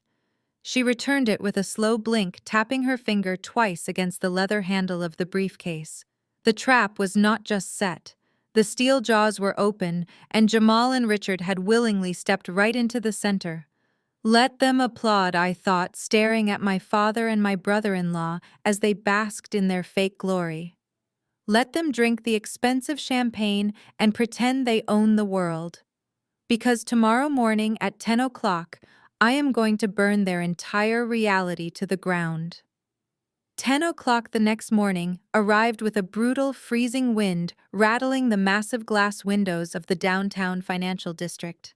She returned it with a slow blink, tapping her finger twice against the leather handle of the briefcase. The trap was not just set. The steel jaws were open, and Jamal and Richard had willingly stepped right into the center. Let them applaud, I thought, staring at my father and my brother-in-law as they basked in their fake glory. Let them drink the expensive champagne and pretend they own the world. Because tomorrow morning at 10 o'clock, I am going to burn their entire reality to the ground. 10 o'clock the next morning arrived with a brutal, freezing wind rattling the massive glass windows of the downtown financial district.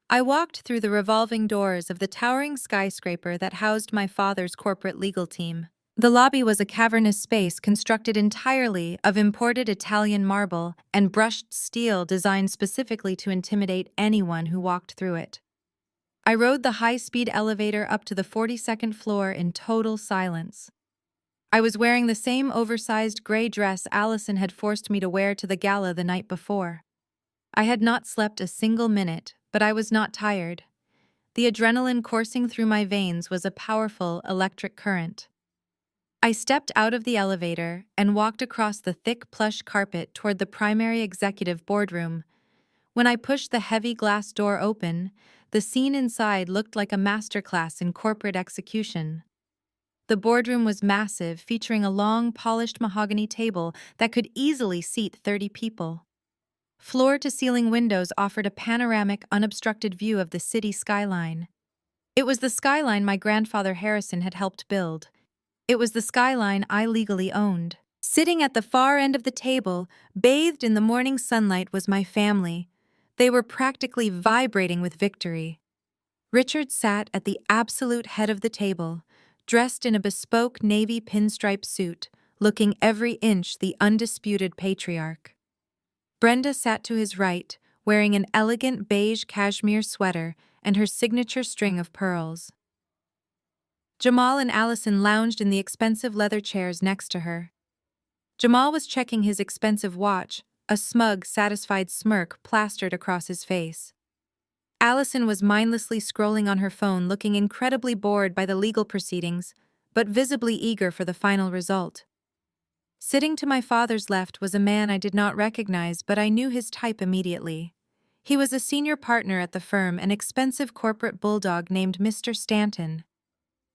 I walked through the revolving doors of the towering skyscraper that housed my father's corporate legal team. The lobby was a cavernous space constructed entirely of imported Italian marble and brushed steel designed specifically to intimidate anyone who walked through it. I rode the high-speed elevator up to the 42nd floor in total silence. I was wearing the same oversized gray dress Allison had forced me to wear to the gala the night before. I had not slept a single minute, but I was not tired. The adrenaline coursing through my veins was a powerful electric current. I stepped out of the elevator and walked across the thick plush carpet toward the primary executive boardroom. When I pushed the heavy glass door open, the scene inside looked like a masterclass in corporate execution. The boardroom was massive, featuring a long, polished mahogany table that could easily seat 30 people. Floor-to-ceiling windows offered a panoramic, unobstructed view of the city skyline. It was the skyline my grandfather Harrison had helped build. It was the skyline I legally owned. Sitting at the far end of the table, bathed in the morning sunlight, was my family. They were practically vibrating with victory. Richard sat at the absolute head of the table, dressed in a bespoke navy pinstripe suit, looking every inch the undisputed patriarch. Brenda sat to his right, wearing an elegant beige cashmere sweater and her signature string of pearls. Jamal and Allison lounged in the expensive leather chairs next to her. Jamal was checking his expensive watch, a smug, satisfied smirk plastered across his face. Allison was mindlessly scrolling on her phone, looking incredibly bored by the legal proceedings, but visibly eager for the final result. Sitting to my father's left was a man I did not recognize, but I knew his type immediately. He was a senior partner at the firm, an expensive corporate bulldog named Mr. Stanton.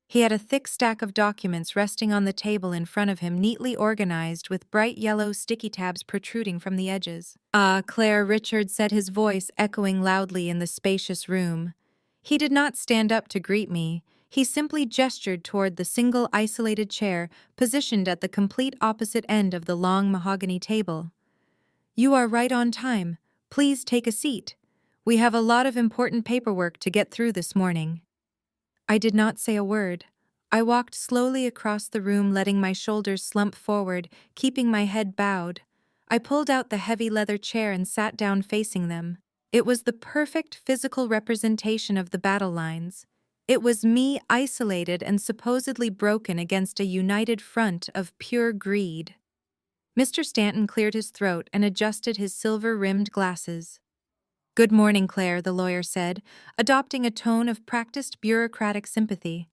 He had a thick stack of documents resting on the table in front of him, neatly organized with bright yellow sticky tabs protruding from the edges. "Ah, Claire," Richard said, his voice echoing loudly in the spacious room. He did not stand up to greet me. He simply gestured toward the single isolated chair positioned at the complete opposite end of the long mahogany table. "You are right on time. Please take a seat. We have a lot of important paperwork to get through this morning." I did not say a word. I walked slowly across the room, letting my shoulders slump forward, keeping my head bowed. I pulled out the heavy leather chair and sat down facing them. It was the perfect physical representation of the battle lines. It was me, isolated and supposedly broken against a united front of pure greed. Mr. Stanton cleared his throat and adjusted his silver-rimmed glasses. "Good morning, Claire," the lawyer said, adopting a tone of practiced bureaucratic sympathy.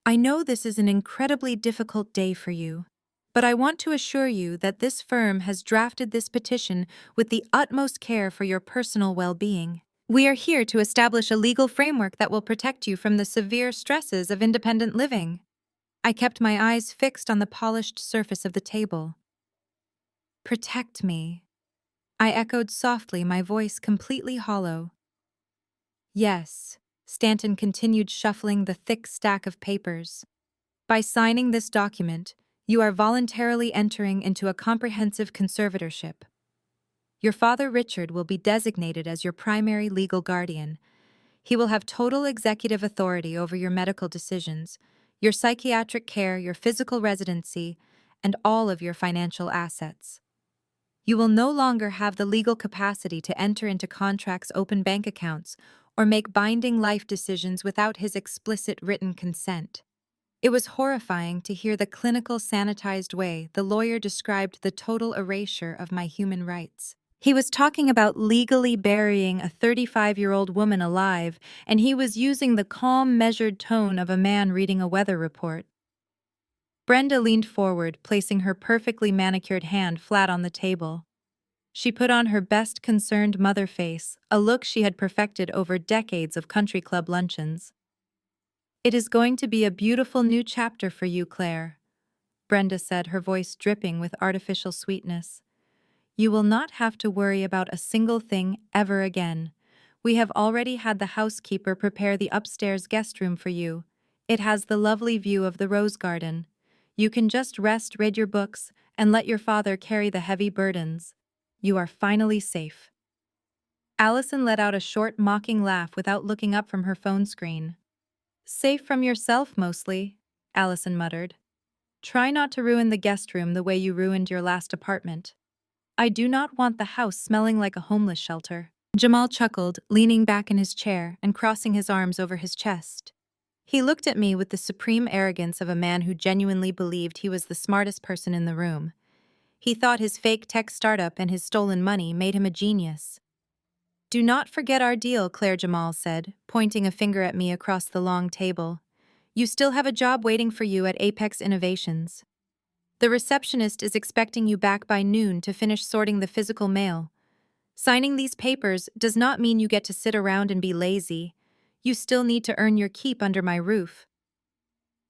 "I know this is an incredibly difficult day for you, but I want to assure you that this firm has drafted this petition with the utmost care for your personal well-being. We are here to establish a legal framework that will protect you from the severe stresses of independent living." I kept my eyes fixed on the polished surface of the table. "Protect me," I echoed softly, my voice completely hollow. "Yes," Stanton continued, shuffling the thick stack of papers. "By signing this document, you are voluntarily entering into a comprehensive conservatorship. Your father Richard will be designated as your primary legal guardian. He will have total executive authority over your medical decisions, your psychiatric care, your physical residency, and all of your financial assets. You will no longer have the legal capacity to enter into contracts, open bank accounts, or make binding life decisions without his explicit written consent." It was horrifying to hear the clinical, sanitized way the lawyer described the total erasure of my human rights. He was talking about legally burying a 35-year-old woman alive, and he was using the calm, measured tone of a man reading a weather report. Brenda leaned forward, placing her perfectly manicured hand flat on the table. She put on her best concerned mother face, a look she had perfected over decades of country club luncheons. "It is going to be a beautiful new chapter for you, Claire," Brenda said, her voice dripping with artificial sweetness. "You will not have to worry about a single thing ever again. We have already had the housekeeper prepare the upstairs guest room for you. It has the lovely view of the rose garden. You can just rest, read your books, and let your father carry the heavy burdens. You are finally safe." Allison let out a short, mocking laugh without looking up from her phone screen. "Safe from yourself, mostly," Allison muttered. "Try not to ruin the guest room the way you ruined your last apartment. I do not want the house smelling like a homeless shelter." Jamal chuckled, leaning back in his chair and crossing his arms over his chest. He looked at me with the supreme arrogance of a man who genuinely believed he was the smartest person in the room. He thought his fake tech startup and his stolen money made him a genius. "Do not forget our deal," Claire Jamal said, pointing a finger at me across the long table. "You still have a job waiting for you at Apex Innovations. The receptionist is expecting you back by noon to finish sorting the physical mail. Signing these papers does not mean you get to sit around and be lazy. You still need to earn your keep under my roof."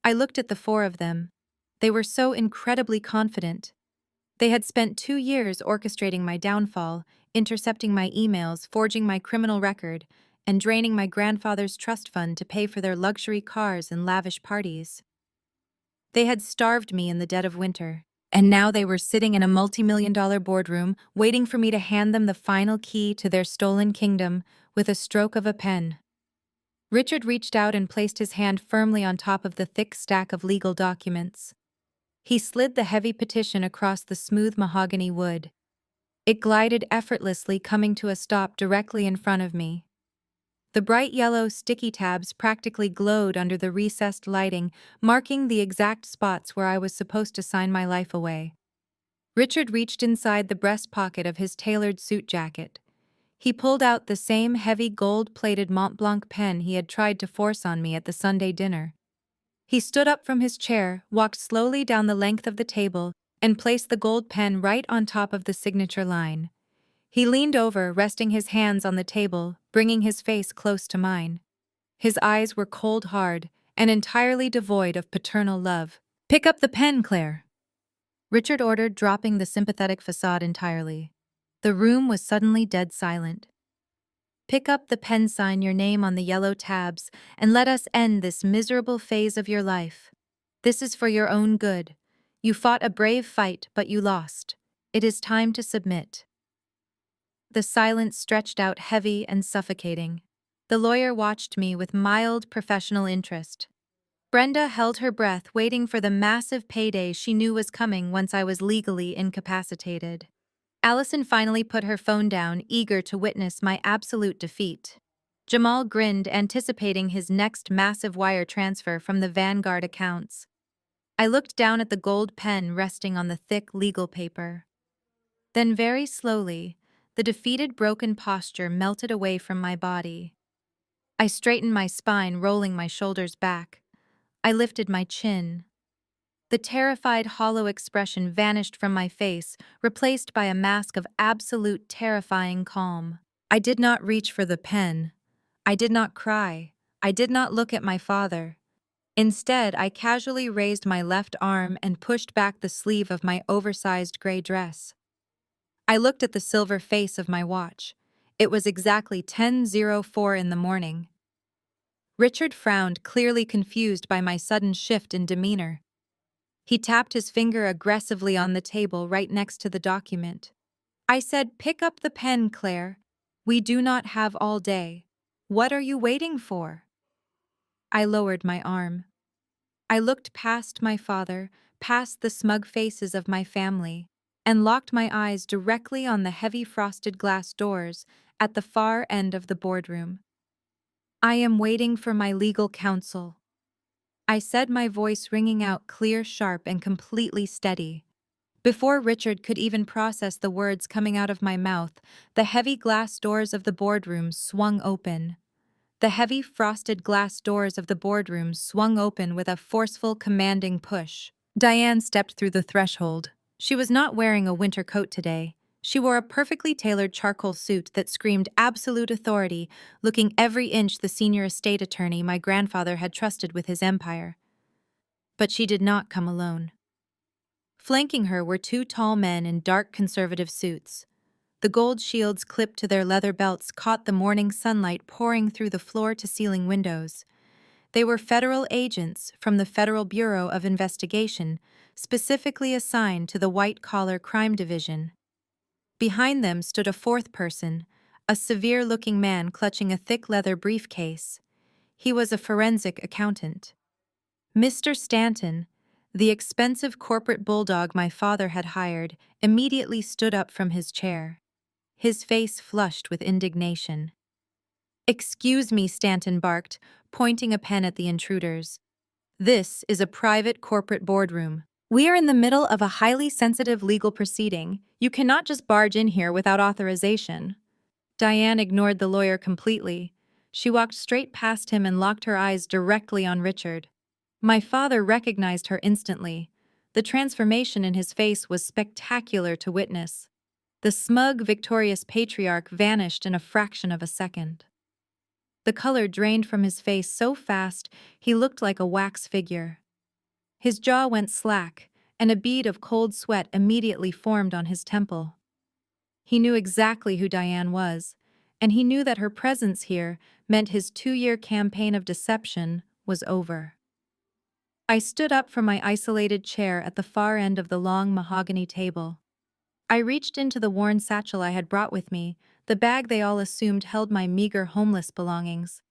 I looked at the four of them. They were so incredibly confident. They had spent 2 years orchestrating my downfall, intercepting my emails, forging my criminal record, and draining my grandfather's trust fund to pay for their luxury cars and lavish parties. They had starved me in the dead of winter, and now they were sitting in a multi-million-dollar boardroom, waiting for me to hand them the final key to their stolen kingdom with a stroke of a pen. Richard reached out and placed his hand firmly on top of the thick stack of legal documents. He slid the heavy petition across the smooth mahogany wood. It glided effortlessly, coming to a stop directly in front of me. The bright yellow sticky tabs practically glowed under the recessed lighting, marking the exact spots where I was supposed to sign my life away. Richard reached inside the breast pocket of his tailored suit jacket. He pulled out the same heavy gold-plated Mont Blanc pen he had tried to force on me at the Sunday dinner. He stood up from his chair, walked slowly down the length of the table, and placed the gold pen right on top of the signature line. He leaned over, resting his hands on the table, bringing his face close to mine. His eyes were cold hard and entirely devoid of paternal love. "Pick up the pen, Claire," Richard ordered, dropping the sympathetic facade entirely. The room was suddenly dead silent. "Pick up the pen, sign your name on the yellow tabs, and let us end this miserable phase of your life. This is for your own good. You fought a brave fight, but you lost. It is time to submit." The silence stretched out heavy and suffocating. The lawyer watched me with mild professional interest. Brenda held her breath, waiting for the massive payday she knew was coming once I was legally incapacitated. Allison finally put her phone down, eager to witness my absolute defeat. Jamal grinned, anticipating his next massive wire transfer from the Vanguard accounts. I looked down at the gold pen resting on the thick legal paper. Then very slowly, the defeated, broken posture melted away from my body. I straightened my spine, rolling my shoulders back. I lifted my chin. The terrified, hollow expression vanished from my face, replaced by a mask of absolute, terrifying calm. I did not reach for the pen. I did not cry. I did not look at my father. Instead, I casually raised my left arm and pushed back the sleeve of my oversized gray dress. I looked at the silver face of my watch. It was exactly 10:04 in the morning. Richard frowned, clearly confused by my sudden shift in demeanor. He tapped his finger aggressively on the table right next to the document. I said, "Pick up the pen, Claire. We do not have all day. What are you waiting for?" I lowered my arm. I looked past my father, past the smug faces of my family, and locked my eyes directly on the heavy frosted glass doors at the far end of the boardroom. "I am waiting for my legal counsel," I said, my voice ringing out clear, sharp, and completely steady. Before Richard could even process the words coming out of my mouth, the heavy glass doors of the boardroom swung open. The heavy frosted glass doors of the boardroom swung open with a forceful, commanding push. Diane stepped through the threshold. She was not wearing a winter coat today. She wore a perfectly tailored charcoal suit that screamed absolute authority, looking every inch the senior estate attorney my grandfather had trusted with his empire. But she did not come alone. Flanking her were two tall men in dark conservative suits. The gold shields clipped to their leather belts caught the morning sunlight pouring through the floor-to-ceiling windows. They were federal agents from the Federal Bureau of Investigation, specifically assigned to the white-collar crime division. Behind them stood a fourth person, a severe-looking man clutching a thick leather briefcase. He was a forensic accountant. Mr. Stanton, the expensive corporate bulldog my father had hired, immediately stood up from his chair. His face flushed with indignation. "Excuse me," Stanton barked, pointing a pen at the intruders. "This is a private corporate boardroom. We are in the middle of a highly sensitive legal proceeding. You cannot just barge in here without authorization." Diane ignored the lawyer completely. She walked straight past him and locked her eyes directly on Richard. My father recognized her instantly. The transformation in his face was spectacular to witness. The smug, victorious patriarch vanished in a fraction of a second. The color drained from his face so fast he looked like a wax figure. His jaw went slack, and a bead of cold sweat immediately formed on his temple. He knew exactly who Diane was, and he knew that her presence here meant his 2-year campaign of deception was over. I stood up from my isolated chair at the far end of the long mahogany table. I reached into the worn satchel I had brought with me, the bag they all assumed held my meager homeless belongings.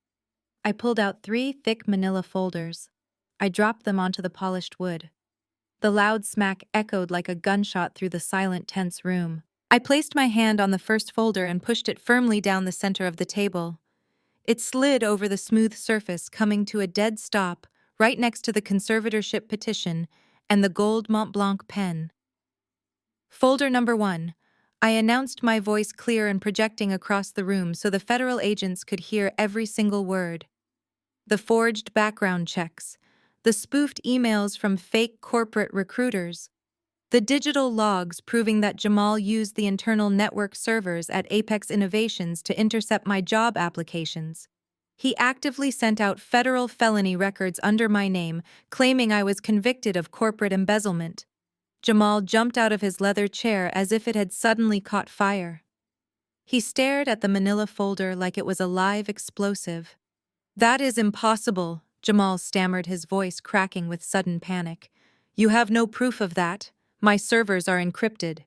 I pulled out 3 thick manila folders. I dropped them onto the polished wood. The loud smack echoed like a gunshot through the silent, tense room. I placed my hand on the first folder and pushed it firmly down the center of the table. It slid over the smooth surface, coming to a dead stop right next to the conservatorship petition and the gold Mont Blanc pen. Folder number 1. I announced, my voice clear and projecting across the room so the federal agents could hear every single word. The forged background checks, the spoofed emails from fake corporate recruiters, the digital logs proving that Jamal used the internal network servers at Apex Innovations to intercept my job applications. He actively sent out federal felony records under my name, claiming I was convicted of corporate embezzlement. Jamal jumped out of his leather chair as if it had suddenly caught fire. He stared at the manila folder like it was a live explosive. "That is impossible," Jamal stammered, his voice cracking with sudden panic. "You have no proof of that. My servers are encrypted."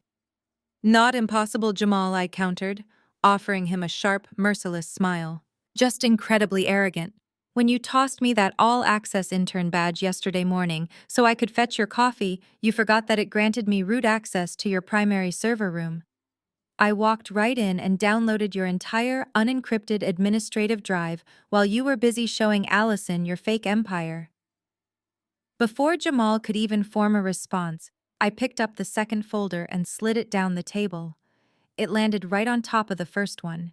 "Not impossible, Jamal," I countered, offering him a sharp, merciless smile. "Just incredibly arrogant. When you tossed me that all-access intern badge yesterday morning so I could fetch your coffee, you forgot that it granted me root access to your primary server room. I walked right in and downloaded your entire unencrypted administrative drive while you were busy showing Allison your fake empire." Before Jamal could even form a response, I picked up the second folder and slid it down the table. It landed right on top of the first one.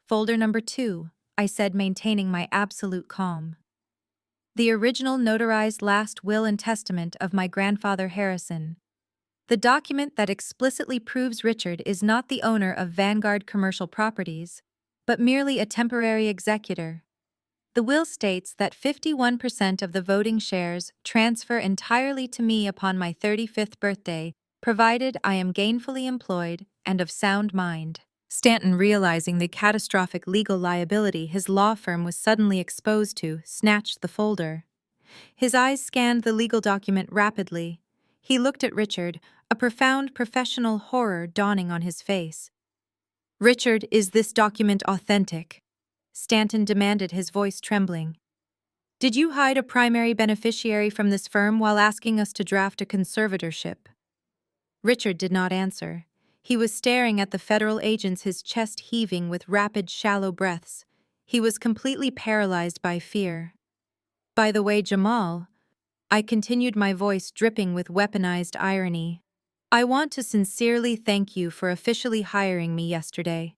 "Folder number 2, I said, maintaining my absolute calm. "The original notarized last will and testament of my grandfather Harrison. The document that explicitly proves Richard is not the owner of Vanguard Commercial Properties, but merely a temporary executor. The will states that 51% of the voting shares transfer entirely to me upon my 35th birthday, provided I am gainfully employed and of sound mind." Stanton, realizing the catastrophic legal liability his law firm was suddenly exposed to, snatched the folder. His eyes scanned the legal document rapidly. He looked at Richard, a profound professional horror dawning on his face. "Richard, is this document authentic?" Stanton demanded, his voice trembling. "Did you hide a primary beneficiary from this firm while asking us to draft a conservatorship?" Richard did not answer. He was staring at the federal agents, his chest heaving with rapid, shallow breaths. He was completely paralyzed by fear. "By the way, Jamal," I continued, my voice dripping with weaponized irony, I want to sincerely thank you for officially hiring me yesterday.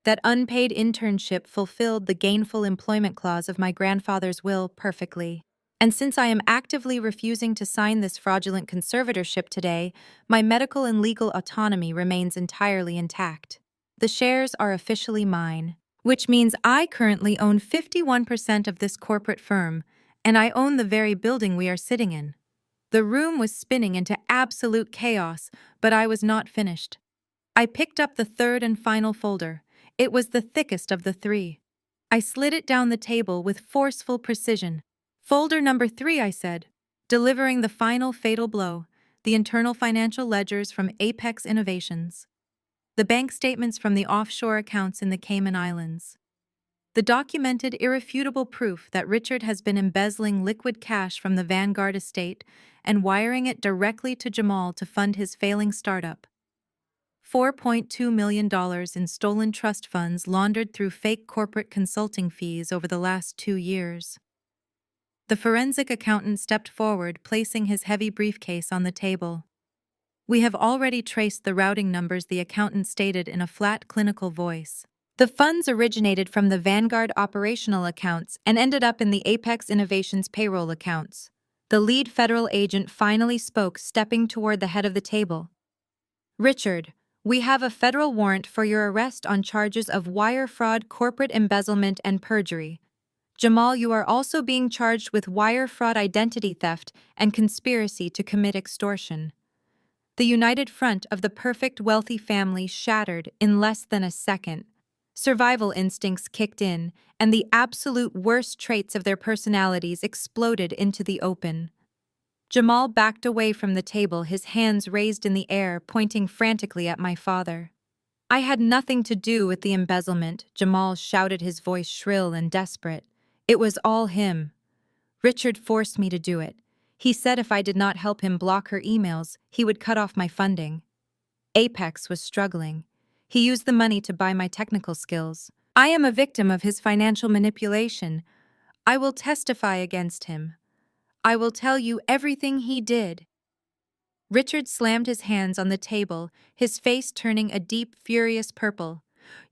That unpaid internship fulfilled the gainful employment clause of my grandfather's will perfectly. And since I am actively refusing to sign this fraudulent conservatorship today, my medical and legal autonomy remains entirely intact. The shares are officially mine, which means I currently own 51% of this corporate firm, and I own the very building we are sitting in. The room was spinning into absolute chaos, but I was not finished. I picked up the third and final folder. It was the thickest of the three. I slid it down the table with forceful precision. Folder number 3, I said, delivering the final fatal blow, the internal financial ledgers from Apex Innovations. The bank statements from the offshore accounts in the Cayman Islands. The documented, irrefutable proof that Richard has been embezzling liquid cash from the Vanguard estate and wiring it directly to Jamal to fund his failing startup. $4.2 million in stolen trust funds laundered through fake corporate consulting fees over the last 2 years. The forensic accountant stepped forward, placing his heavy briefcase on the table. We have already traced the routing numbers, the accountant stated in a flat, clinical voice. The funds originated from the Vanguard operational accounts and ended up in the Apex Innovations payroll accounts. The lead federal agent finally spoke, stepping toward the head of the table. Richard, we have a federal warrant for your arrest on charges of wire fraud, corporate embezzlement, and perjury. Jamal, you are also being charged with wire fraud, identity theft, and conspiracy to commit extortion. The united front of the perfect wealthy family shattered in less than a second. Survival instincts kicked in, and the absolute worst traits of their personalities exploded into the open. Jamal backed away from the table, his hands raised in the air, pointing frantically at my father. I had nothing to do with the embezzlement, Jamal shouted, his voice shrill and desperate. It was all him. Richard forced me to do it. He said if I did not help him block her emails, he would cut off my funding. Apex was struggling. He used the money to buy my technical skills. I am a victim of his financial manipulation. I will testify against him. I will tell you everything he did. Richard slammed his hands on the table, his face turning a deep, furious purple.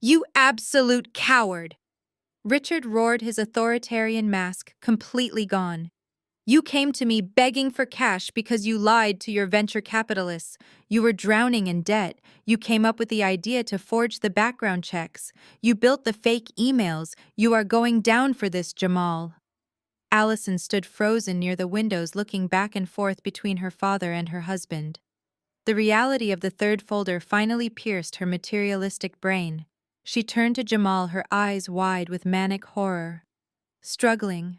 You absolute coward! Richard roared, his authoritarian mask completely gone. You came to me begging for cash because you lied to your venture capitalists. You were drowning in debt. You came up with the idea to forge the background checks. You built the fake emails. You are going down for this, Jamal. Allison stood frozen near the windows, looking back and forth between her father and her husband. The reality of the third folder finally pierced her materialistic brain. She turned to Jamal, her eyes wide with manic horror. Struggling,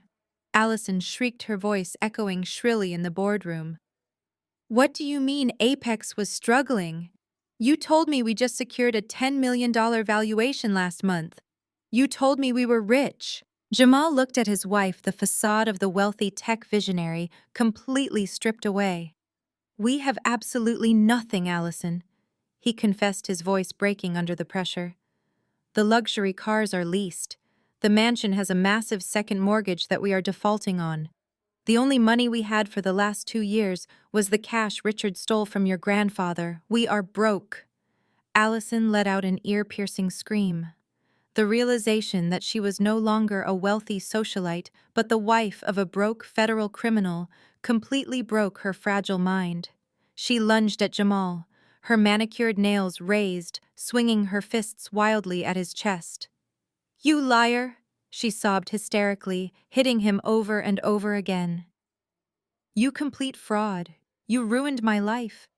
Allison shrieked, her voice echoing shrilly in the boardroom. What do you mean Apex was struggling? You told me we just secured a $10 million valuation last month. You told me we were rich. Jamal looked at his wife, the facade of the wealthy tech visionary completely stripped away. We have absolutely nothing, Allison, he confessed, his voice breaking under the pressure. The luxury cars are leased. The mansion has a massive second mortgage that we are defaulting on. The only money we had for the last 2 years was the cash Richard stole from your grandfather. We are broke. Allison let out an ear-piercing scream. The realization that she was no longer a wealthy socialite, but the wife of a broke federal criminal, completely broke her fragile mind. She lunged at Jamal, her manicured nails raised, swinging her fists wildly at his chest. You liar! She sobbed hysterically, hitting him over and over again. You complete fraud. You ruined my life.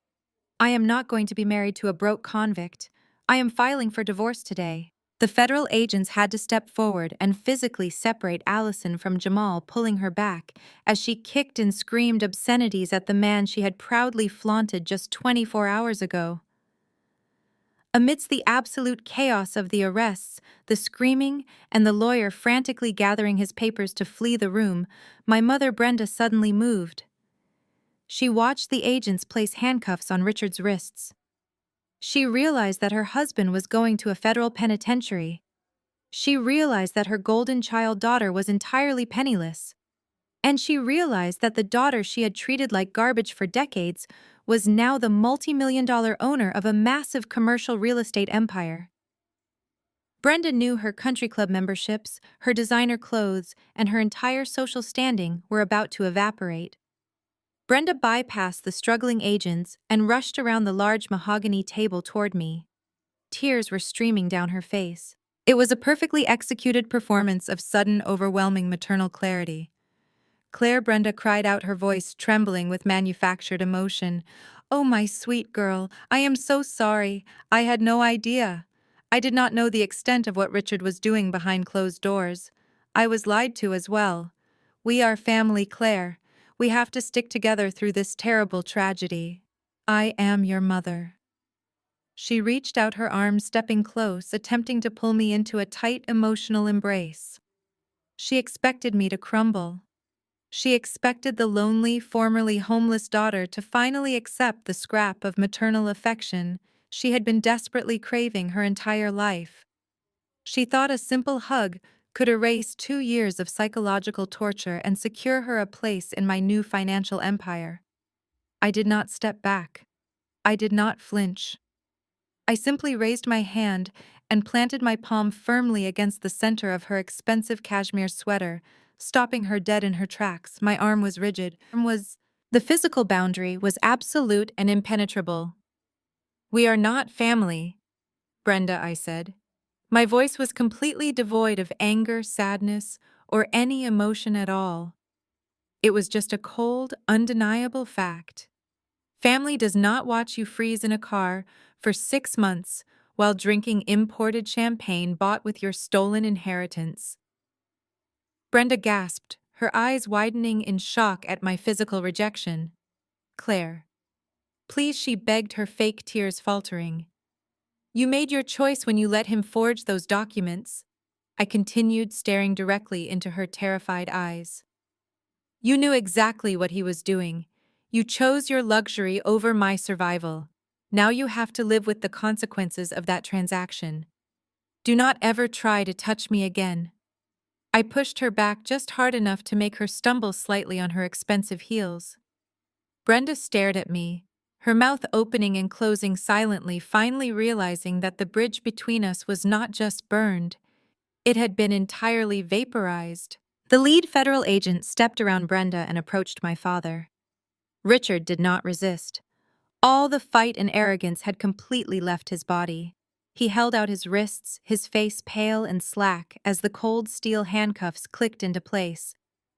I am not going to be married to a broke convict. I am filing for divorce today. The federal agents had to step forward and physically separate Allison from Jamal, pulling her back as she kicked and screamed obscenities at the man she had proudly flaunted just 24 hours ago. Amidst the absolute chaos of the arrests, the screaming, and the lawyer frantically gathering his papers to flee the room, my mother Brenda suddenly moved. She watched the agents place handcuffs on Richard's wrists. She realized that her husband was going to a federal penitentiary. She realized that her golden child daughter was entirely penniless. And she realized that the daughter she had treated like garbage for decades was now the multi-million-dollar owner of a massive commercial real estate empire. Brenda knew her country club memberships, her designer clothes, and her entire social standing were about to evaporate. Brenda bypassed the struggling agents and rushed around the large mahogany table toward me. Tears were streaming down her face. It was a perfectly executed performance of sudden, overwhelming maternal clarity. Claire Brenda cried out, her voice trembling with manufactured emotion. "Oh, my sweet girl, I am so sorry. I had no idea. I did not know the extent of what Richard was doing behind closed doors. I was lied to as well. We are family, Claire. We have to stick together through this terrible tragedy. I am your mother." She reached out her arms, stepping close, attempting to pull me into a tight, emotional embrace. She expected me to crumble. She expected the lonely, formerly homeless daughter to finally accept the scrap of maternal affection she had been desperately craving her entire life. She thought a simple hug could erase 2 years of psychological torture and secure her a place in my new financial empire. I did not step back. I did not flinch. I simply raised my hand and planted my palm firmly against the center of her expensive cashmere sweater, stopping her dead in her tracks. My arm was rigid. The physical boundary was absolute and impenetrable. "We are not family, Brenda," I said. My voice was completely devoid of anger, sadness, or any emotion at all. It was just a cold, undeniable fact. Family does not watch you freeze in a car for 6 months while drinking imported champagne bought with your stolen inheritance. Brenda gasped, her eyes widening in shock at my physical rejection. "Claire, please," she begged, her fake tears faltering. "You made your choice when you let him forge those documents." I continued, staring directly into her terrified eyes. "You knew exactly what he was doing. You chose your luxury over my survival. Now you have to live with the consequences of that transaction. Do not ever try to touch me again." I pushed her back just hard enough to make her stumble slightly on her expensive heels. Brenda stared at me, her mouth opening and closing silently, finally realizing that the bridge between us was not just burned, it had been entirely vaporized. The lead federal agent stepped around Brenda and approached my father. Richard did not resist. All the fight and arrogance had completely left his body. He held out his wrists, his face pale and slack as the cold steel handcuffs clicked into place.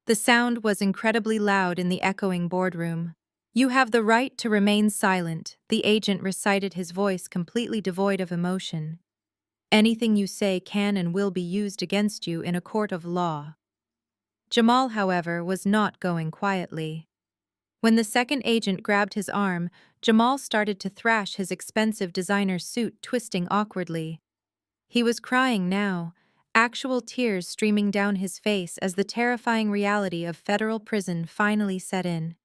The sound was incredibly loud in the echoing boardroom. "You have the right to remain silent," the agent recited, his voice completely devoid of emotion. "Anything you say can and will be used against you in a court of law." Jamal, however, was not going quietly. When the second agent grabbed his arm, Jamal started to thrash his expensive designer suit, twisting awkwardly. He was crying now, actual tears streaming down his face as the terrifying reality of federal prison finally set in.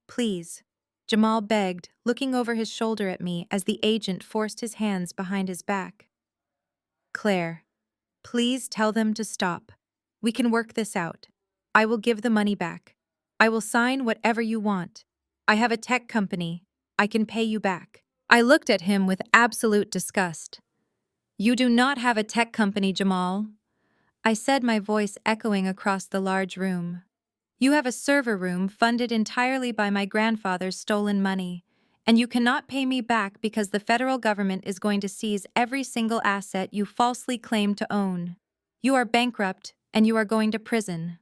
"Please," Jamal begged, looking over his shoulder at me as the agent forced his hands behind his back. "Claire, please tell them to stop. We can work this out. I will give the money back. I will sign whatever you want. I have a tech company. I can pay you back." I looked at him with absolute disgust. "You do not have a tech company, Jamal," I said, my voice echoing across the large room. "You have a server room funded entirely by my grandfather's stolen money, and you cannot pay me back because the federal government is going to seize every single asset you falsely claim to own. You are bankrupt, and you are going to prison."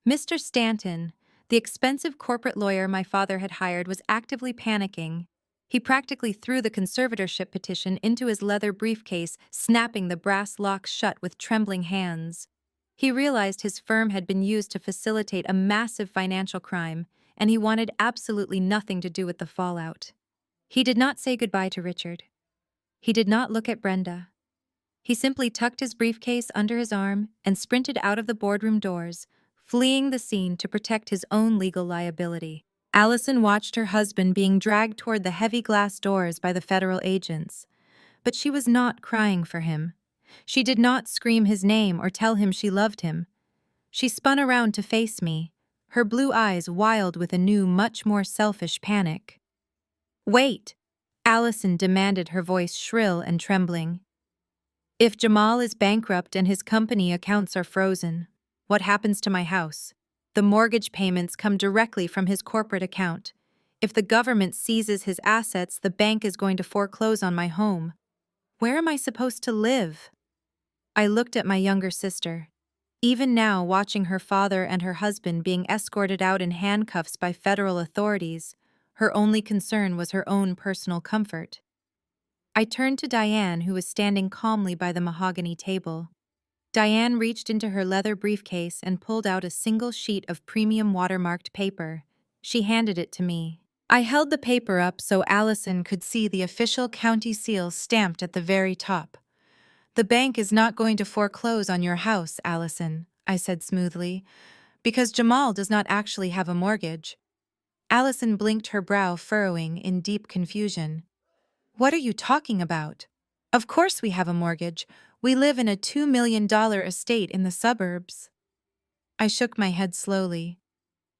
Mr. Stanton, the expensive corporate lawyer my father had hired, was actively panicking. He practically threw the conservatorship petition into his leather briefcase, snapping the brass locks shut with trembling hands. He realized his firm had been used to facilitate a massive financial crime, and he wanted absolutely nothing to do with the fallout. He did not say goodbye to Richard. He did not look at Brenda. He simply tucked his briefcase under his arm and sprinted out of the boardroom doors, fleeing the scene to protect his own legal liability. Allison watched her husband being dragged toward the heavy glass doors by the federal agents, but she was not crying for him. She did not scream his name or tell him she loved him. She spun around to face me, her blue eyes wild with a new, much more selfish panic. Wait! Allison demanded, her voice shrill and trembling. If Jamal is bankrupt and his company accounts are frozen, what happens to my house? The mortgage payments come directly from his corporate account. If the government seizes his assets, the bank is going to foreclose on my home. Where am I supposed to live? I looked at my younger sister. Even now, watching her father and her husband being escorted out in handcuffs by federal authorities, her only concern was her own personal comfort. I turned to Diane, who was standing calmly by the mahogany table. Diane reached into her leather briefcase and pulled out a single sheet of premium watermarked paper. She handed it to me. I held the paper up so Allison could see the official county seal stamped at the very top. "The bank is not going to foreclose on your house, Allison," I said smoothly, "because Jamal does not actually have a mortgage." Allison blinked, her brow furrowing in deep confusion. "What are you talking about? Of course we have a mortgage. We live in a $2 million estate in the suburbs." I shook my head slowly.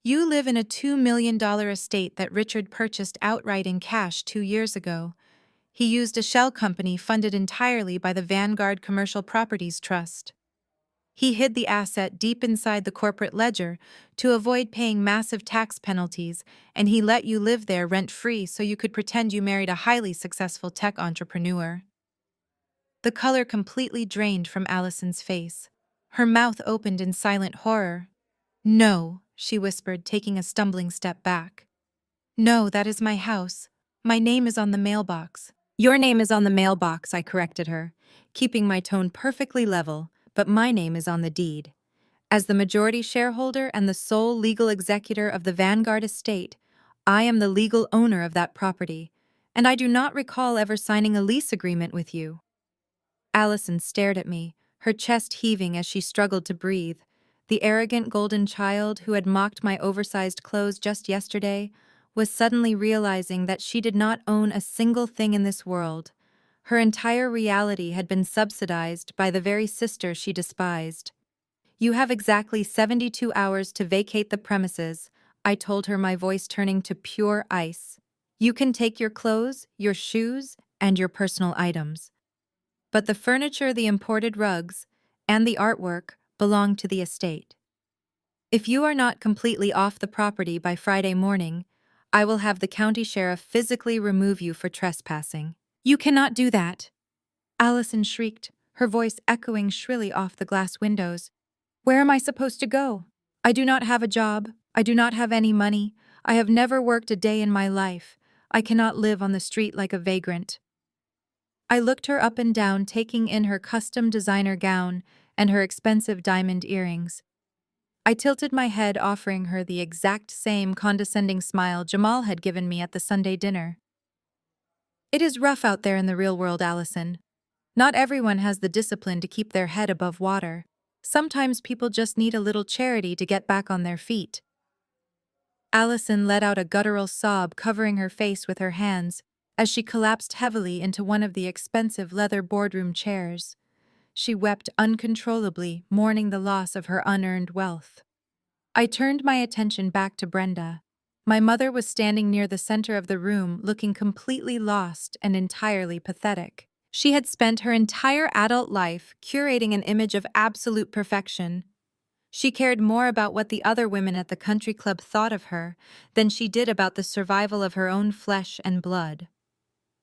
"You live in a $2 million estate that Richard purchased outright in cash 2 years ago. He used a shell company funded entirely by the Vanguard Commercial Properties Trust. He hid the asset deep inside the corporate ledger to avoid paying massive tax penalties, and he let you live there rent-free so you could pretend you married a highly successful tech entrepreneur." The color completely drained from Allison's face. Her mouth opened in silent horror. "No," she whispered, taking a stumbling step back. "No, that is my house. My name is on the mailbox." "Your name is on the mailbox," I corrected her, keeping my tone perfectly level, "but my name is on the deed. As the majority shareholder and the sole legal executor of the Vanguard estate, I am the legal owner of that property, and I do not recall ever signing a lease agreement with you." Allison stared at me, her chest heaving as she struggled to breathe. The arrogant golden child who had mocked my oversized clothes just yesterday was suddenly realizing that she did not own a single thing in this world. Her entire reality had been subsidized by the very sister she despised. "You have exactly 72 hours to vacate the premises," I told her, my voice turning to pure ice. "You can take your clothes, your shoes, and your personal items. But the furniture, the imported rugs, and the artwork belong to the estate. If you are not completely off the property by Friday morning, I will have the county sheriff physically remove you for trespassing." "You cannot do that!" Allison shrieked, her voice echoing shrilly off the glass windows. "Where am I supposed to go? I do not have a job. I do not have any money. I have never worked a day in my life. I cannot live on the street like a vagrant." I looked her up and down, taking in her custom designer gown and her expensive diamond earrings. I tilted my head, offering her the exact same condescending smile Jamal had given me at the Sunday dinner. "It is rough out there in the real world, Allison. Not everyone has the discipline to keep their head above water. Sometimes people just need a little charity to get back on their feet." Allison let out a guttural sob, covering her face with her hands as she collapsed heavily into one of the expensive leather boardroom chairs. She wept uncontrollably, mourning the loss of her unearned wealth. I turned my attention back to Brenda. My mother was standing near the center of the room, looking completely lost and entirely pathetic. She had spent her entire adult life curating an image of absolute perfection. She cared more about what the other women at the country club thought of her than she did about the survival of her own flesh and blood.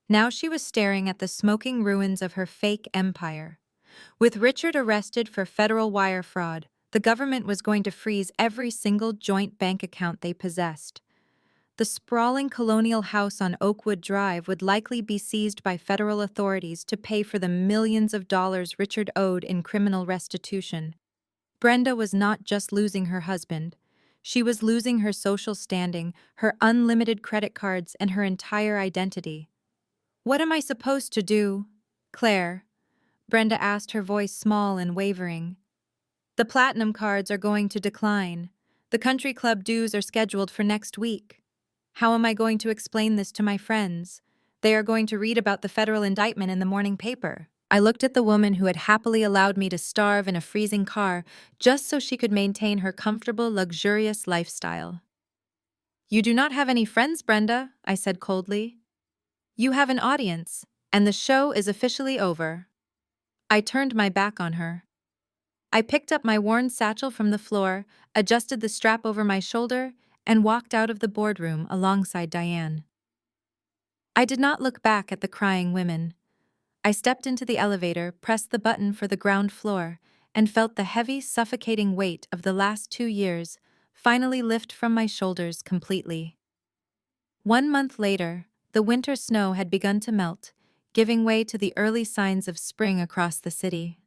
Now she was staring at the smoking ruins of her fake empire. With Richard arrested for federal wire fraud, the government was going to freeze every single joint bank account they possessed. The sprawling colonial house on Oakwood Drive would likely be seized by federal authorities to pay for the millions of dollars Richard owed in criminal restitution. Brenda was not just losing her husband. She was losing her social standing, her unlimited credit cards, and her entire identity. "What am I supposed to do, Claire?" Brenda asked, her voice small and wavering. "The platinum cards are going to decline. The country club dues are scheduled for next week. How am I going to explain this to my friends? They are going to read about the federal indictment in the morning paper." I looked at the woman who had happily allowed me to starve in a freezing car just so she could maintain her comfortable, luxurious lifestyle. "You do not have any friends, Brenda," I said coldly. You have an audience, and the show is officially over. I turned my back on her. I picked up my worn satchel from the floor, adjusted the strap over my shoulder, and walked out of the boardroom alongside Diane. I did not look back at the crying women. I stepped into the elevator, pressed the button for the ground floor, and felt the heavy, suffocating weight of the last 2 years finally lift from my shoulders completely. 1 month later, the winter snow had begun to melt, giving way to the early signs of spring across the city.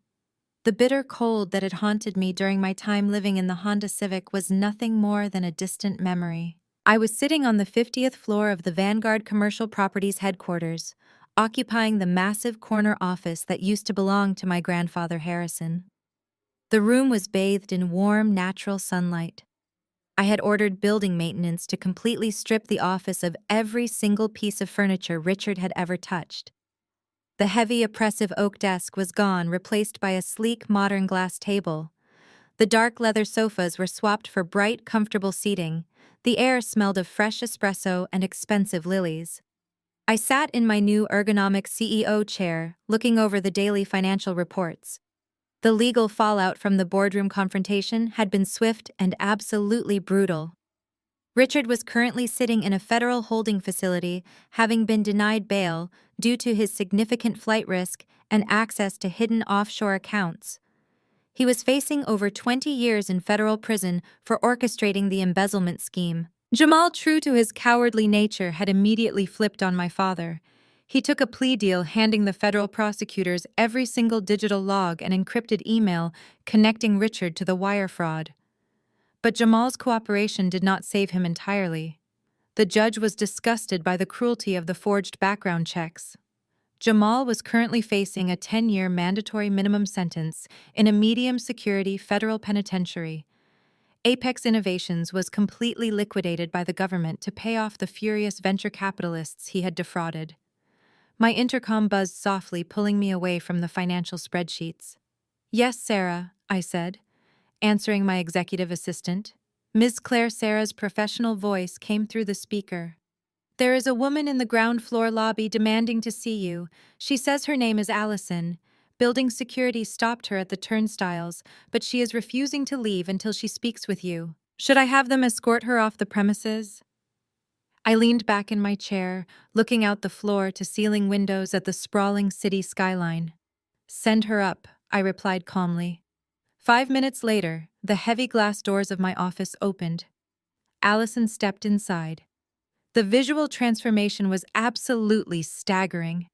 The bitter cold that had haunted me during my time living in the Honda Civic was nothing more than a distant memory. I was sitting on the 50th floor of the Vanguard Commercial Properties headquarters, occupying the massive corner office that used to belong to my grandfather Harrison. The room was bathed in warm, natural sunlight. I had ordered building maintenance to completely strip the office of every single piece of furniture Richard had ever touched. The heavy, oppressive oak desk was gone, replaced by a sleek, modern glass table. The dark leather sofas were swapped for bright, comfortable seating. The air smelled of fresh espresso and expensive lilies. I sat in my new ergonomic CEO chair, looking over the daily financial reports. The legal fallout from the boardroom confrontation had been swift and absolutely brutal. Richard was currently sitting in a federal holding facility, having been denied bail due to his significant flight risk and access to hidden offshore accounts. He was facing over 20 years in federal prison for orchestrating the embezzlement scheme. Jamal, true to his cowardly nature, had immediately flipped on my father. He took a plea deal, handing the federal prosecutors every single digital log and encrypted email connecting Richard to the wire fraud. But Jamal's cooperation did not save him entirely. The judge was disgusted by the cruelty of the forged background checks. Jamal was currently facing a 10-year mandatory minimum sentence in a medium-security federal penitentiary. Apex Innovations was completely liquidated by the government to pay off the furious venture capitalists he had defrauded. My intercom buzzed softly, pulling me away from the financial spreadsheets. "Yes, Sarah," I said, answering my executive assistant. Ms. Claire Sarah's professional voice came through the speaker. "There is a woman in the ground floor lobby demanding to see you. She says her name is Allison. Building security stopped her at the turnstiles, but she is refusing to leave until she speaks with you. Should I have them escort her off the premises?" I leaned back in my chair, looking out the floor-to-ceiling windows at the sprawling city skyline. "Send her up," I replied calmly. 5 minutes later, the heavy glass doors of my office opened. Allison stepped inside. The visual transformation was absolutely staggering.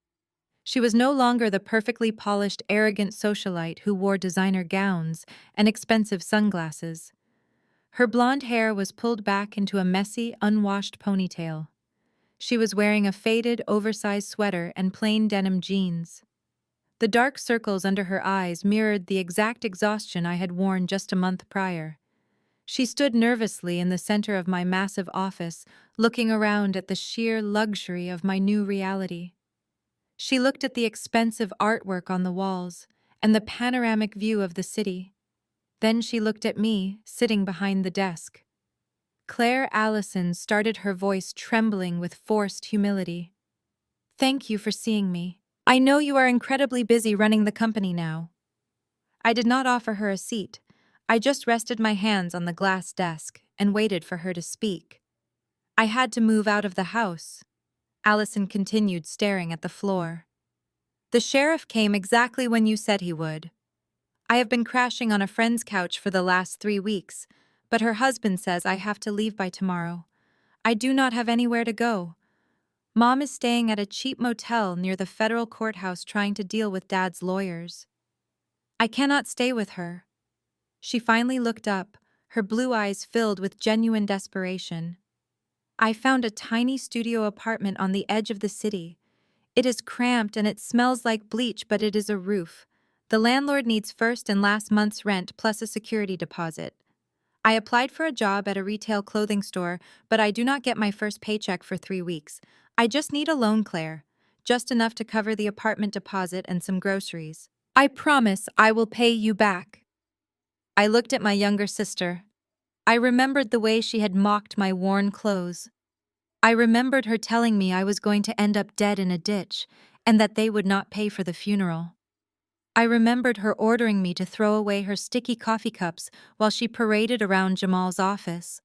She was no longer the perfectly polished, arrogant socialite who wore designer gowns and expensive sunglasses. Her blonde hair was pulled back into a messy, unwashed ponytail. She was wearing a faded, oversized sweater and plain denim jeans. The dark circles under her eyes mirrored the exact exhaustion I had worn just a month prior. She stood nervously in the center of my massive office, looking around at the sheer luxury of my new reality. She looked at the expensive artwork on the walls and the panoramic view of the city. Then she looked at me, sitting behind the desk. Claire Allison started, her voice trembling with forced humility. "Thank you for seeing me. I know you are incredibly busy running the company now." I did not offer her a seat. I just rested my hands on the glass desk and waited for her to speak. "I had to move out of the house." Allison continued, staring at the floor. "The sheriff came exactly when you said he would. I have been crashing on a friend's couch for the last 3 weeks, but her husband says I have to leave by tomorrow. I do not have anywhere to go. Mom is staying at a cheap motel near the federal courthouse trying to deal with Dad's lawyers. I cannot stay with her." She finally looked up, her blue eyes filled with genuine desperation. "I found a tiny studio apartment on the edge of the city. It is cramped and it smells like bleach, but it is a roof. The landlord needs first and last month's rent plus a security deposit. I applied for a job at a retail clothing store, but I do not get my first paycheck for 3 weeks. I just need a loan, Claire. Just enough to cover the apartment deposit and some groceries. I promise I will pay you back." I looked at my younger sister. I remembered the way she had mocked my worn clothes. I remembered her telling me I was going to end up dead in a ditch and that they would not pay for the funeral. I remembered her ordering me to throw away her sticky coffee cups while she paraded around Jamal's office.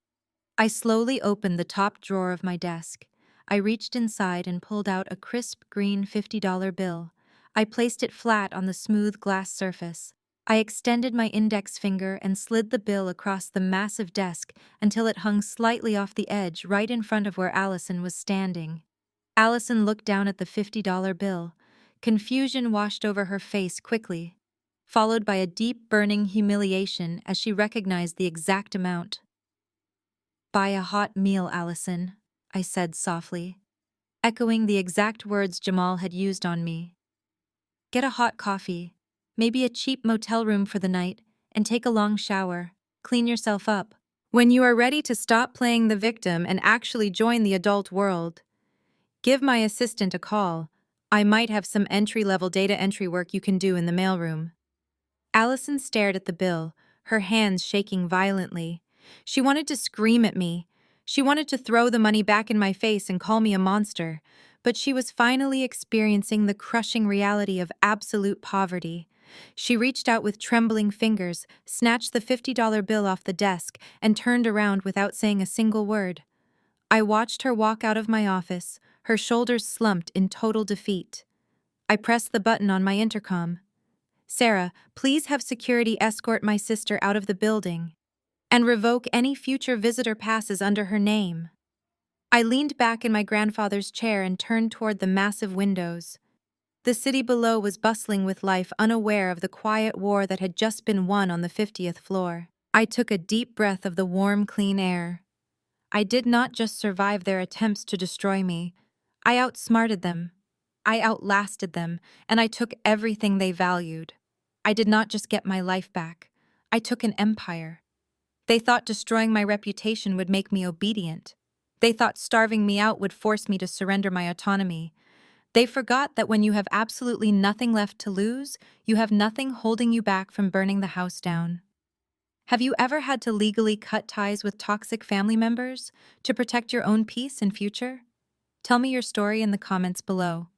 I slowly opened the top drawer of my desk. I reached inside and pulled out a crisp green $50 bill. I placed it flat on the smooth glass surface. I extended my index finger and slid the bill across the massive desk until it hung slightly off the edge right in front of where Allison was standing. Allison looked down at the $50 bill. Confusion washed over her face quickly, followed by a deep burning humiliation as she recognized the exact amount. "Buy a hot meal, Allison," I said softly, echoing the exact words Jamal had used on me. "Get a hot coffee, maybe a cheap motel room for the night, and take a long shower. Clean yourself up. When you are ready to stop playing the victim and actually join the adult world, give my assistant a call. I might have some entry-level data entry work you can do in the mailroom." Allison stared at the bill, her hands shaking violently. She wanted to scream at me. She wanted to throw the money back in my face and call me a monster. But she was finally experiencing the crushing reality of absolute poverty. She reached out with trembling fingers, snatched the $50 bill off the desk, and turned around without saying a single word. I watched her walk out of my office, her shoulders slumped in total defeat. I pressed the button on my intercom. "Sarah, please have security escort my sister out of the building and revoke any future visitor passes under her name." I leaned back in my grandfather's chair and turned toward the massive windows. The city below was bustling with life, unaware of the quiet war that had just been won on the 50th floor. I took a deep breath of the warm, clean air. I did not just survive their attempts to destroy me. I outsmarted them. I outlasted them, and I took everything they valued. I did not just get my life back. I took an empire. They thought destroying my reputation would make me obedient. They thought starving me out would force me to surrender my autonomy. They forgot that when you have absolutely nothing left to lose, you have nothing holding you back from burning the house down. Have you ever had to legally cut ties with toxic family members to protect your own peace and future? Tell me your story in the comments below.